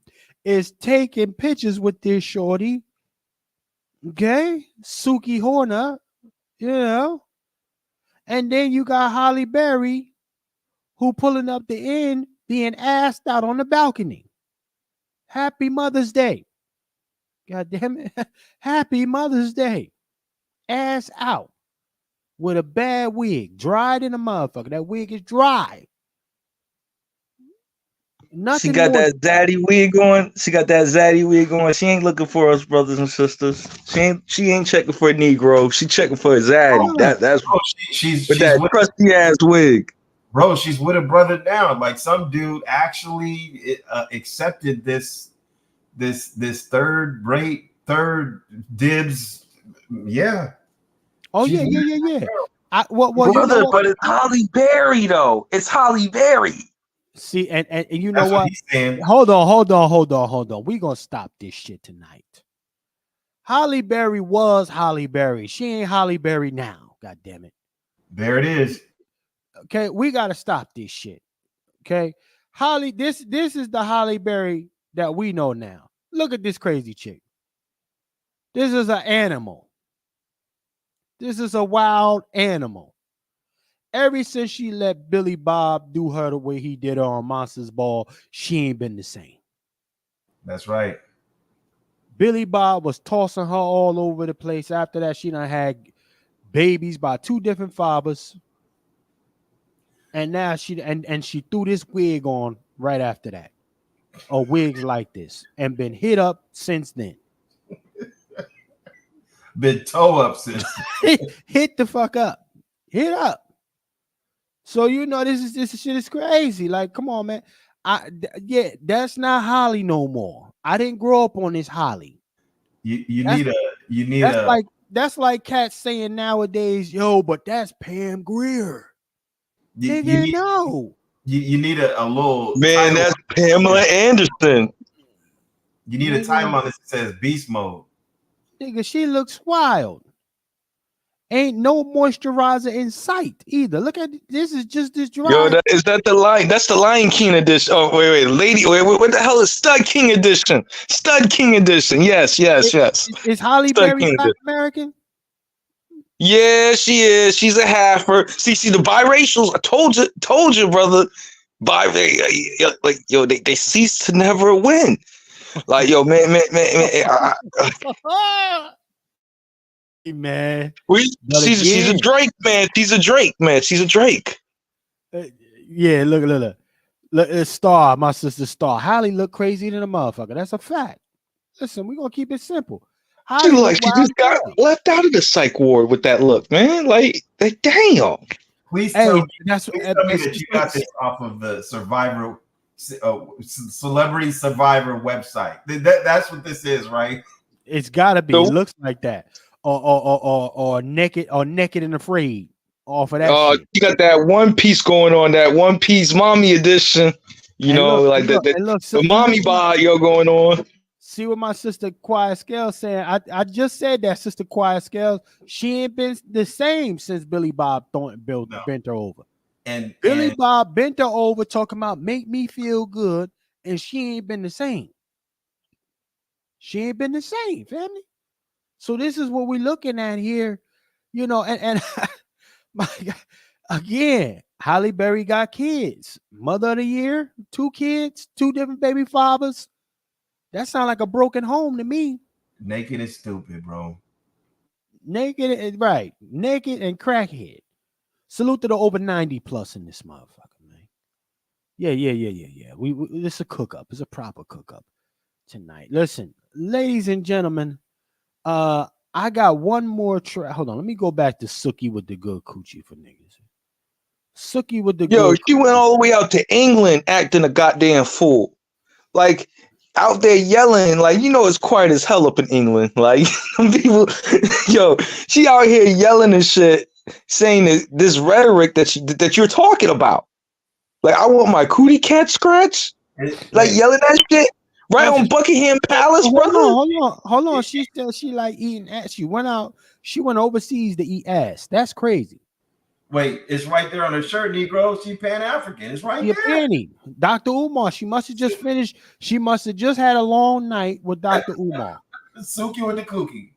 is taking pictures with this shorty. Okay? Suki Horner, you know. And then you got Halle Berry, who pulling up the end, being assed out on the balcony. Happy Mother's Day. God damn it. Happy Mother's Day. Ass out. With a bad wig. Dried in a motherfucker. That wig is dry. She got that zaddy wig on. She ain't looking for us, brothers and sisters. She ain't checking for a Negro. She checking for a zaddy. That's she's with that crusty ass wig. Bro, she's with a brother now. Like some dude actually accepted this third dibs. Yeah. Oh, yeah. Brother, but it's Halle Berry though. It's Halle Berry. See, and you know what? Hold on. We gonna stop this shit tonight. Halle Berry was Halle Berry. She ain't Halle Berry now. God damn it. There it is. Okay, we gotta stop this shit. Okay, this is the Halle Berry that we know now. Look at this crazy chick. This is an animal. This is a wild animal. Ever since she let Billy Bob do her the way he did her on Monsters Ball, she ain't been the same. That's right. Billy Bob was tossing her all over the place. After that, she done had babies by 2 different fathers. And now she threw this wig on right after that. Or wigs like this. And been hit up since then. Been toe up since hit the fuck up. Hit up. So you know this shit is crazy. Like, come on, man. That's not Holly no more. I didn't grow up on this Holly. That's like cats saying nowadays, yo, but that's Pam Grier. You need a little man. That's Pamela Anderson. You need a title on this that says beast mode. Nigga, she looks wild. Ain't no moisturizer in sight either. Look at this. Is just this dry. Yo, is that the line? That's the Lion King edition. Oh, wait, lady. Wait, what the hell is Stud King edition? Stud King edition. Yes. Is Halle Berry Black American? Yeah, she is. She's a halfer. See, the biracials. I told you, brother. They cease to never win. Like, yo, man. Man, she's a Drake, man. She's a Drake, man. She's a Drake. Yeah, look. Star, my sister Star. Halle look crazy than a motherfucker. That's a fact. Listen, we're gonna keep it simple. She just got left out of the psych ward with that look, man. Like damn. Please tell me that you got this off of the Celebrity Survivor website. That's what this is, right? It's gotta be. It looks like that. Or naked and afraid off of that. Shit. You got that One Piece going on, that One Piece mommy edition. The mommy bio going on. See what my sister Quiet Scale saying. I just said that, sister Quiet Scale. She ain't been the same since Billy Bob bent her over. And Billy Bob bent her over talking about make me feel good, and she ain't been the same. She ain't been the same, family. So this is what we're looking at here, and my God, again, Halle Berry got kids. Mother of the year, 2 kids, 2 different baby fathers. That sounds like a broken home to me. Naked is stupid, bro. Naked and crackhead. Salute to the over 90 plus in this motherfucker, man. Yeah. It's a cook up. It's a proper cook up tonight. Listen, ladies and gentlemen. I got one more track. Hold on, let me go back to Suki with the good coochie for niggas. Suki with the good. She went all the way out to England acting a goddamn fool. Like out there yelling, like it's quiet as hell up in England. Like people, she out here yelling and shit, saying this rhetoric that you're talking about. Like I want my cootie cat scratch. Like yelling that shit. Right on Buckingham Palace, brother. Hold on. She said she like eating ass. She went overseas to eat ass. That's crazy. Wait, it's right there on her shirt, Negro. She Pan-African. It's right there. Penny. Dr. Umar. She must have just finished. She must have just had a long night with Dr. Umar. Suki with the cookie.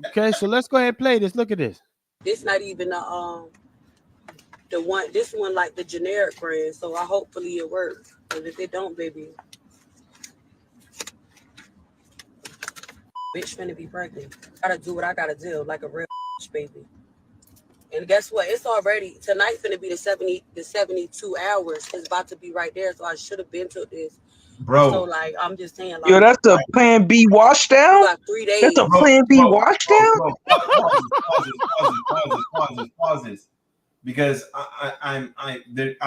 Okay, so let's go ahead and play this. Look at this. This not even the one. This one like the generic brand. So hopefully it works. But if it don't, baby. Bitch finna be pregnant. Gotta do what I gotta do, like a real bitch, baby. And guess what? It's already tonight finna be the 72 hours. It's about to be right there. So I should have been to this. Bro. So like I'm just saying like, that's a plan B wash down? Got 3 days. That's a plan B wash down? Pauses. Because I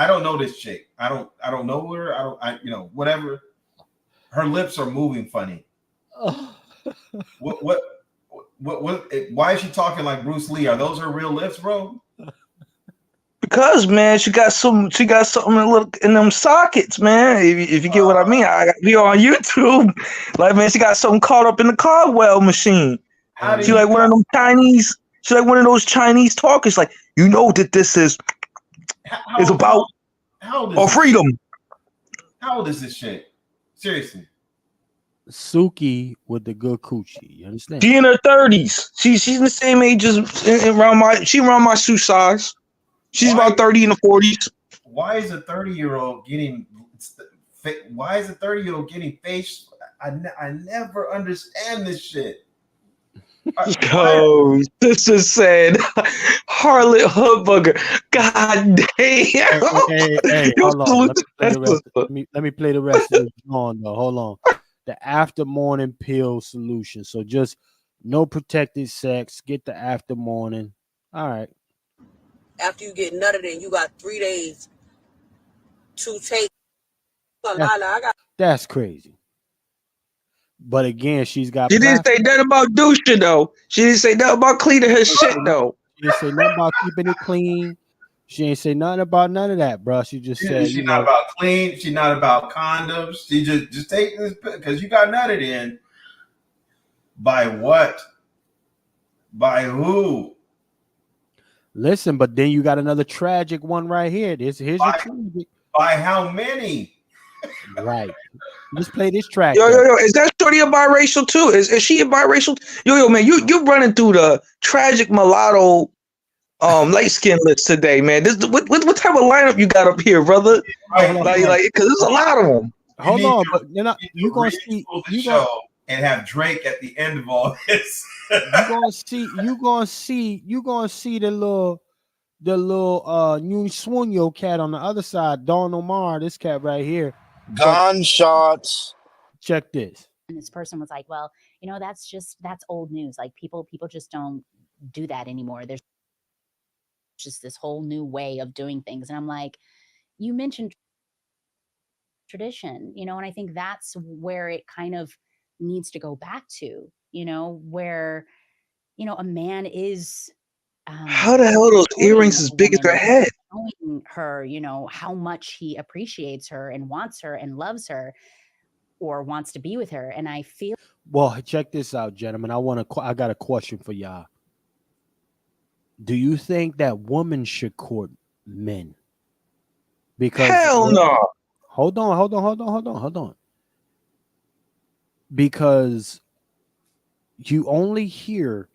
don't know this chick. I don't know her. Whatever. Her lips are moving funny. What? Why is she talking like Bruce Lee? Are those her real lips, bro? Because man, she got something in them sockets, man. If you get what I mean, I got video on YouTube. Like man, she got something caught up in the Caldwell machine. She like one of them Chinese. She like one of those Chinese talkers. Like that this is about freedom. How old is this shit? Seriously. Suki with the good coochie. You understand? She in her 30s. She's in the same age as around my shoe size. She's about 30 in the 40s. Why is a 30-year-old getting? Why is a 30-year-old getting face? I never understand this shit. Yo, sister said harlot hoodbugger. God damn. Hey, hold on. Let me play the rest of this song though. Hold on. The after morning pill solution. So just no protected sex. Get the after morning. All right. After you get nutted in, you got 3 days to take. That's crazy. But again, she's got. She didn't say nothing about douching though. She didn't say nothing about cleaning her shit though. She didn't say nothing about keeping it clean. She ain't say nothing about none of that, bro. She just said she's not about clean. She's not about condoms. She just take this because you got nutted in. By what? By who? Listen, but then you got another tragic one right here. Here's your tragic. By how many? Right. Let's play this track. Yo, is that shorty a biracial too? Is she a biracial? Yo, man, you running through the tragic mulatto light skin list today, man. This what type of lineup you got up here, brother? Like because there's a lot of them. Hold on, but you gonna see and have Drake at the end of all this. you gonna see the little new Swunyo cat on the other side, Don Omar, this cat right here. Gunshots. Check this. And this person was like, well, that's old news. Like people just don't do that anymore. There's just this whole new way of doing things. And I'm like, you mentioned tradition, and I think that's where it kind of needs to go back to, where, a man is how the hell are those earrings as big as her head? Showing her, how much he appreciates her and wants her and loves her or wants to be with her. And I feel, well, check this out, gentlemen. I got a question for y'all. Do you think that women should court men? Because hell no. Hold on. Because you only hear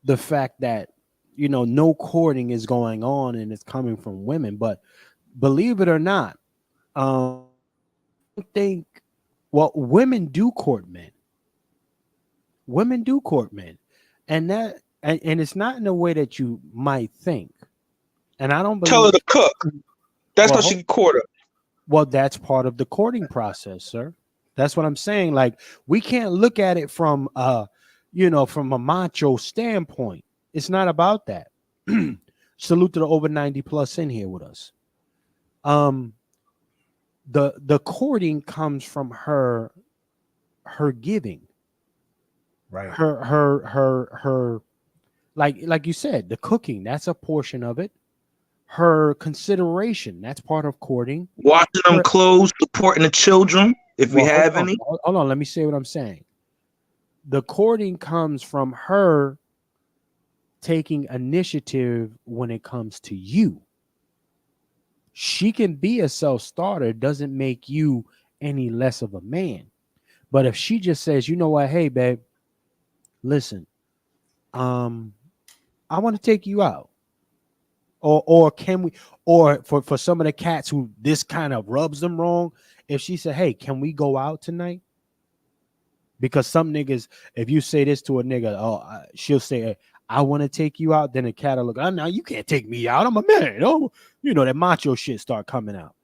the fact that, no courting is going on and it's coming from women. But believe it or not, I think, women do court men. Women do court men. And it's not in a way that you might think. And I don't believe. Tell her to cook. That's how she can court her. Well, that's part of the courting process, sir. That's what I'm saying. Like, we can't look at it from from a macho standpoint. It's not about that. Salute to the over 90 plus in here with us. The courting comes from her giving. Right. Her like you said, the cooking, that's a portion of it. Her consideration, that's part of courting. Washing them clothes, supporting the children, if we have any. Hold on, let me say what I'm saying. The courting comes from her taking initiative when it comes to you. She can be a self-starter, doesn't make you any less of a man. But if she just says, you know what, hey, babe, listen, I want to take you out. Or can we, or for some of the cats who this kind of rubs them wrong, if she said, hey, can we go out tonight? Because some niggas, if you say this to a nigga, she'll say, hey, I want to take you out. Then the cat will look, oh, no, you can't take me out. I'm a man. Oh, that macho shit start coming out.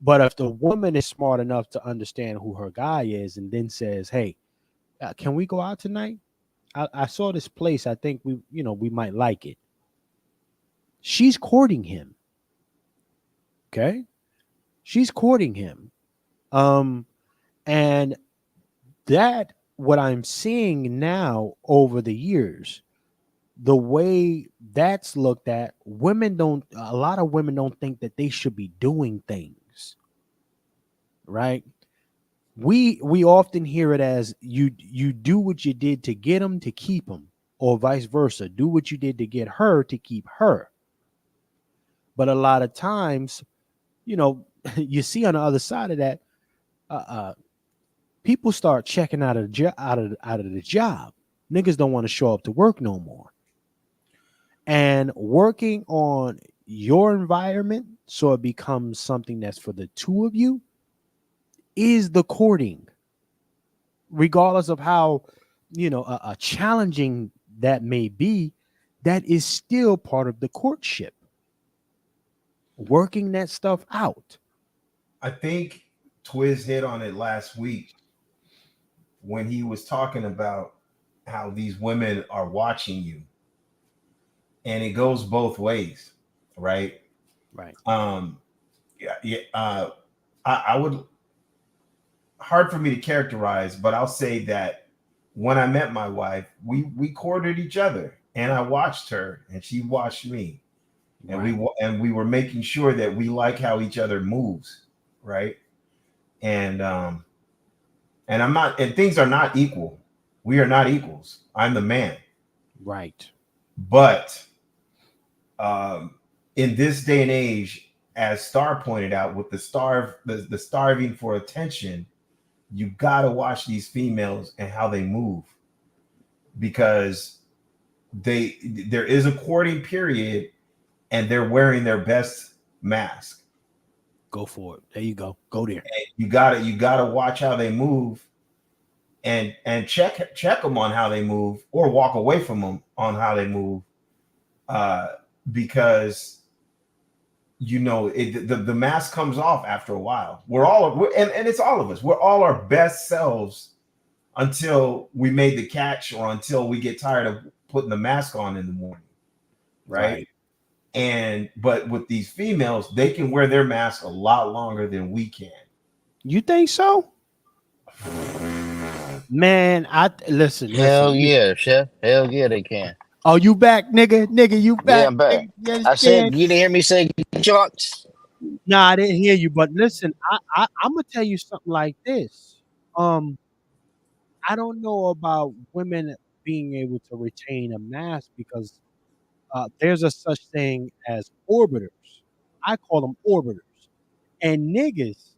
But if the woman is smart enough to understand who her guy is and then says, hey, can we go out tonight? I saw this place. I think we might like it. She's courting him. Okay. She's courting him. And that, what I'm seeing now over the years, the way that's looked at, a lot of women don't think that they should be doing things. Right. We often hear it as you do what you did to get them to keep them, or vice versa. Do what you did to get her to keep her. But a lot of times, you see on the other side of that, people start checking out of the job. Niggas don't want to show up to work no more. And working on your environment so it becomes something that's for the two of you is the courting. Regardless of how, challenging that may be, that is still part of the courtship. Working that stuff out. I think Twiz hit on it last week when he was talking about how these women are watching you. And it goes both ways, right? Right. I would, hard for me to characterize, but I'll say that when I met my wife, we courted each other, and I watched her and she watched me. And we were making sure that we like how each other moves, right? And I'm not, and things are not equal. We are not equals. I'm the man, right? But In this day and age, as Star pointed out, with the starving for attention, you gotta watch these females and how they move, because there is a courting period, and they're wearing their best mask. Go for it. There you go. Go there. And you gotta watch how they move, and check them on how they move, or walk away from them on how they move, because the mask comes off after a while. And it's all of us. We're all our best selves until we made the catch, or until we get tired of putting the mask on in the morning, right? But with these females, they can wear their mask a lot longer than we can. You think so? Man, listen. Hell yeah, Chef. Hell yeah, they can. Oh, you back, nigga? Nigga, you back? Yeah, I'm back. I said, you didn't hear me say jocks? Nah, I didn't hear you. But listen, I'm gonna tell you something like this. I don't know about women being able to retain a mask, because there's a such thing as orbiters. I call them orbiters. And niggas,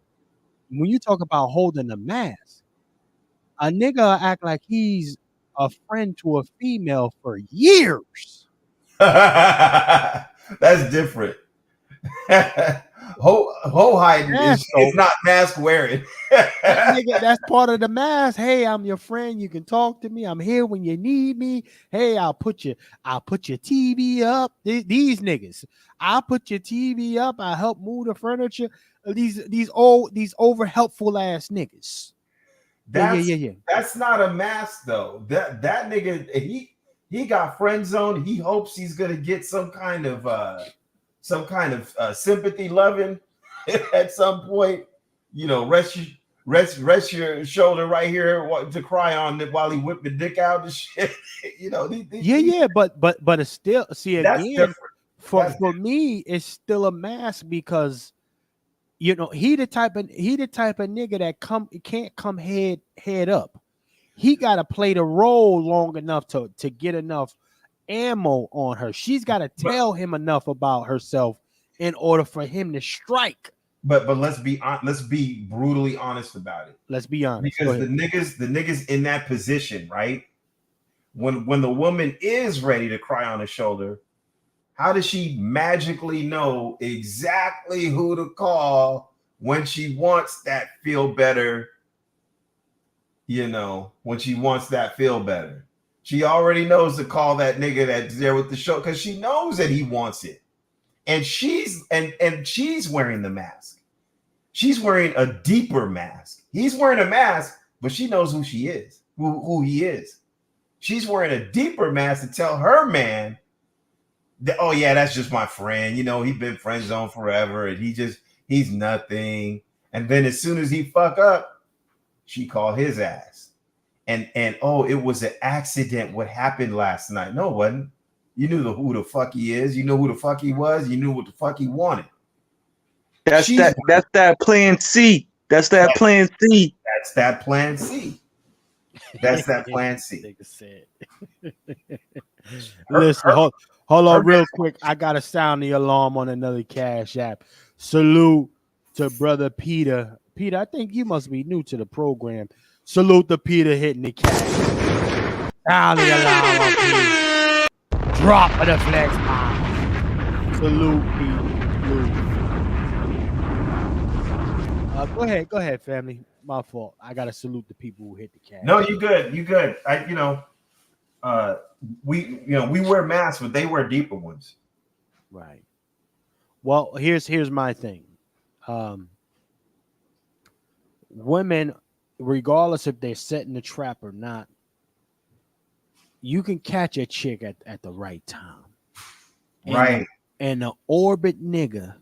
when you talk about holding a mask, a nigga act like he's a friend to a female for years. That's different. Ho hiding is not mask wearing. Nigga, that's part of the mask. Hey, I'm your friend. You can talk to me. I'm here when you need me. Hey, I'll put your TV up. These niggas, I'll put your TV up. I help move the furniture. These over helpful ass niggas. Yeah. That's not a mask though. That nigga, he got friend zoned. He hopes he's gonna get some kind of sympathy, loving at some point. Rest your shoulder right here to cry on while he whip the dick out and shit. But it's still, see, again, different. For me, it's still a mask, because he the type of nigga that can't come head up. He got to play the role long enough to get enough ammo on her. She's got to tell him enough about herself in order for him to strike. But let's be brutally honest about it. Let's be honest, because the niggas in that position, right? When the woman is ready to cry on the shoulder, how does she magically know exactly who to call when she wants that feel better? When she wants that feel better, she already knows to call that nigga that's there with the show, because she knows that he wants it. And she's wearing the mask. She's wearing a deeper mask. He's wearing a mask, but she knows who she is, who he is. She's wearing a deeper mask to tell her man that, oh yeah, that's just my friend. He's been friend zone forever, and he's nothing. And then as soon as he fuck up, she called his ass. And oh, it was an accident. What happened last night? No, it wasn't. You knew who the fuck he is. You knew who the fuck he was. You knew what the fuck he wanted. That's that plan C. That's that plan C. That's that plan C. That's that plan C. Listen, hold on real quick. I got to sound the alarm on another Cash App. Salute to brother Peter. Peter, I think you must be new to the program. Salute to Peter hitting the cash. Sound the alarm on Peter. Drop of the flex. Salute, Peter. Go ahead, family. My fault. I gotta salute the people who hit the cash. No, you good. We wear masks, but they wear deeper ones. Right. Well, here's my thing. Women, regardless if they're setting the trap or not, you can catch a chick at the right time. Right. And an orbit nigga,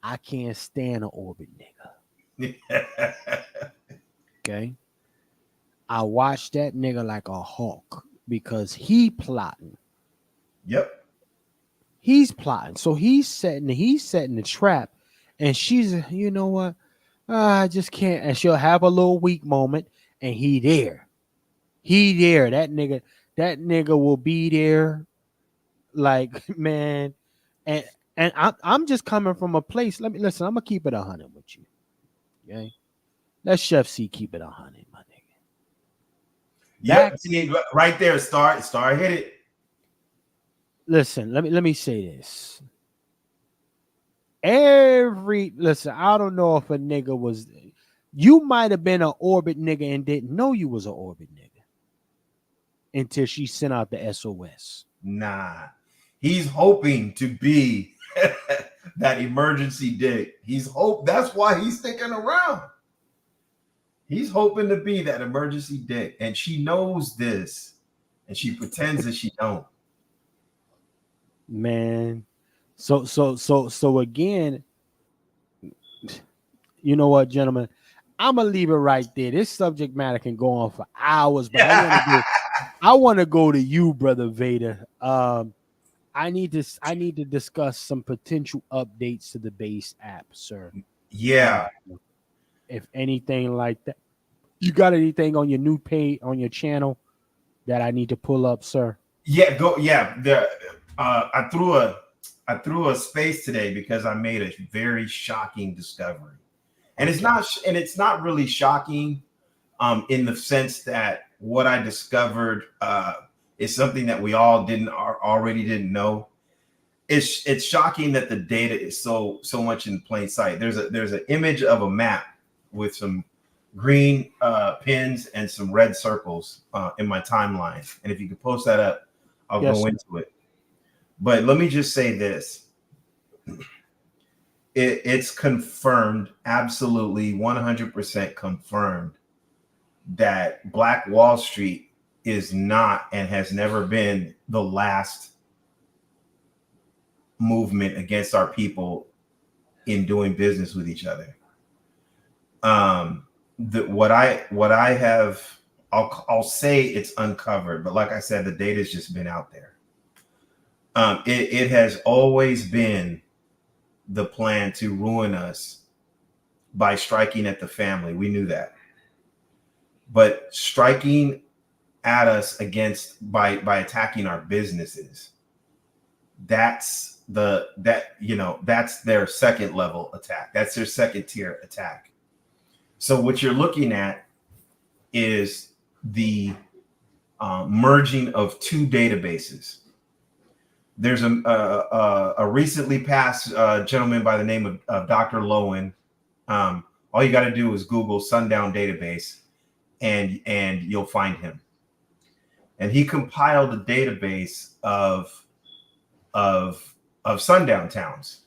I can't stand an orbit nigga. Okay. I watch that nigga like a hawk because he plotting. Yep. He's plotting. So he's setting the trap, and she's, you know what? I just can't. And she'll have a little weak moment, and he there. That nigga will be there Like, man, and I'm just coming from a place. Let me listen. I'm gonna keep it 100 with you. Okay, let Chef C keep it 100, my nigga. Yeah, right there. Star hit it. Listen, let me say this. Listen, I don't know if a nigga was. You might have been an orbit nigga and didn't know you was an orbit nigga until she sent out the SOS. Nah, he's hoping to be that emergency dick. That's why he's sticking around. He's hoping to be that emergency dick, and she knows this, and she pretends that she don't. Man, so again, you know what, gentlemen? I'm gonna leave it right there. This subject matter can go on for hours, but I want to go to you, brother Vader. I need to discuss some potential updates to the base app, sir. Yeah. If anything like that, you got anything on your new page on your channel that I need to pull up, sir? Yeah, go. Yeah, I threw a space today because I made a very shocking discovery. And it's not really shocking in the sense that what I discovered is something that we all already didn't know. It's shocking that the data is so much in plain sight. There's an image of a map with some green pins and some red circles in my timeline. And if you could post that up, I'll go into it. But let me just say this. It's confirmed, absolutely 100% confirmed, that Black Wall Street is not and has never been the last movement against our people in doing business with each other. What I have, I'll say it's uncovered, but like I said, the data's just been out there. It has always been the plan to ruin us by striking at the family. We knew that. But striking at us by attacking our businesses, that's their second level attack. That's their second tier attack. So what you're looking at is the merging of two databases. There's a recently passed gentleman by the name of Dr. Lowen. All you got to do is Google Sundown Database, and you'll find him. And he compiled a database of sundown towns.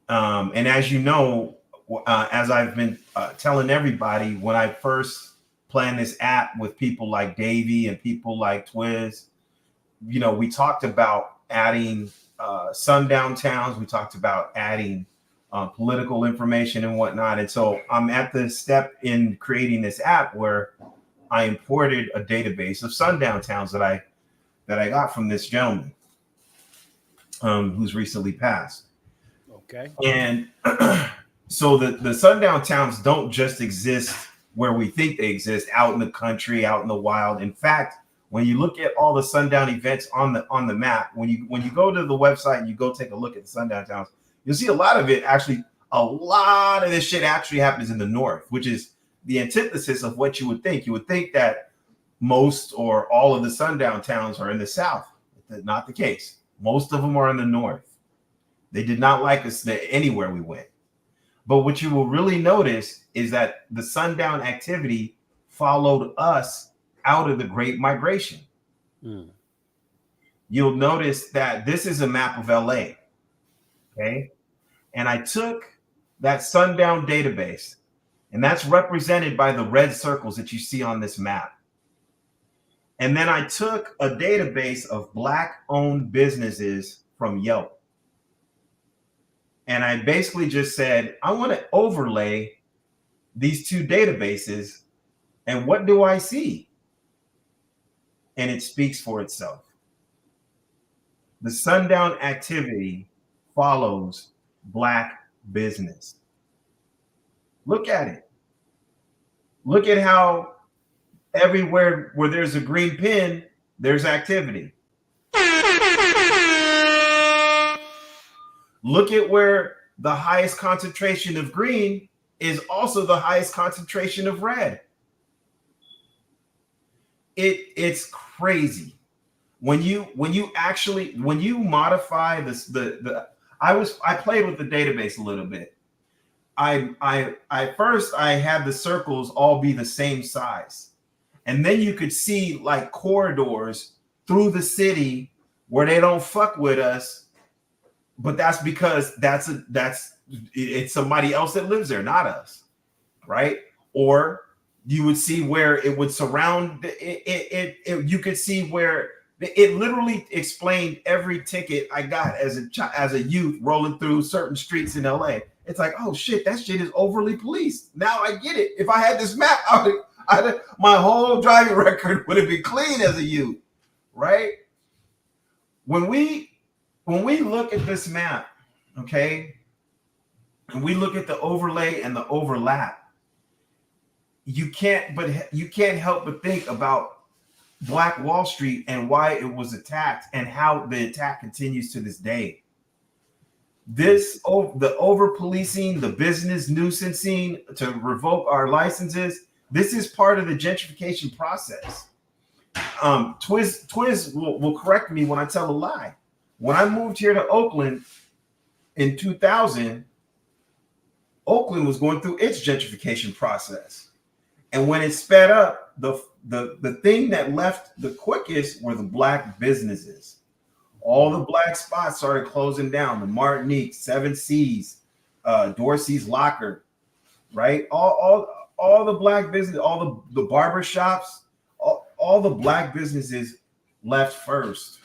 And as you know, as I've been telling everybody, when I first planned this app with people like Davey and people like Twiz, we talked about adding sundown towns. We talked about adding political information and whatnot. And so I'm at the step in creating this app where I imported a database of sundown towns that I got from this gentleman who's recently passed. Okay. And so the sundown towns don't just exist where we think they exist, out in the country, out in the wild. In fact, when you look at all the sundown events on the map, when you go to the website and you go take a look at the sundown towns, you'll see a lot of this shit actually happens in the north, which is the antithesis of what you would think. You would think that most or all of the sundown towns are in the south. That's not the case. Most of them are in the north. They did not like us anywhere we went. But what you will really notice is that the sundown activity followed us out of the Great Migration. You'll notice that this is a map of LA. Okay. And I took that sundown database, and that's represented by the red circles that you see on this map. And then I took a database of Black-owned businesses from Yelp. And I basically just said, I want to overlay these two databases, and what do I see? And it speaks for itself. The sundown activity follows Black business. Look at it. Look at how everywhere where there's a green pin, there's activity. Look at where the highest concentration of green is also the highest concentration of red. It's crazy. When you modify this, I played with the database a little bit. First I had the circles all be the same size. And then you could see like corridors through the city where they don't fuck with us, but that's because it's somebody else that lives there, not us, right? Or you would see where it would surround it. You could see where it literally explained every ticket I got as a youth rolling through certain streets in LA. It's like, oh shit, that shit is overly policed. Now I get it. If I had this map, my whole driving record would have been clean as a youth, right? When we look at this map, okay, and we look at the overlay and the overlap, you can't help but think about Black Wall Street and why it was attacked and how the attack continues to this day. The over policing, the business nuisancing to revoke our licenses, this is part of the gentrification process. Twiz will correct me when I tell a lie. When I moved here to Oakland in 2000, Oakland was going through its gentrification process. And when it sped up, the thing that left the quickest were the Black businesses. All the Black spots started closing down. The Martinique, 7 Seas, Dorsey's Locker, right? All the Black business, all the barber shops, all the Black businesses left first,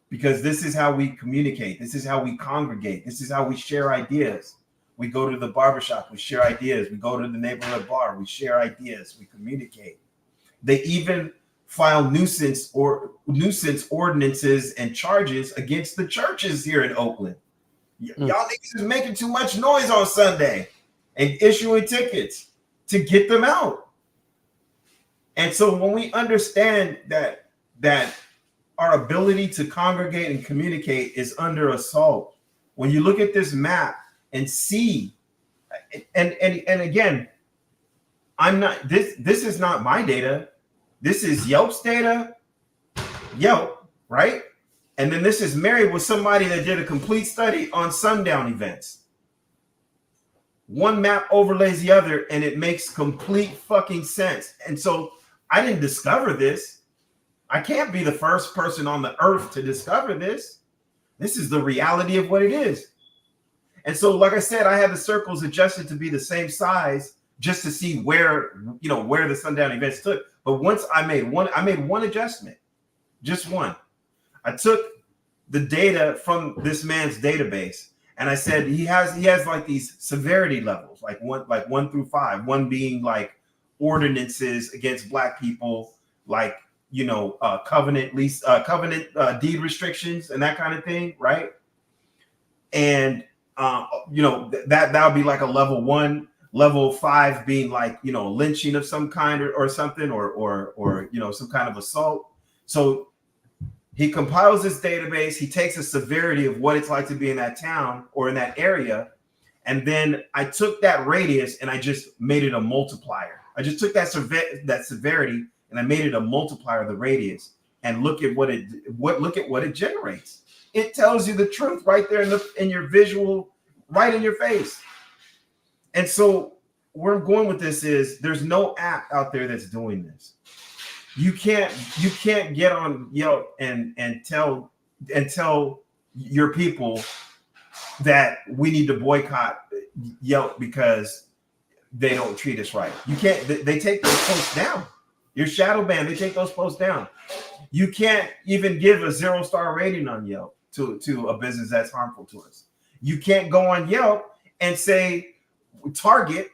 because this is how we communicate. This is how we congregate. This is how we share ideas. We go to the barbershop, we share ideas. We go to the neighborhood bar, we share ideas. We communicate. They even file nuisance ordinances and charges against the churches here in Oakland. Y'all niggas is making too much noise on Sunday and issuing tickets to get them out. And so when we understand that our ability to congregate and communicate is under assault, when you look at this map and see, and again, this is not my data. This is Yelp's data, Yelp, right? And then this is married with somebody that did a complete study on sundown events. One map overlays the other and it makes complete fucking sense. And so I didn't discover this. I can't be the first person on the earth to discover this. This is the reality of what it is. And so, like I said, I had the circles adjusted to be the same size just to see where the sundown events took. But once I made one adjustment, just one. I took the data from this man's database and I said he has like these severity levels, like 1 through 5, 1 being like ordinances against Black people, like covenant deed restrictions and that kind of thing, right? And that would be like a level 1. Level 5 being like, lynching of some kind or something, or some kind of assault. So he compiles this database. He takes a severity of what it's like to be in that town or in that area. And then I took that radius and I just made it a multiplier. I just took that severity and I made it a multiplier of the radius. And look at what it generates. It tells you the truth right there in your visual, right in your face. And so where I'm going with this is there's no app out there that's doing this. You can't get on Yelp and tell your people that we need to boycott Yelp because they don't treat us right. You can't. They take those posts down. You're shadow banned. They take those posts down. You can't even give a 0-star rating on Yelp to a business that's harmful to us. You can't go on Yelp and say Target,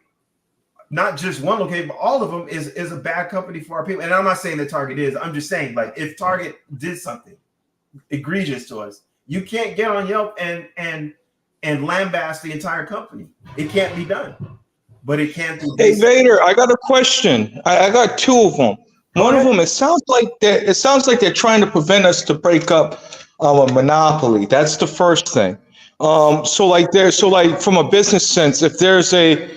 not just one location, but all of them is a bad company for our people. And I'm not saying that Target is. I'm just saying, like, if Target did something egregious to us, you can't get on Yelp and lambast the entire company. It can't be done. But it can do. Hey Vader, I got a question. I got 2 of them. One of them, it sounds like they're trying to prevent us to break up our monopoly. That's the first thing. So like from a business sense, if there's a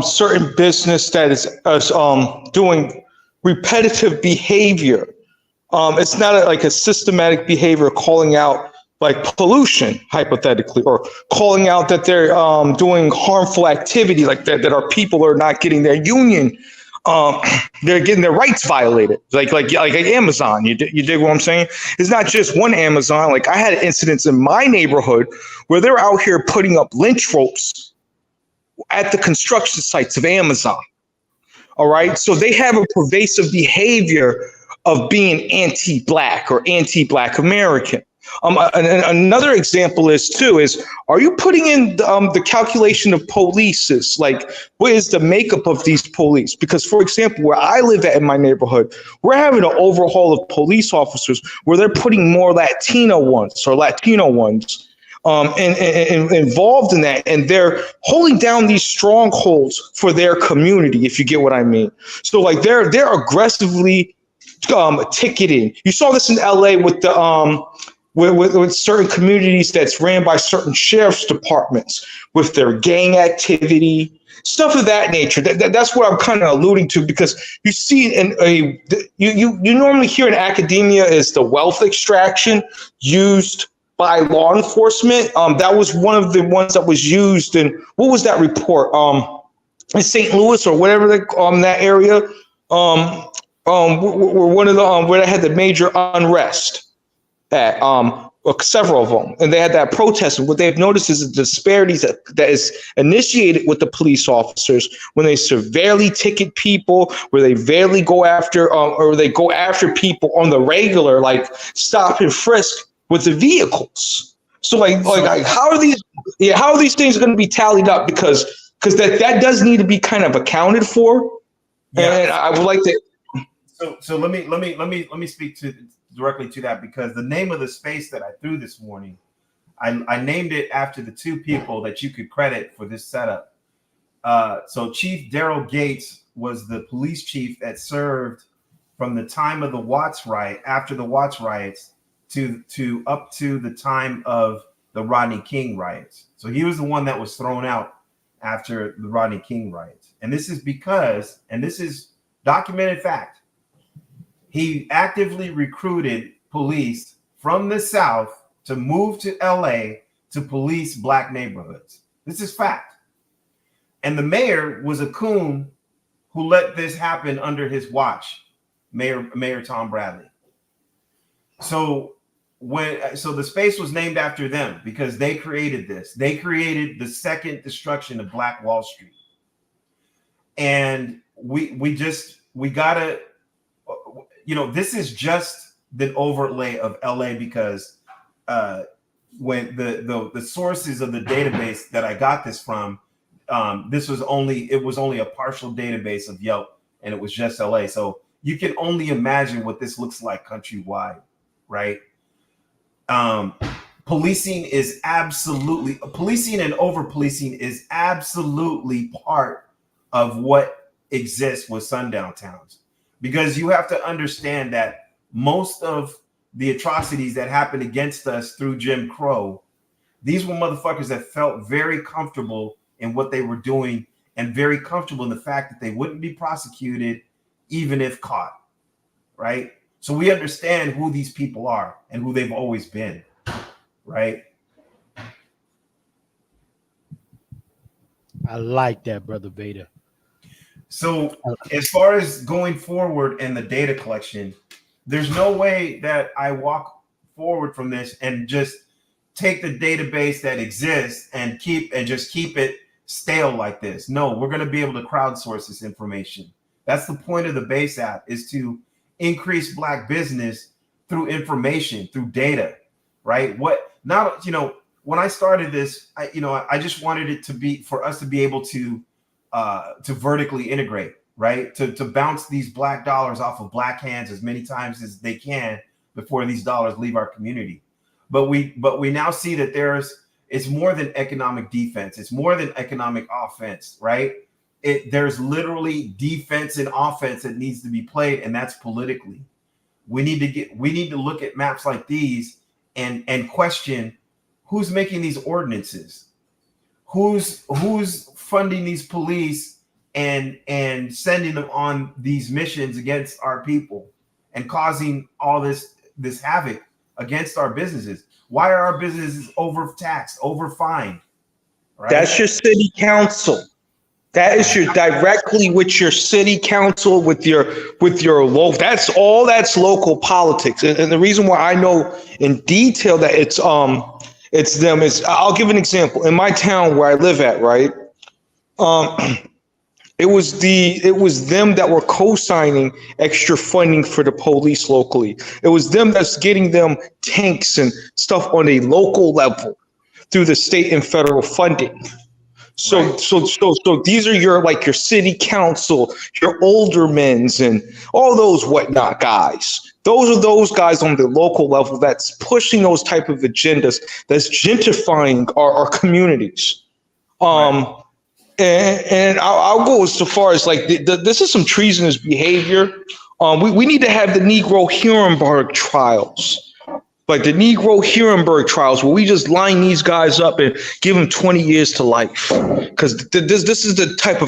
certain business that is doing repetitive behavior, it's not like a systematic behavior calling out like pollution, hypothetically, or calling out that they're doing harmful activity, like that our people are not getting their union, they're getting their rights violated, like Amazon. You dig what I'm saying? It's not just one Amazon. Like I had incidents in my neighborhood where they're out here putting up lynch ropes at the construction sites of Amazon. All right, so they have a pervasive behavior of being anti-black or anti-black American. Another example is are you putting in the calculation of polices? Like, what is the makeup of these police? Because, for example, where I live at in my neighborhood, we're having an overhaul of police officers where they're putting more Latino ones involved in that, and they're holding down these strongholds for their community, if you get what I mean. So, like, they're aggressively ticketing. You saw this in LA with the with certain communities that's ran by certain sheriff's departments with their gang activity, stuff of that nature. That's what I'm kind of alluding to, because you see you normally hear in academia is the wealth extraction used by law enforcement. That was one of the ones that was used in, what was that report? In St. Louis or whatever that area. One of the where they had the major unrest at several of them, and they had that protest. And what they've noticed is the disparities that is initiated with the police officers when they severely ticket people, where they rarely go after or they go after people on the regular, like stop and frisk with the vehicles. So like how are these things going to be tallied up? Because that does need to be kind of accounted for. Yeah. And I would like to. So let me speak directly to that, because the name of the space that I threw this morning, I named it after the two people that you could credit for this setup. So Chief Daryl Gates was the police chief that served from the time of the Watts riot, after the Watts riots, to up to the time of the Rodney King riots. So he was the one that was thrown out after the Rodney King riots. And this is because, and this is documented fact, he actively recruited police from the South to move to LA to police black neighborhoods. This is fact. And the mayor was a coon who let this happen under his watch, Mayor Tom Bradley. So the space was named after them because they created this. They created the second destruction of Black Wall Street. And we gotta, this is just the overlay of LA, because when the sources of the database that I got this from, it was only a partial database of Yelp, and it was just LA. So you can only imagine what this looks like countrywide, right? Policing and over policing is absolutely part of what exists with sundown towns. Because you have to understand that most of the atrocities that happened against us through Jim Crow, these were motherfuckers that felt very comfortable in what they were doing and very comfortable in the fact that they wouldn't be prosecuted even if caught, right? So we understand who these people are and who they've always been, right? I like that, Brother Vader. So as far as going forward in the data collection, there's no way that I walk forward from this and just take the database that exists and just keep it stale like this. No, we're going to be able to crowdsource this information. That's the point of the Base app, is to increase Black business through information, through data, right? When I started this, I just wanted it to be for us to be able to vertically integrate, right? To bounce these Black dollars off of Black hands as many times as they can before these dollars leave our community. But we now see that it's more than economic defense. It's more than economic offense, right? There's literally defense and offense that needs to be played, and that's politically. We need to look at maps like these and question who's making these ordinances? Who's funding these police and sending them on these missions against our people and causing all this havoc against our businesses? Why are our businesses overtaxed, overfined? Right? That's your city council. That is your directly with your city council, with your local. That's local politics. And the reason why I know in detail that it's them is, I'll give an example. In my town where I live at, right? It was them that were co-signing extra funding for the police locally. It was them that's getting them tanks and stuff on a local level through the state and federal funding. So these are your city council, your aldermans, and all those whatnot guys. Those are those guys on the local level that's pushing those type of agendas, that's gentrifying our communities. And I'll go so far as this is some treasonous behavior. We need to have the Negro Nuremberg trials. Like the Negro Nuremberg trials, where we just line these guys up and give them 20 years to life, because this is the type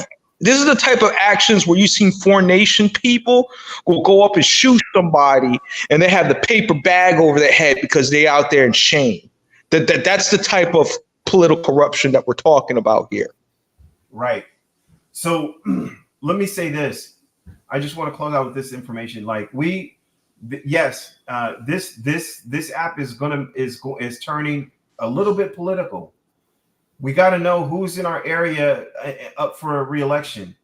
of actions where you've seen foreign nation people will go up and shoot somebody, and they have the paper bag over their head because they out there in shame. That's the type of political corruption that we're talking about here. Right. So let me say this. I just want to close out with this information. Yes, this app is turning a little bit political. We got to know who's in our area up for a re-election.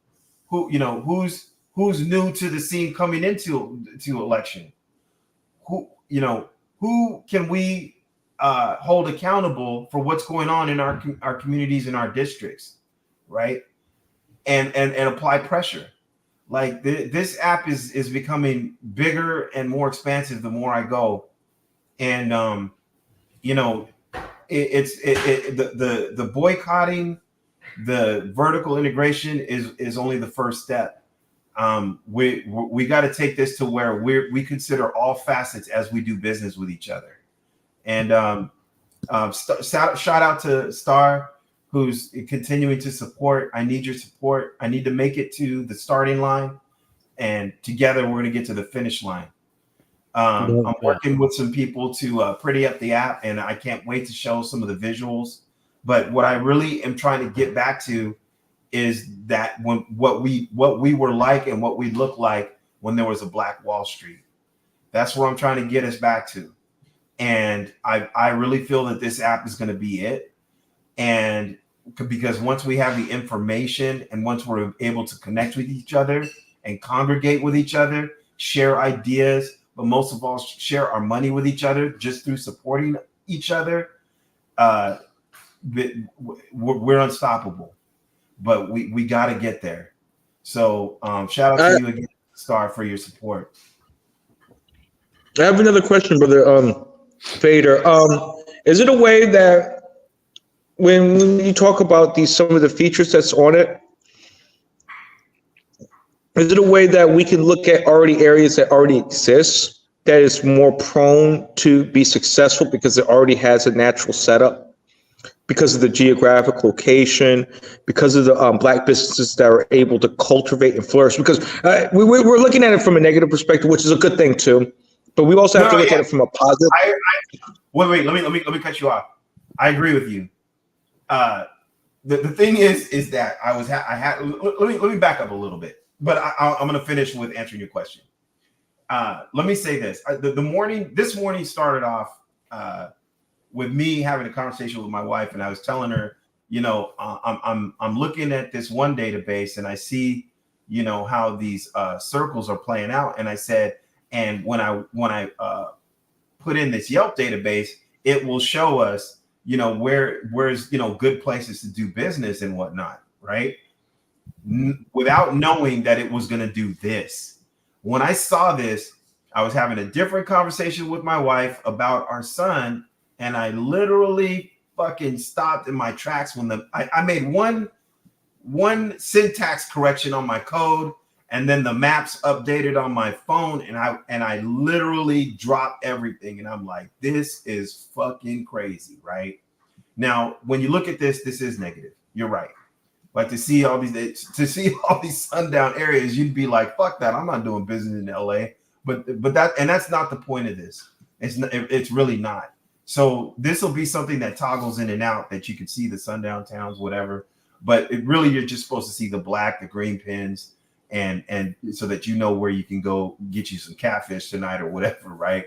Who's new to the scene coming into election. Who can we hold accountable for what's going on in our communities and our districts, right? And apply pressure. Like this app is becoming bigger and more expansive the more I go, and the boycotting, the vertical integration is only the first step. We got to take this to where we consider all facets as we do business with each other. And shout out to Star, who's continuing to support. I need your support. I need to make it to the starting line, and together we're going to get to the finish line. I'm working with some people to pretty up the app, and I can't wait to show some of the visuals. But what I really am trying to get back to is that what we were like and what we looked like when there was a Black Wall Street. That's where I'm trying to get us back to. And I really feel that this app is going to be it. And because once we have the information and once we're able to connect with each other and congregate with each other, share ideas, but most of all, share our money with each other just through supporting each other, we're unstoppable. But we got to get there. So shout out to you again, Star, for your support. I have another question, brother Fader. Is it a way that when you talk about some of the features that's on it, is it a way that we can look at areas that already exist that is more prone to be successful because it already has a natural setup, because of the geographic location, because of the Black businesses that are able to cultivate and flourish? Because we're looking at it from a negative perspective, which is a good thing too, but we also have to look at it from a positive. Wait, let me cut you off. I agree with you. The thing is that let me back up a little bit, but I'm going to finish with answering your question. Let me say this. This morning started off with me having a conversation with my wife, and I was telling her, I'm looking at this one database and I see, how these circles are playing out. And I said, and when I put in this Yelp database, it will show us, where's good places to do business and whatnot, right? Without knowing that it was going to do this. When I saw this, I was having a different conversation with my wife about our son, and I literally fucking stopped in my tracks when I made one syntax correction on my code, and then the maps updated on my phone, and I literally dropped everything, and I'm like, this is fucking crazy, right? Now, when you look at this is negative. You're right. Like to see all these sundown areas, you'd be like, fuck that. I'm not doing business in LA. But that's not the point of this. It's really not. So this will be something that toggles in and out, that you can see the sundown towns, whatever. But it really, you're just supposed to see the black, the green pins, and so that you know where you can go get you some catfish tonight or whatever, right?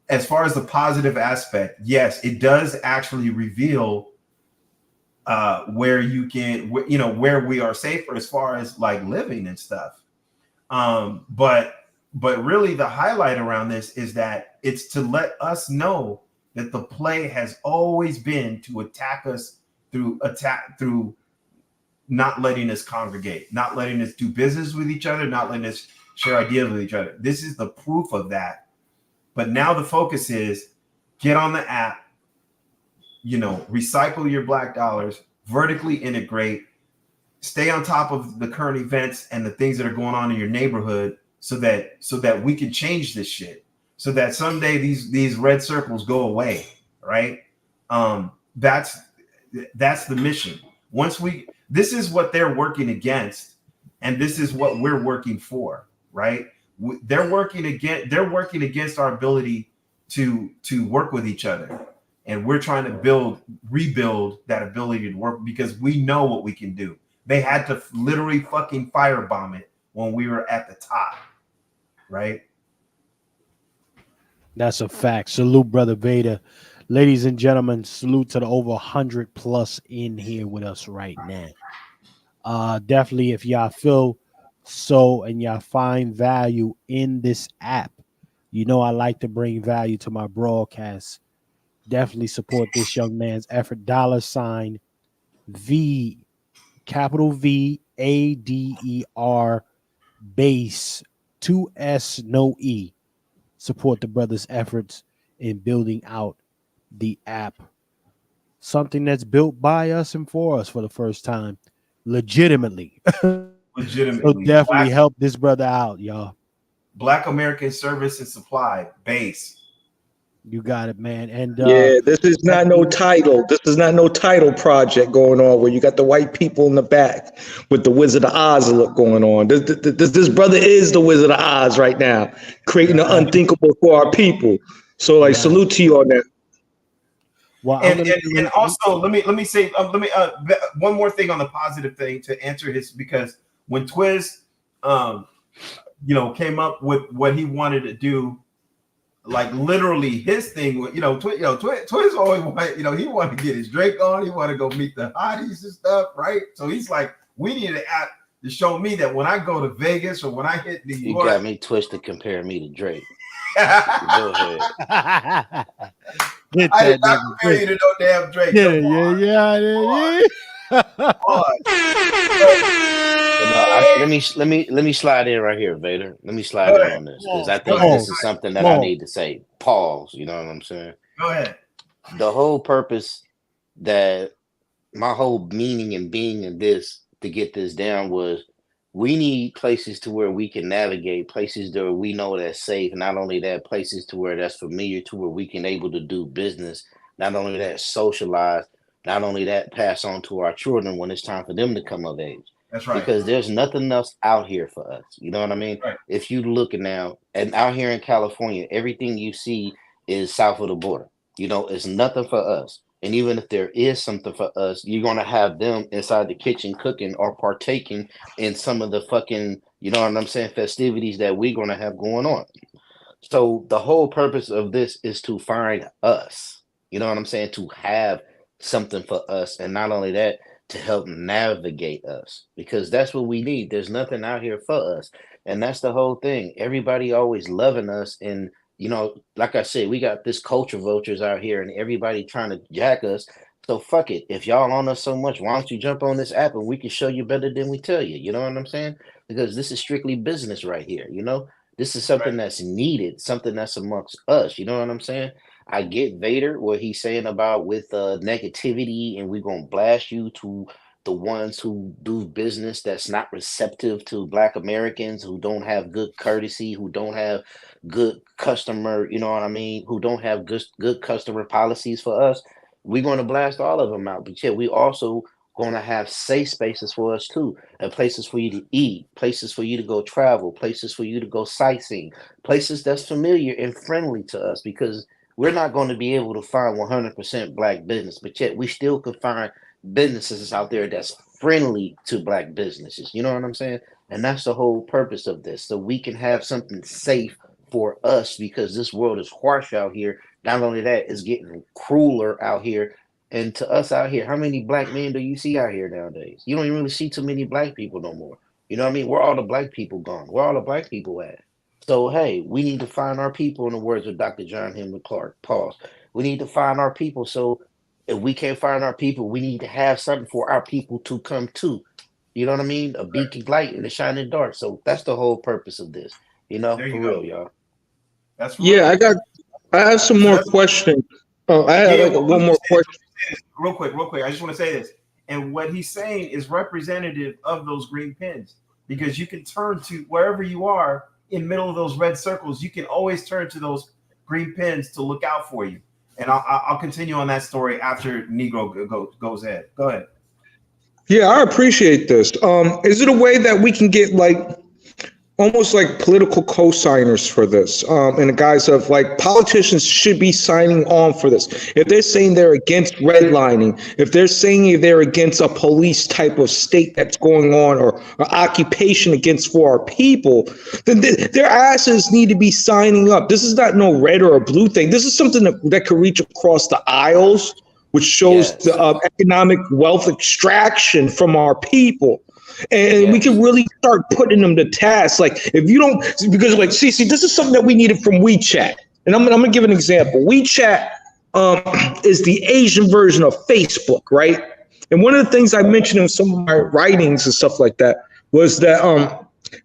As far as the positive aspect, yes, it does actually reveal where you can, where we are safer as far as like living and stuff. But really the highlight around this is that it's to let us know that the play has always been to attack us through not letting us congregate, not letting us do business with each other, not letting us share ideas with each other. This is the proof of that. But now the focus is get on the app, recycle your black dollars, vertically integrate, stay on top of the current events and the things that are going on in your neighborhood so that we can change this shit, so that someday these red circles go away, right? That's the mission. This is what they're working against, and this is what we're working for, right? They're working against our ability to work with each other, and we're trying to rebuild that ability to work because we know what we can do. They had to literally fucking firebomb it when we were at the top, right? That's a fact. Salute, Brother Vader. Ladies and gentlemen, salute to the over 100 plus in here with us right now. Definitely, if y'all feel so and y'all find value in this app, I like to bring value to my broadcast. Definitely support this young man's effort. $V, capital V, ADER, base, 2S, no E. Support the brother's efforts in building out the app. Something that's built by us and for us for the first time. Legitimately. So definitely help this brother out, y'all. Black American Service and Supply, base. You got it, man. And this is not no title. This is not no title project going on where you got the white people in the back with the Wizard of Oz look going on. This brother is the Wizard of Oz right now, creating the unthinkable for our people. So, salute to you on that. Well, and also let me say one more thing on the positive thing to answer his, because when Twiz came up with what he wanted to do, like literally his thing, Twiz always wanted, he wanted to get his Drake on, he wanted to go meet the hotties and stuff, right? So he's like, we need an app to show me that when I go to Vegas or when I hit New York. You got me twisted comparing me to Drake. Go ahead. I did not compare you to no damn Drake. Let me slide in right here, Vader. Let me slide in on this because I think this is something that I need to say. Pause. You know what I'm saying? Go ahead. The whole purpose, that my whole meaning and being in this to get this down was, we need places to where we can navigate, places that we know that's safe. Not only that, places to where that's familiar, to where we can able to do business. Not only that, socialize. Not only that, pass on to our children when it's time for them to come of age. That's right. Because there's nothing else out here for us. You know what I mean? Right. If you look now, and out here in California, everything you see is south of the border. It's nothing for us. And even if there is something for us, you're going to have them inside the kitchen cooking or partaking in some of the fucking, festivities that we're going to have going on. So the whole purpose of this is to find us, to have something for us. And not only that, to help navigate us, because that's what we need. There's nothing out here for us. And that's the whole thing. Everybody always loving us. And, like I said, we got this culture vultures out here and everybody trying to jack us. So fuck it. If y'all on us so much, why don't you jump on this app and we can show you better than we tell you? You know what I'm saying? Because this is strictly business right here. This is something that's needed, something that's amongst us. You know what I'm saying? I get Vader, what he's saying about with negativity, and we're going to blast you to the ones who do business that's not receptive to Black Americans, who don't have good courtesy, who don't have good customer, who don't have good customer policies for us. we're going to blast all of them out, but yet we also going to have safe spaces for us too, and places for you to eat, places for you to go travel, places for you to go sightseeing, places that's familiar and friendly to us, because we're not going to be able to find 100% black business, but yet we still can find businesses out there that's friendly to black businesses. You know what I'm saying? And that's the whole purpose of this, so we can have something safe for us, because this world is harsh out here. Not only that, it's getting crueler out here. And to us out here, how many black men do you see out here nowadays? You don't even really see too many black people no more. You know what I mean? Where all the black people gone? Where all the black people at? So, hey, we need to find our people, in the words of Dr. John Henry Clark. Pause. We need to find our people. So if we can't find our people, we need to have something for our people to come to. You know what I mean? A beacon light in the shining dark. So that's the whole purpose of this. You know, for real, y'all. That's I have some more questions. Oh, I have one more question. Real quick. I just want to say this. And what he's saying is representative of those green pins, because you can turn to wherever you are in the middle of those red circles. You can always turn to those green pins to look out for you. And I'll continue on that story after Negro goes ahead. Go ahead. Yeah, I appreciate this. Is it a way that we can get almost like political co-signers for this, in the guise of politicians should be signing on for this? If they're saying they're against redlining, if they're saying they're against a police type of state that's going on, or occupation against for our people, then their asses need to be signing up. This is not no red or a blue thing. This is something that could reach across the aisles, which shows the economic wealth extraction from our people. And we can really start putting them to task. If you don't, because see, this is something that we needed from WeChat. And I'm gonna give an example. WeChat is the Asian version of Facebook, right? And one of the things I mentioned in some of my writings and stuff like that was that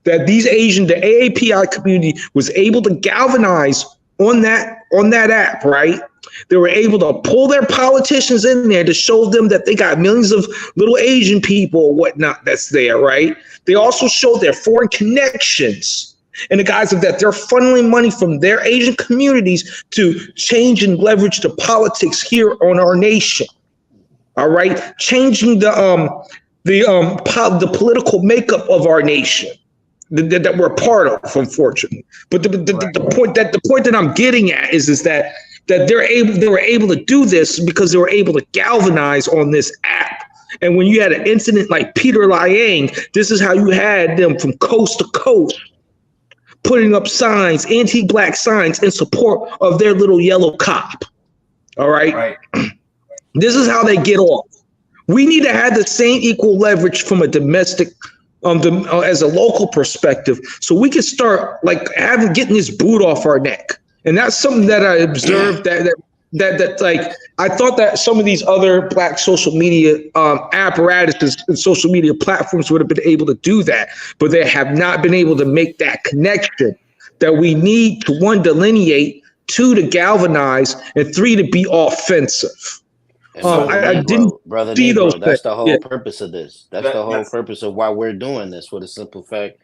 that the AAPI community was able to galvanize on that app, right? They were able to pull their politicians in there to show them that they got millions of little Asian people or whatnot that's there, right? They also showed their foreign connections in the guise of that they're funneling money from their Asian communities to change and leverage the politics here on our nation. All right, changing the political makeup of our nation that we're part of, unfortunately. But the point that I'm getting at is that they were able to do this because they were able to galvanize on this app. And when you had an incident like Peter Liang, this is how you had them from coast to coast putting up signs, anti-black signs in support of their little yellow cop. All right. This is how they get off. We need to have the same equal leverage from a domestic as a local perspective, so we can start getting this boot off our neck. And that's something that I observed that I thought that some of these other black social media apparatuses and social media platforms would have been able to do that, but they have not been able to make that connection that we need to, 1, delineate, 2, to galvanize, and 3, to be offensive. I didn't see those. That's the whole purpose of this. That's the whole purpose of why we're doing this, for the simple fact.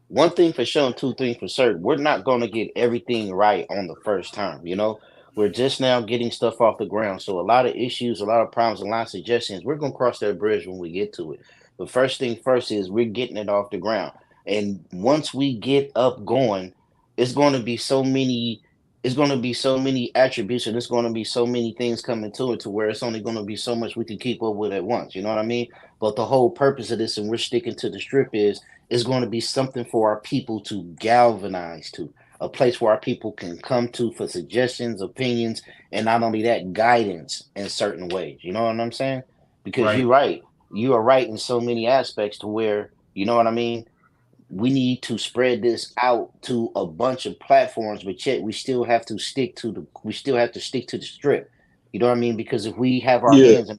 One thing for sure and 2 things for certain. We're not going to get everything right on the first time. You know, we're just now getting stuff off the ground. So a lot of issues, a lot of problems, a lot of suggestions, we're going to cross that bridge when we get to it. But first thing first is we're getting it off the ground. And once we get up going, it's going to be so many attributes, and it's going to be so many things coming to it, to where it's only going to be so much we can keep up with at once. You know what I mean? But the whole purpose of this, and we're sticking to the strip, is going to be something for our people to galvanize to, a place where our people can come to for suggestions, opinions, and not only that, guidance in certain ways. You know what I'm saying? Because you're right. You are right in so many aspects, to where, you know what I mean? We need to spread this out to a bunch of platforms, but yet we still have to stick to the strip. You know what I mean? Because if we have our hands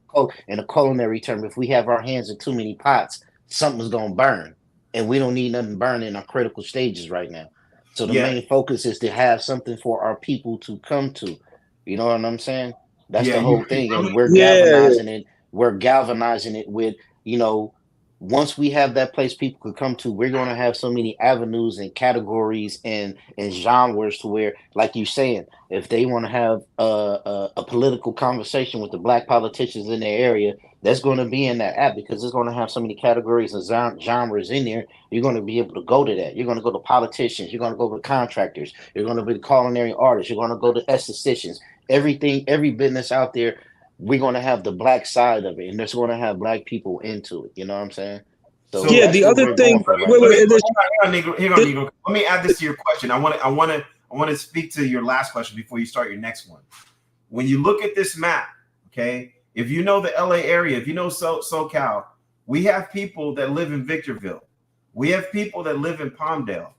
in a culinary term, if we have our hands in too many pots, something's gonna burn, and we don't need nothing burning in our critical stages right now. So the main focus is to have something for our people to come to. You know what I'm saying? That's the whole thing, and we're galvanizing it. We're galvanizing it with, you know, once we have that place people could come to, we're going to have so many avenues and categories and genres to where, like you're saying, if they want to have a political conversation with the black politicians in their area, that's going to be in that app because it's going to have so many categories and genres in there. You're going to be able to go to that. You're going to go to politicians. You're going to go to contractors. You're going to be culinary artists. You're going to go to estheticians. Everything, every business out there, we're going to have the black side of it, and it's going to have black people into it. You know what I'm saying? So yeah, the other thing. Negro. Let me add this to your question. I want to speak to your last question before you start your next one. When you look at this map, okay, if you know the LA area, if you know SoCal, we have people that live in Victorville. We have people that live in Palmdale.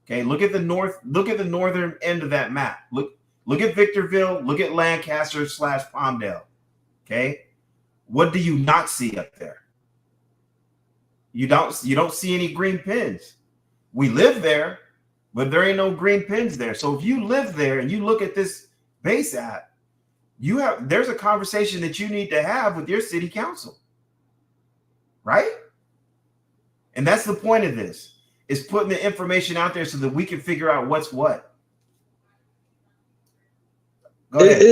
Okay, look at the northern end of that map. Look at Victorville. Look at Lancaster / Palmdale. Okay, what do you not see up there? You don't see any green pins. We live there, but there ain't no green pins there. So if you live there and you look at this base app, there's a conversation that you need to have with your city council, right? And that's the point of this, is putting the information out there so that we can figure out what's what. Go ahead.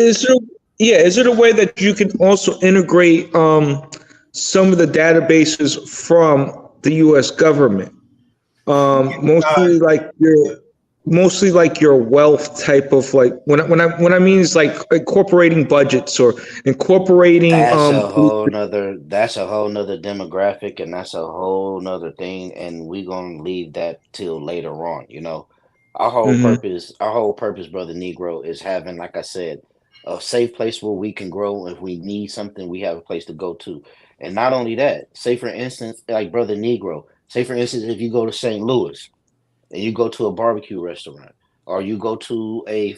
Is it a way that you can also integrate some of the databases from the U.S. government, mostly like your wealth type of, like when I mean is like incorporating budgets or incorporating. That's a whole nother demographic, and that's a whole nother thing, and we're gonna leave that till later on. You know, our whole purpose, Brother Negro, is having, like I said, a safe place where we can grow. If we need something, we have a place to go to. And not only that, say for instance, like Brother Negro, say for instance, if you go to St. Louis and you go to a barbecue restaurant, or you go to a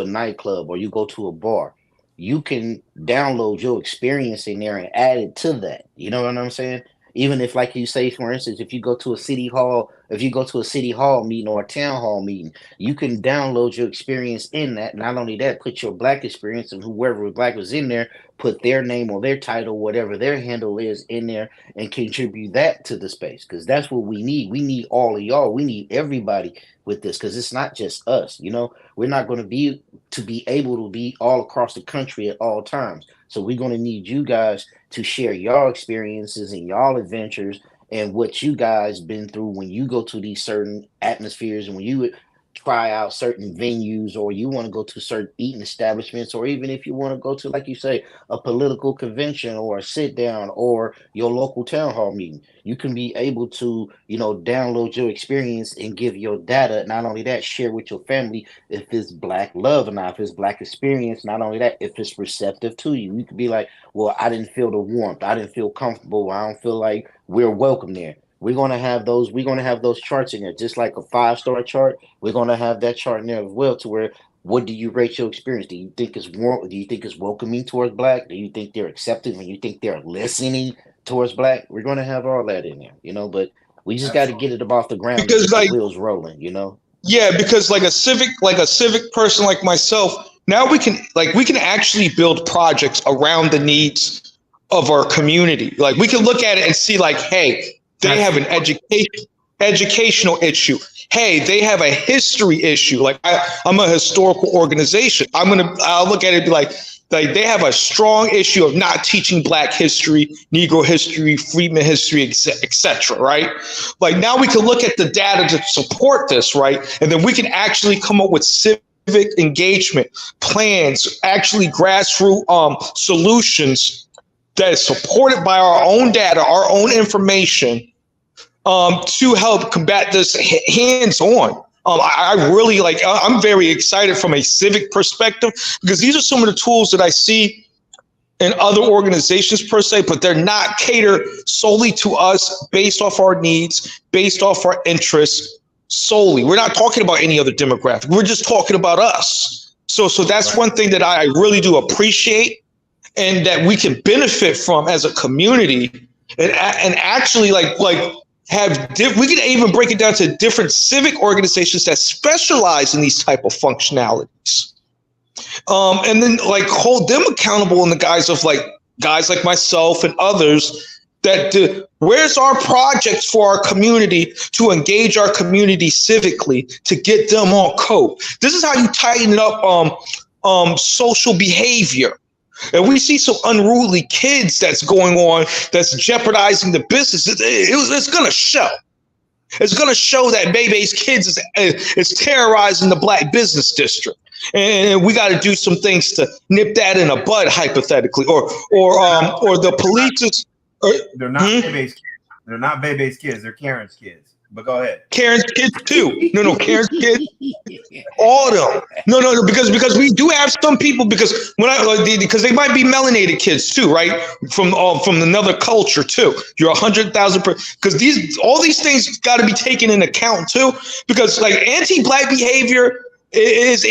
nightclub, or you go to a bar, you can download your experience in there and add it to that. You know what I'm saying? Even if, like you say, for instance, if you go to a city hall meeting or a town hall meeting, you can download your experience in that. Not only that, put your black experience, and whoever black was in there, put their name or their title, whatever their handle is, in there, and contribute that to the space. Because that's what we need. We need all of y'all. We need everybody with this, because it's not just us. You know, we're not going to be able to be all across the country at all times. So we're going to need you guys to share your experiences and y'all adventures and what you guys been through when you go to these certain atmospheres, and when you try out certain venues, or you want to go to certain eating establishments, or even if you want to go to, like you say, a political convention or a sit down or your local town hall meeting. You can be able to, you know, download your experience and give your data. Not only that, share with your family if it's black love or not, if it's black experience. Not only that, if it's receptive to you. You could be like, well, I didn't feel the warmth. I didn't feel comfortable. I don't feel like we're welcome there. We're gonna have those charts in there, just like a 5-star chart. We're gonna have that chart in there as well, to where, what do you rate your experience? Do you think it's warm? Do you think it's welcoming towards black? Do you think they're accepting? When you think they're listening towards black? We're gonna have all that in there, you know. But we just got to get it off the ground, because the wheels rolling, you know. Yeah, because like a civic person like myself, now we can actually build projects around the needs of our community. Like, we can look at it and see, like, hey, they have an educational issue. Hey, they have a history issue. Like, I'm a historical organization. I'll look at it and be like they have a strong issue of not teaching black history, Negro history, freedmen history, etc. Right? Like, now we can look at the data to support this, right? And then we can actually come up with civic engagement plans, actually grassroots solutions that is supported by our own data, our own information, to help combat this hands-on. I really I'm very excited from a civic perspective, because these are some of the tools that I see in other organizations per se, but they're not catered solely to us, based off our needs, based off our interests solely. We're not talking about any other demographic. We're just talking about us. So that's one thing that I really do appreciate, and that we can benefit from as a community, and actually we can even break it down to different civic organizations that specialize in these type of functionalities, and then hold them accountable in the guise of guys like myself and others Where's our projects for our community to engage our community civically to get them on code? This is how you tighten up social behavior. And we see some unruly kids that's going on that's jeopardizing the business. It's going to show. It's going to show that Bebe's kids is terrorizing the black business district. And we got to do some things to nip that in a bud, hypothetically, or the police is. They're not Bebe's kids. They're not Bebe's kids. They're Karen's kids. But go ahead. Karen's kids too. No, Karen's kids. All of them. No, because we do have some people because they might be melanated kids too, right? From another culture too. You're 100,000 because all these things got to be taken into account too. Because like anti-black behavior is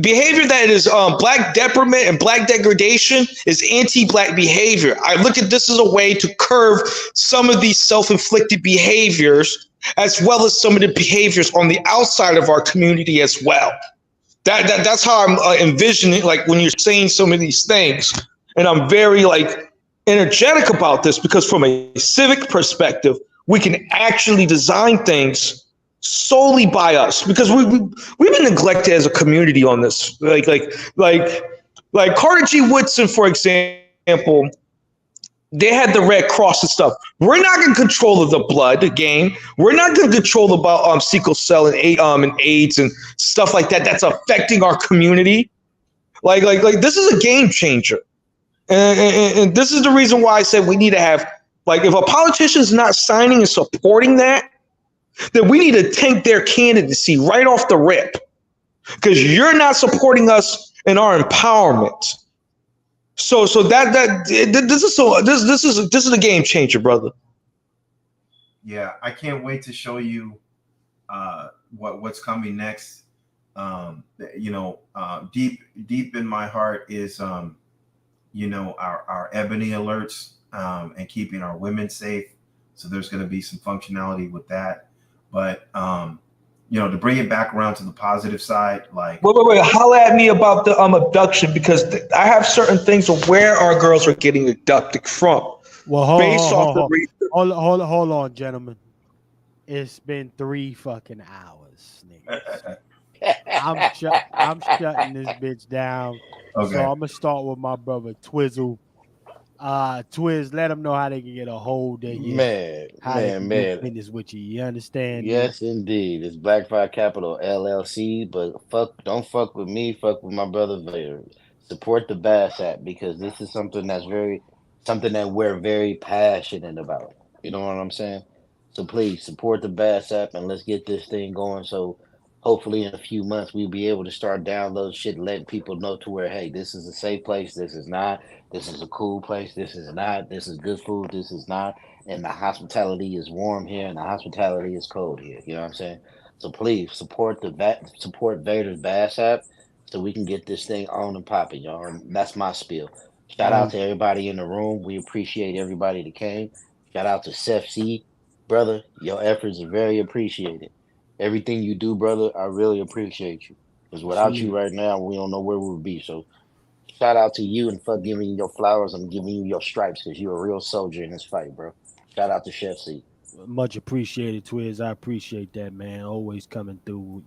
behavior that is black detriment and black degradation is anti-black behavior. I look at this as a way to curb some of these self-inflicted behaviors, as well as some of the behaviors on the outside of our community as well. That's how I'm envisioning, like when you're saying some of these things, and I'm very energetic about this because from a civic perspective, we can actually design things solely by us because we've been neglected as a community on this. Like Carter G. Woodson, for example, they had the Red Cross and stuff. We're not in control of the blood game. We're not going to control about sickle cell and AIDS and stuff like that. That's affecting our community. Like this is a game changer, and this is the reason why I said we need to have if a politician is not signing and supporting that, then we need to tank their candidacy right off the rip because you're not supporting us in our empowerment. So this is a game changer, brother. Yeah, I can't wait to show you what's coming next. Deep in my heart is our ebony alerts and keeping our women safe. So there's going to be some functionality with that. But, to bring it back around to the positive side, wait, holla at me about the abduction because I have certain things of where our girls are getting abducted from. Well, hold on, gentlemen. It's been 3 fucking hours, niggas. I'm shutting this bitch down. Okay. So I'm gonna start with my brother Twizzle. Twiz, let them know how they can get a hold of you. Man. Business with you. You understand? Yes, indeed. It's Blackfire Capital LLC, but don't fuck with me. Fuck with my brother Vader. Support the Bass app because this is something that we're very passionate about. You know what I'm saying? So please support the Bass app and let's get this thing going. So hopefully in a few months we'll be able to start downloading shit, letting people know to where, hey, this is a safe place. This is not. This is a cool place. This is not. This is good food. This is not. And the hospitality is warm here, and the hospitality is cold here. You know what I'm saying? So please support Vader's Bass app so we can get this thing on and popping, y'all. And that's my spiel. Shout out to everybody in the room. We appreciate everybody that came. Shout out to Seth C. Brother, your efforts are very appreciated. Everything you do, brother, I really appreciate you. Because without you right now, we don't know where we would be. So shout out to you and for giving you your flowers. I'm giving you your stripes because you're a real soldier in this fight, bro. Shout out to Chef C. Much appreciated, Twiz. I appreciate that, man. Always coming through.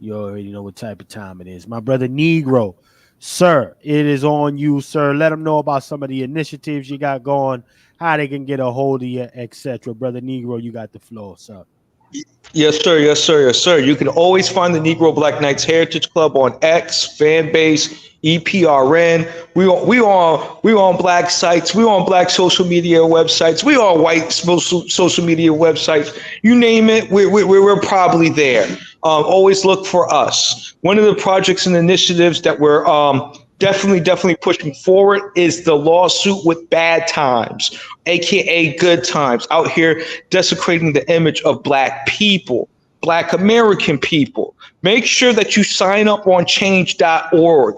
You already know what type of time it is. My brother Negro, sir, it is on you, sir. Let them know about some of the initiatives you got going, how they can get a hold of you, etc. Brother Negro, you got the floor, sir. Yes, sir. Yes, sir. Yes, sir. You can always find the Negro Black Knights Heritage Club on X, Fanbase, EPRN. We on black sites. We on black social media websites. We on white social media websites. You name it, we're probably there. Always look for us. One of the projects and initiatives that we're definitely pushing forward is the lawsuit with Bad Times, aka Good Times, out here desecrating the image of black people, black American people. Make sure that you sign up on change.org.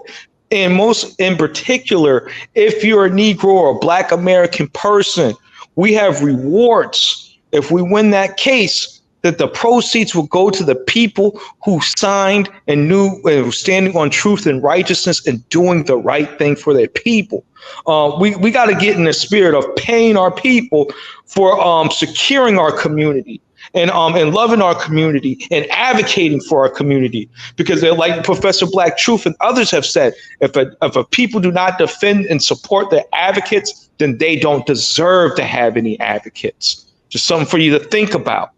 And in particular, if you're a Negro or a black American person, we have rewards. If we win that case, that the proceeds will go to the people who signed and knew and were standing on truth and righteousness and doing the right thing for their people. We got to get in the spirit of paying our people for securing our community and loving our community and advocating for our community, because they're like Professor Black Truth and others have said, if a people do not defend and support their advocates, then they don't deserve to have any advocates. Just something for you to think about.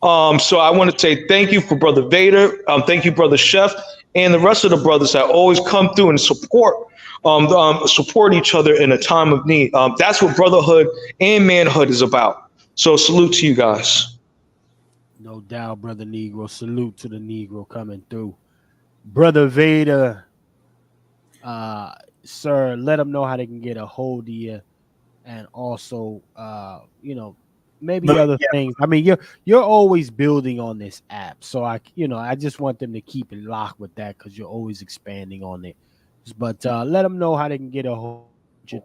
So I want to say thank you for Brother Vader. Thank you, Brother Chef, and the rest of the brothers that always come through and support each other in a time of need. That's what brotherhood and manhood is about. So salute to you guys. No doubt, Brother Negro. Salute to the Negro coming through. Brother Vader, sir, let them know how they can get a hold of you, and also, maybe other things. I mean, you're always building on this app, so I just want them to keep it locked with that, because you're always expanding on it. But let them know how they can get a hold.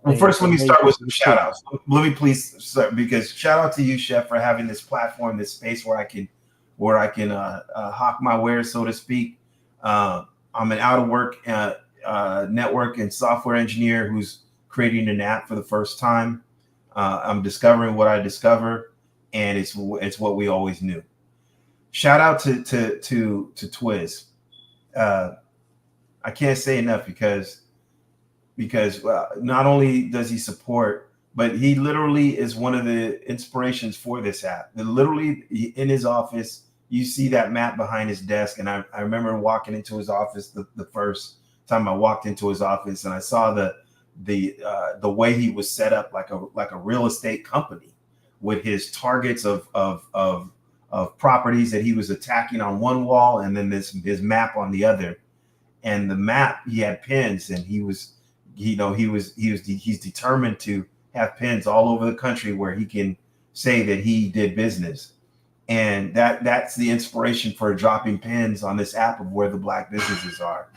Well, first, let me start with some shout outs. Let me please start, because shout out to you, Chef, for having this platform, this space where I can hawk my wares, so to speak. I'm an out of work network and software engineer who's creating an app for the first time. I'm discovering what I discover, and it's what we always knew. Shout out to Twiz. I can't say enough, because not only does he support, but he literally is one of the inspirations for this app. Literally in his office, you see that map behind his desk. And I remember walking into his office the first time I walked into his office, and I saw the way he was set up like a real estate company, with his targets of properties that he was attacking on one wall, and then his map on the other. And the map, he had pins, and he's determined to have pins all over the country where he can say that he did business. And that's the inspiration for dropping pins on this app of where the Black businesses are.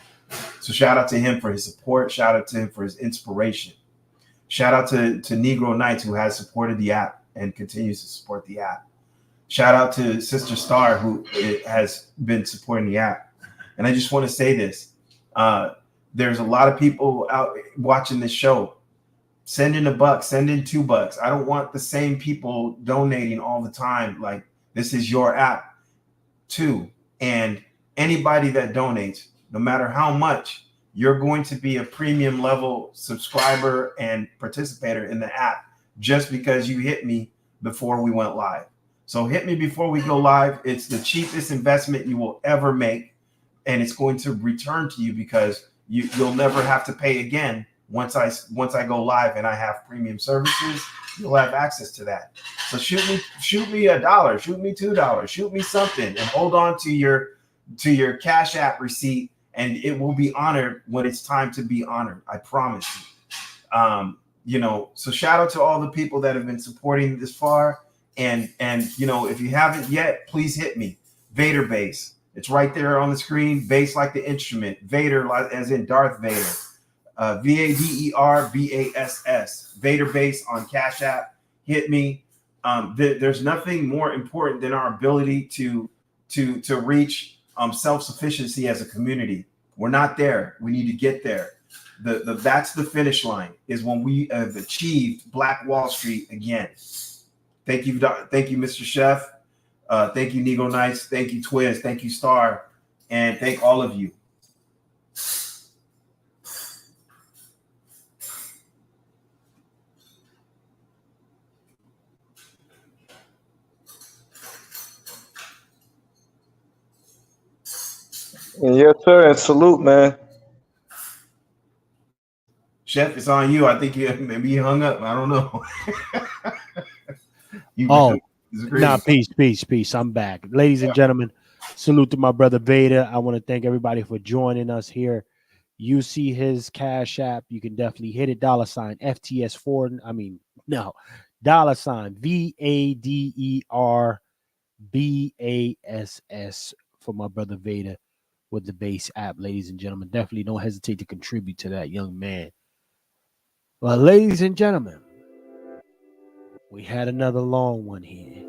So shout out to him for his support. Shout out to him for his inspiration. Shout out to Negro Knights, who has supported the app and continues to support the app. Shout out to Sister Star, who has been supporting the app. And I just want to say this. There's a lot of people out watching this show. Send in $1, send in $2. I don't want the same people donating all the time. Like, this is your app too. And anybody that donates, no matter how much, you're going to be a premium level subscriber and participator in the app just because you hit me before we went live. So hit me before we go live. It's the cheapest investment you will ever make. And it's going to return to you, because you'll never have to pay again. Once I go live and I have premium services, you'll have access to that. So shoot me $1, shoot me $2, shoot me something, and hold on to your Cash App receipt, and it will be honored when it's time to be honored. I promise you. So shout out to all the people that have been supporting this far. And if you haven't yet, please hit me. Vader Bass. It's right there on the screen. Bass like the instrument. Vader as in Darth Vader. VADERBASS. Vader Bass on Cash App. Hit me. There's nothing more important than our ability to reach self-sufficiency as a community. We're not there. We need to get there. That's the finish line, is when we have achieved Black Wall Street again. Thank you, Mr. Chef. Thank you, Negro Knights. Thank you, Twiz. Thank you, Star. And thank all of you. Yes, sir. And salute, man. Chef, it's on you. I think maybe you hung up. I don't know. Peace. I'm back. Ladies and gentlemen, salute to my brother Vader. I want to thank everybody for joining us here. You see his Cash App. You can definitely hit it. $ FTS4. $VADERBASS for my brother Vader with the Bass app. Ladies and gentlemen, definitely don't hesitate to contribute to that young man. Well, ladies and gentlemen, we had another long one here.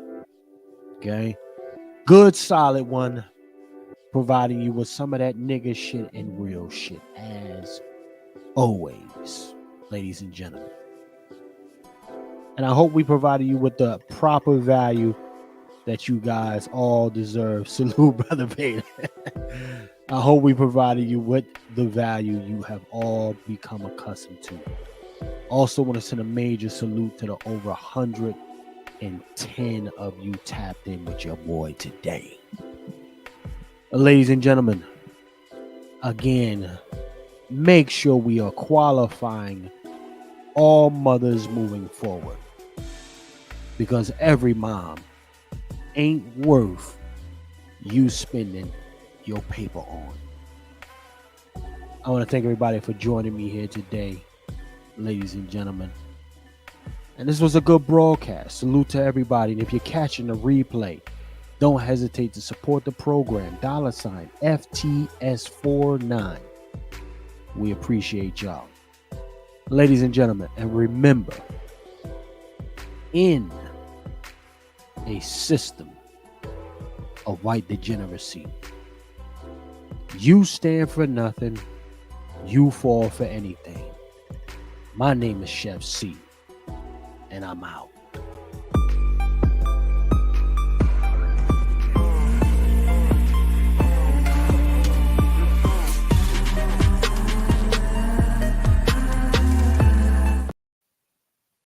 Okay. good solid one, providing you with some of that nigga shit and real shit as always, ladies and gentlemen. And I hope we provided you with the proper value that you guys all deserve. Salute, Brother Vader. I hope we provided you with the value you have all become accustomed to. Also want to send a major salute to the over 110 of you tapped in with your boy today. Ladies and gentlemen, again, make sure we are qualifying all mothers moving forward, because every mom ain't worth you spending your paper on. I want to thank everybody for joining me here today, ladies and gentlemen. And this was a good broadcast. Salute to everybody. And if you're catching the replay, don't hesitate to support the program. $ FTS49. We appreciate y'all. Ladies and gentlemen, and remember, in a system of white degeneracy, you stand for nothing, you fall for anything. My name is Chef C, and I'm out.